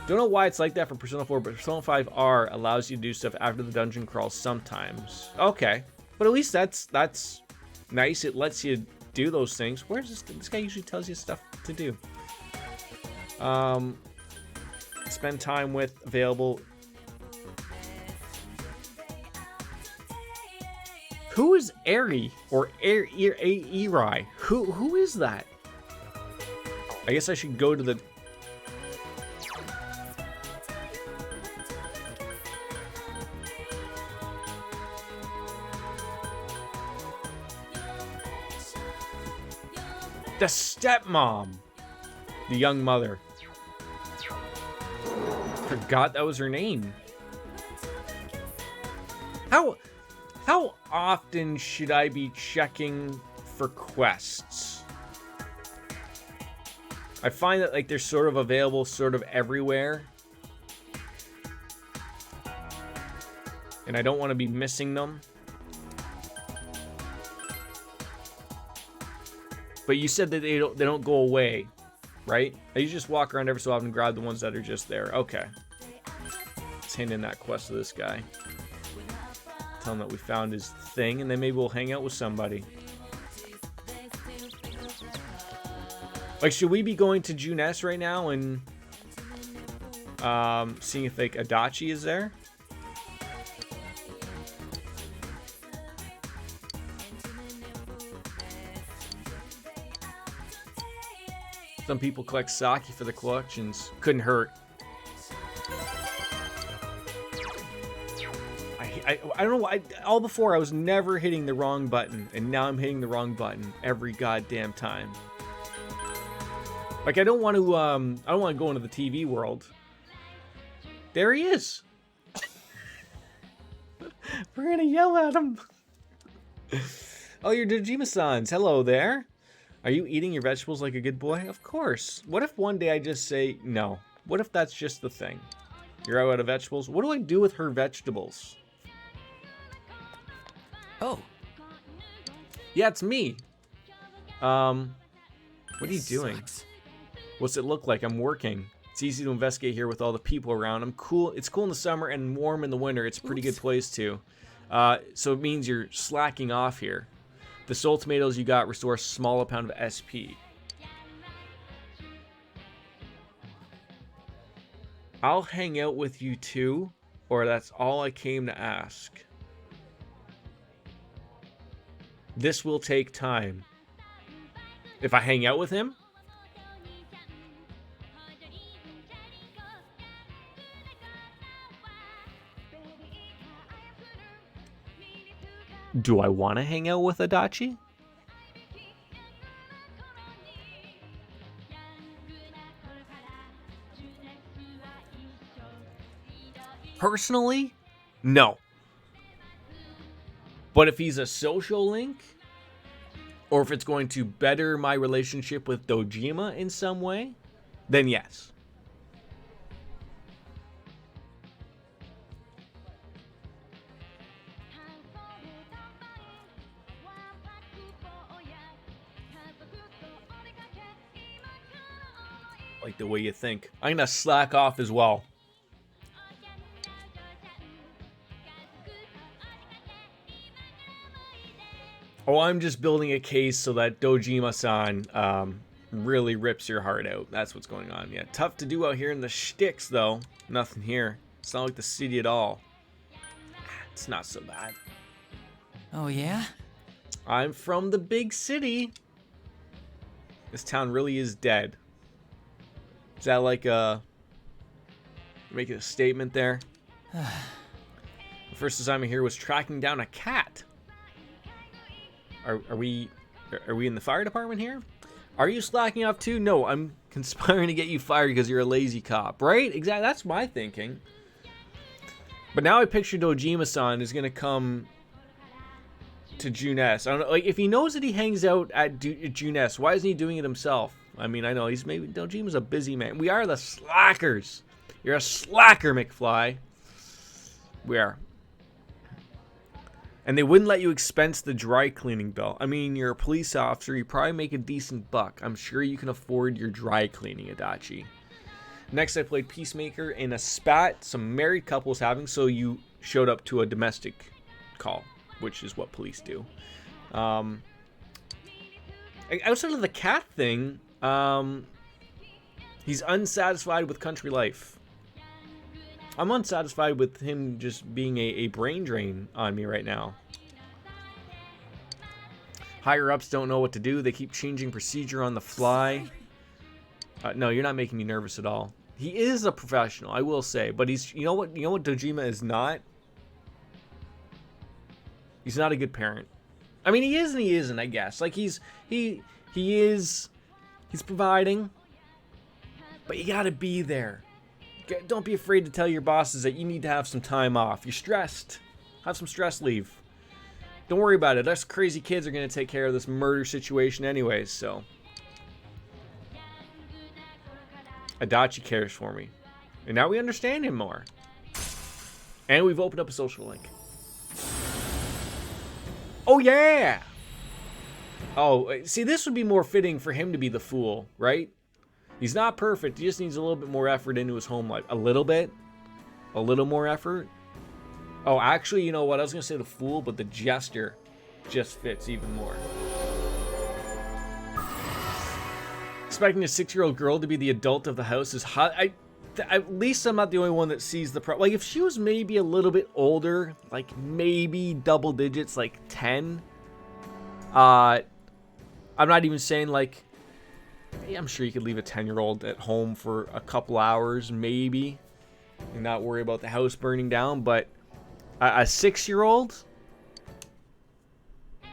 Don't know why it's like that for Persona 4, but Persona 5R allows you to do stuff after the dungeon crawl sometimes. Okay, but at least that's nice. It lets you do those things. Where's this guy usually tells you stuff to do. Spend time with available. Who is Eri or Eri? Who is that? I guess I should go to the. The stepmom. The young mother. Forgot that was her name. How often should I be checking for quests? I find that like they're sort of available sort of everywhere. And I don't want to be missing them. But you said that they don't go away, right? You just walk around every so often and grab the ones that are just there. Okay. Let's hand in that quest to this guy. Tell him that we found his thing, and then maybe we'll hang out with somebody. Like, should we be going to Junes right now and seeing if like Adachi is there? Some people collect sake for the collections. Couldn't hurt. I I don't know. All before I was never hitting the wrong button, and now I'm hitting the wrong button every goddamn time. Like I don't want to go into the TV world. There he is. We're gonna yell at him. Oh, you're Dojima-sans. Hello there. Are you eating your vegetables like a good boy? Of course. What if one day I just say no? What if that's just the thing? You're out of vegetables? What do I do with her vegetables? Oh. Yeah, it's me. What are you doing? Sucks. What's it look like? I'm working. It's easy to investigate here with all the people around. I'm cool. It's cool in the summer and warm in the winter. It's a pretty good place too. So it means you're slacking off here. The soul tomatoes you got restore a small amount of SP. I'll hang out with you too, or that's all I came to ask. This will take time. If I hang out with him? Do I want to hang out with Adachi? Personally, no. But if he's a social link, or if it's going to better my relationship with Dojima in some way, then yes. Like the way you think. I'm gonna slack off as well. Oh, I'm just building a case so that Dojima-san really rips your heart out. That's what's going on. Yeah, tough to do out here in the shticks, though. Nothing here. It's not like the city at all. It's not so bad. Oh, yeah? I'm from the big city. This town really is dead. Is that like making a statement there? The first assignment here was tracking down a cat. Are we in the fire department here? Are you slacking off too? No, I'm conspiring to get you fired because you're a lazy cop, right? Exactly. That's my thinking. But now I picture Dojima-san is gonna come to Junes. I don't know, like if he knows that he hangs out at Junes, why isn't he doing it himself? I mean, I know he's maybe Dojima's a busy man. We are the slackers. You're a slacker, McFly. We are. And they wouldn't let you expense the dry cleaning bill. I mean, you're a police officer. You probably make a decent buck. I'm sure you can afford your dry cleaning, Adachi. Next, I played Peacemaker in a spat some married couples having, so you showed up to a domestic call, which is what police do. Outside of the cat thing, he's unsatisfied with country life. I'm unsatisfied with him just being a brain drain on me right now. Higher ups don't know what to do. They keep changing procedure on the fly. No, you're not making me nervous at all. He is a professional, I will say, but he's you know what Dojima is not? He's not a good parent. I mean, he is and he isn't, I guess. Like he's providing, but you got to be there. Don't be afraid to tell your bosses that you need to have some time off. You're stressed. Have some stress leave. Don't worry about it. Us crazy kids are going to take care of this murder situation anyways, so. Adachi cares for me. And now we understand him more. And we've opened up a social link. Oh, yeah! Oh, see, this would be more fitting for him to be the fool, right? He's not perfect. He just needs a little bit more effort into his home life. A little bit. A little more effort. Oh, actually, you know what? I was going to say the fool, but the jester just fits even more. Expecting a 6-year-old girl to be the adult of the house is hot. At least I'm not the only one that sees the problem. Like, if she was maybe a little bit older, like maybe double digits, like 10. I'm not even saying like, I'm sure you could leave a 10-year-old at home for a couple hours, maybe, and not worry about the house burning down. But A 6-year-old?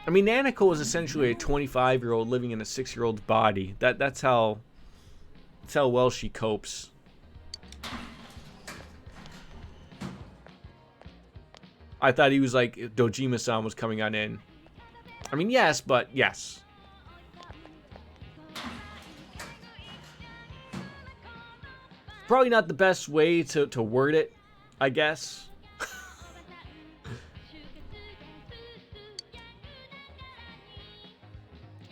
I mean, Nanako is essentially a 25-year-old living in a 6-year-old's body. That's how well she copes. I thought he was like Dojima-san was coming on in. I mean, yes, but yes. Probably not the best way to word it, I guess.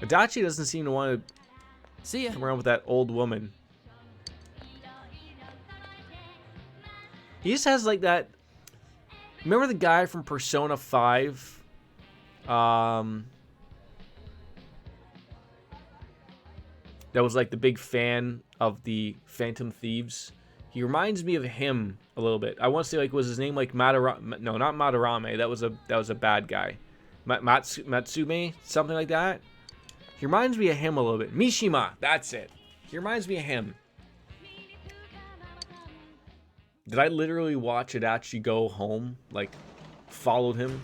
Adachi doesn't seem to want to See ya. come around with that old woman. He just has like that. Remember the guy from Persona 5? That was like the big fan of the Phantom Thieves. He reminds me of him a little bit. I want to say like was his name like Madarame? No, not Madarame. That was a bad guy. Matsume, something like that. He reminds me of him a little bit. Mishima, that's it. He reminds me of him. Did I literally watch it actually go home? Like, followed him,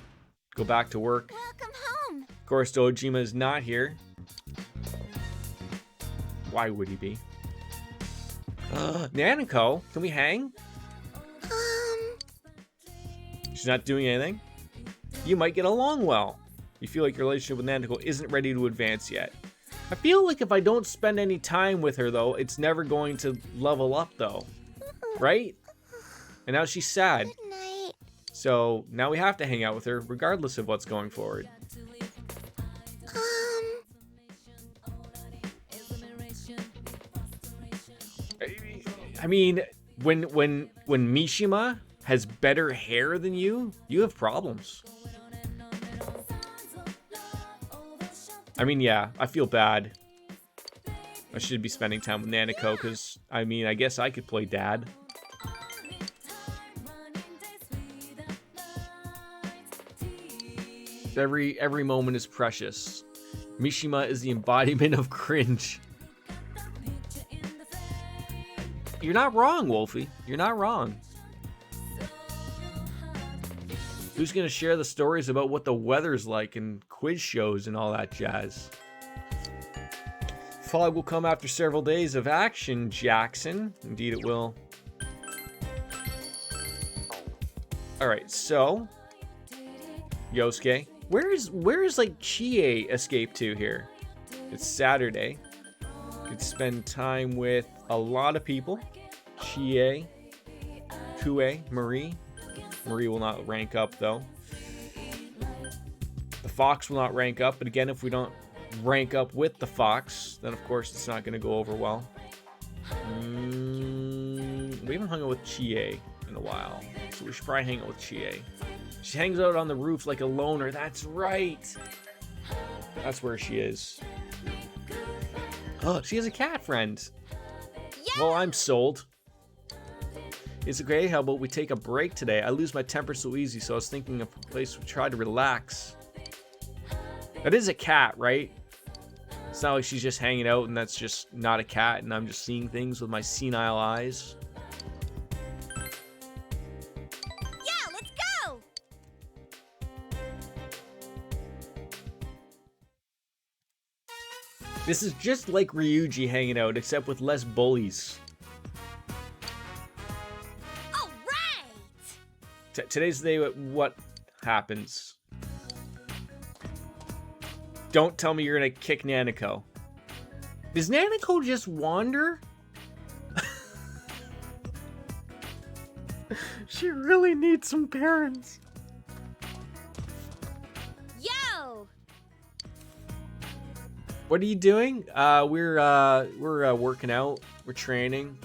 go back to work? Welcome home. Of course, Dojima is not here. Why would he be? Nanako, can we hang? She's not doing anything. You might get along well. You feel like your relationship with Nanako isn't ready to advance yet. I feel like if I don't spend any time with her, though, it's never going to level up, though. Right? And now she's sad. Good night. So now we have to hang out with her, regardless of what's going forward. I mean, when Mishima has better hair than you have problems. I mean, yeah, I feel bad. I should be spending time with Nanako because, I mean, I guess I could play dad. Every moment is precious. Mishima is the embodiment of cringe. You're not wrong, Wolfie. You're not wrong. Who's gonna share the stories about what the weather's like and quiz shows and all that jazz? Fog will come after several days of action, Jackson. Indeed it will. Alright, so Yosuke. Where is like Chie escape to here? It's Saturday. Could spend time with a lot of people. Chie, Kue, Marie. Marie will not rank up though. The Fox will not rank up, but again, if we don't rank up with the Fox, then of course it's not going to go over well. We haven't hung out with Chie in a while, so we should probably hang out with Chie. She hangs out on the roof like a loner. That's right. That's where she is. Oh, she has a cat friend. Yeah. Well, I'm sold. It's okay. How about we take a break today? I lose my temper so easy, so I was thinking of a place to try to relax. That is a cat, right? It's not like she's just hanging out and that's just not a cat and I'm just seeing things with my senile eyes. Yeah, let's go. This is just like Ryuji hanging out, except with less bullies. All right. Today's the day what happens. Don't tell me you're gonna kick Nanako. Does Nanako just wander? She really needs some parents. Yo. What are you doing? We're working out. We're training.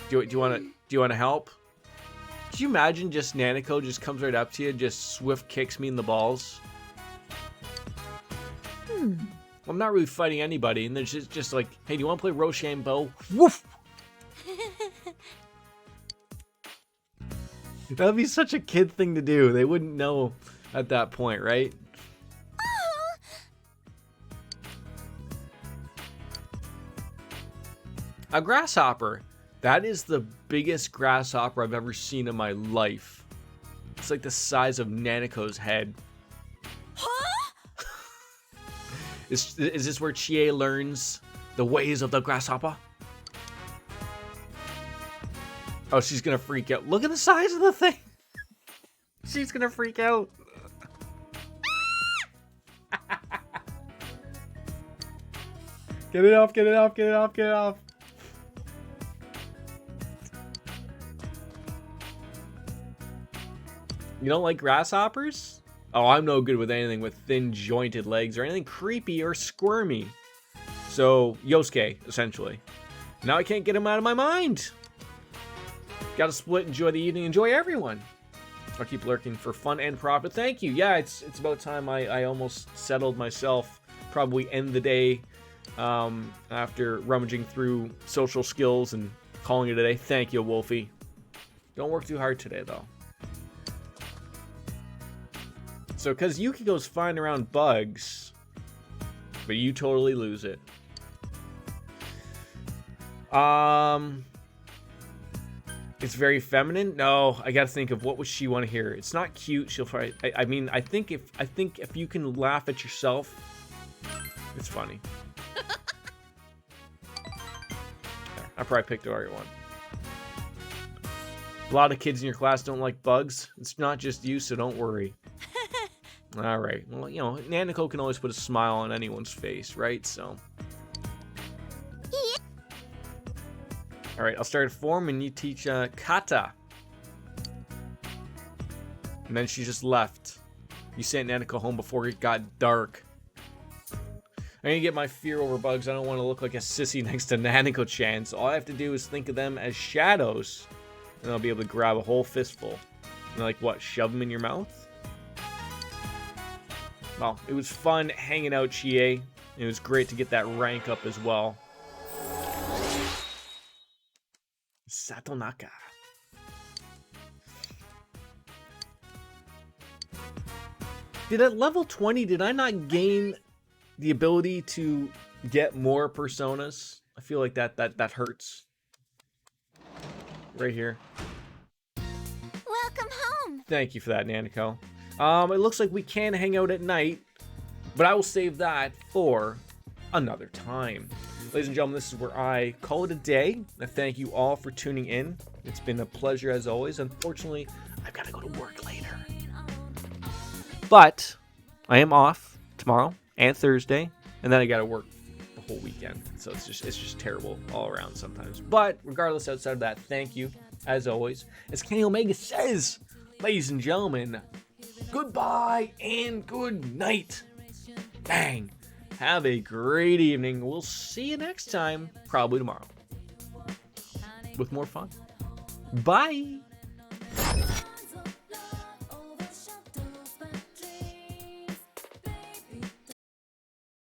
Do you want to help? Could you imagine just Nanako just comes right up to you, just swift kicks me in the balls? Well, I'm not really fighting anybody, and there's just like, hey, do you want to play Rochambeau? Woof! That would be such a kid thing to do. They wouldn't know at that point, right? A grasshopper. That is the biggest grasshopper I've ever seen in my life. It's like the size of Nanako's head. Huh? Is this where Chie learns the ways of the grasshopper? Oh, she's gonna freak out. Look at the size of the thing. She's gonna freak out. Get it off, get it off, get it off, get it off. You don't like grasshoppers? Oh, I'm no good with anything with thin jointed legs or anything creepy or squirmy. So, Yosuke, essentially. Now I can't get him out of my mind. Gotta split, enjoy the evening, enjoy everyone. I'll keep lurking for fun and profit. Thank you. Yeah, it's about time I almost settled myself. Probably end the day after rummaging through social skills and calling it a day. Thank you, Wolfie. Don't work too hard today, though. So, because Yukiko's flying around bugs, but you totally lose it. It's very feminine. No, I gotta think of what would she want to hear. It's not cute. She'll probably. I mean, I think if you can laugh at yourself, it's funny. I probably picked the right one. A lot of kids in your class don't like bugs. It's not just you, so don't worry. All right. Well, you know, Nanako can always put a smile on anyone's face, right? So. All right, I'll start a form and you teach kata. And then she just left. You sent Nanako home before it got dark. I'm gonna get my fear over bugs. I don't want to look like a sissy next to Nanako-chan, so all I have to do is think of them as shadows, and I'll be able to grab a whole fistful. And like what, shove them in your mouth? Well, it was fun hanging out, Chie. It was great to get that rank up as well. Satonaka. Did at level 20, did I not gain the ability to get more personas? I feel like that hurts. Right here. Welcome home. Thank you for that, Nanako. It looks like we can hang out at night, but I will save that for another time. Ladies and gentlemen, this is where I call it a day. I thank you all for tuning in. It's been a pleasure as always. Unfortunately, I've got to go to work later. But I am off tomorrow and Thursday, and then I got to work the whole weekend. So it's just terrible all around sometimes. But regardless, outside of that, thank you as always. As Kenny Omega says, ladies and gentlemen, goodbye and good night. Bang. Have a great evening. We'll see you next time, probably tomorrow, with more fun. Bye.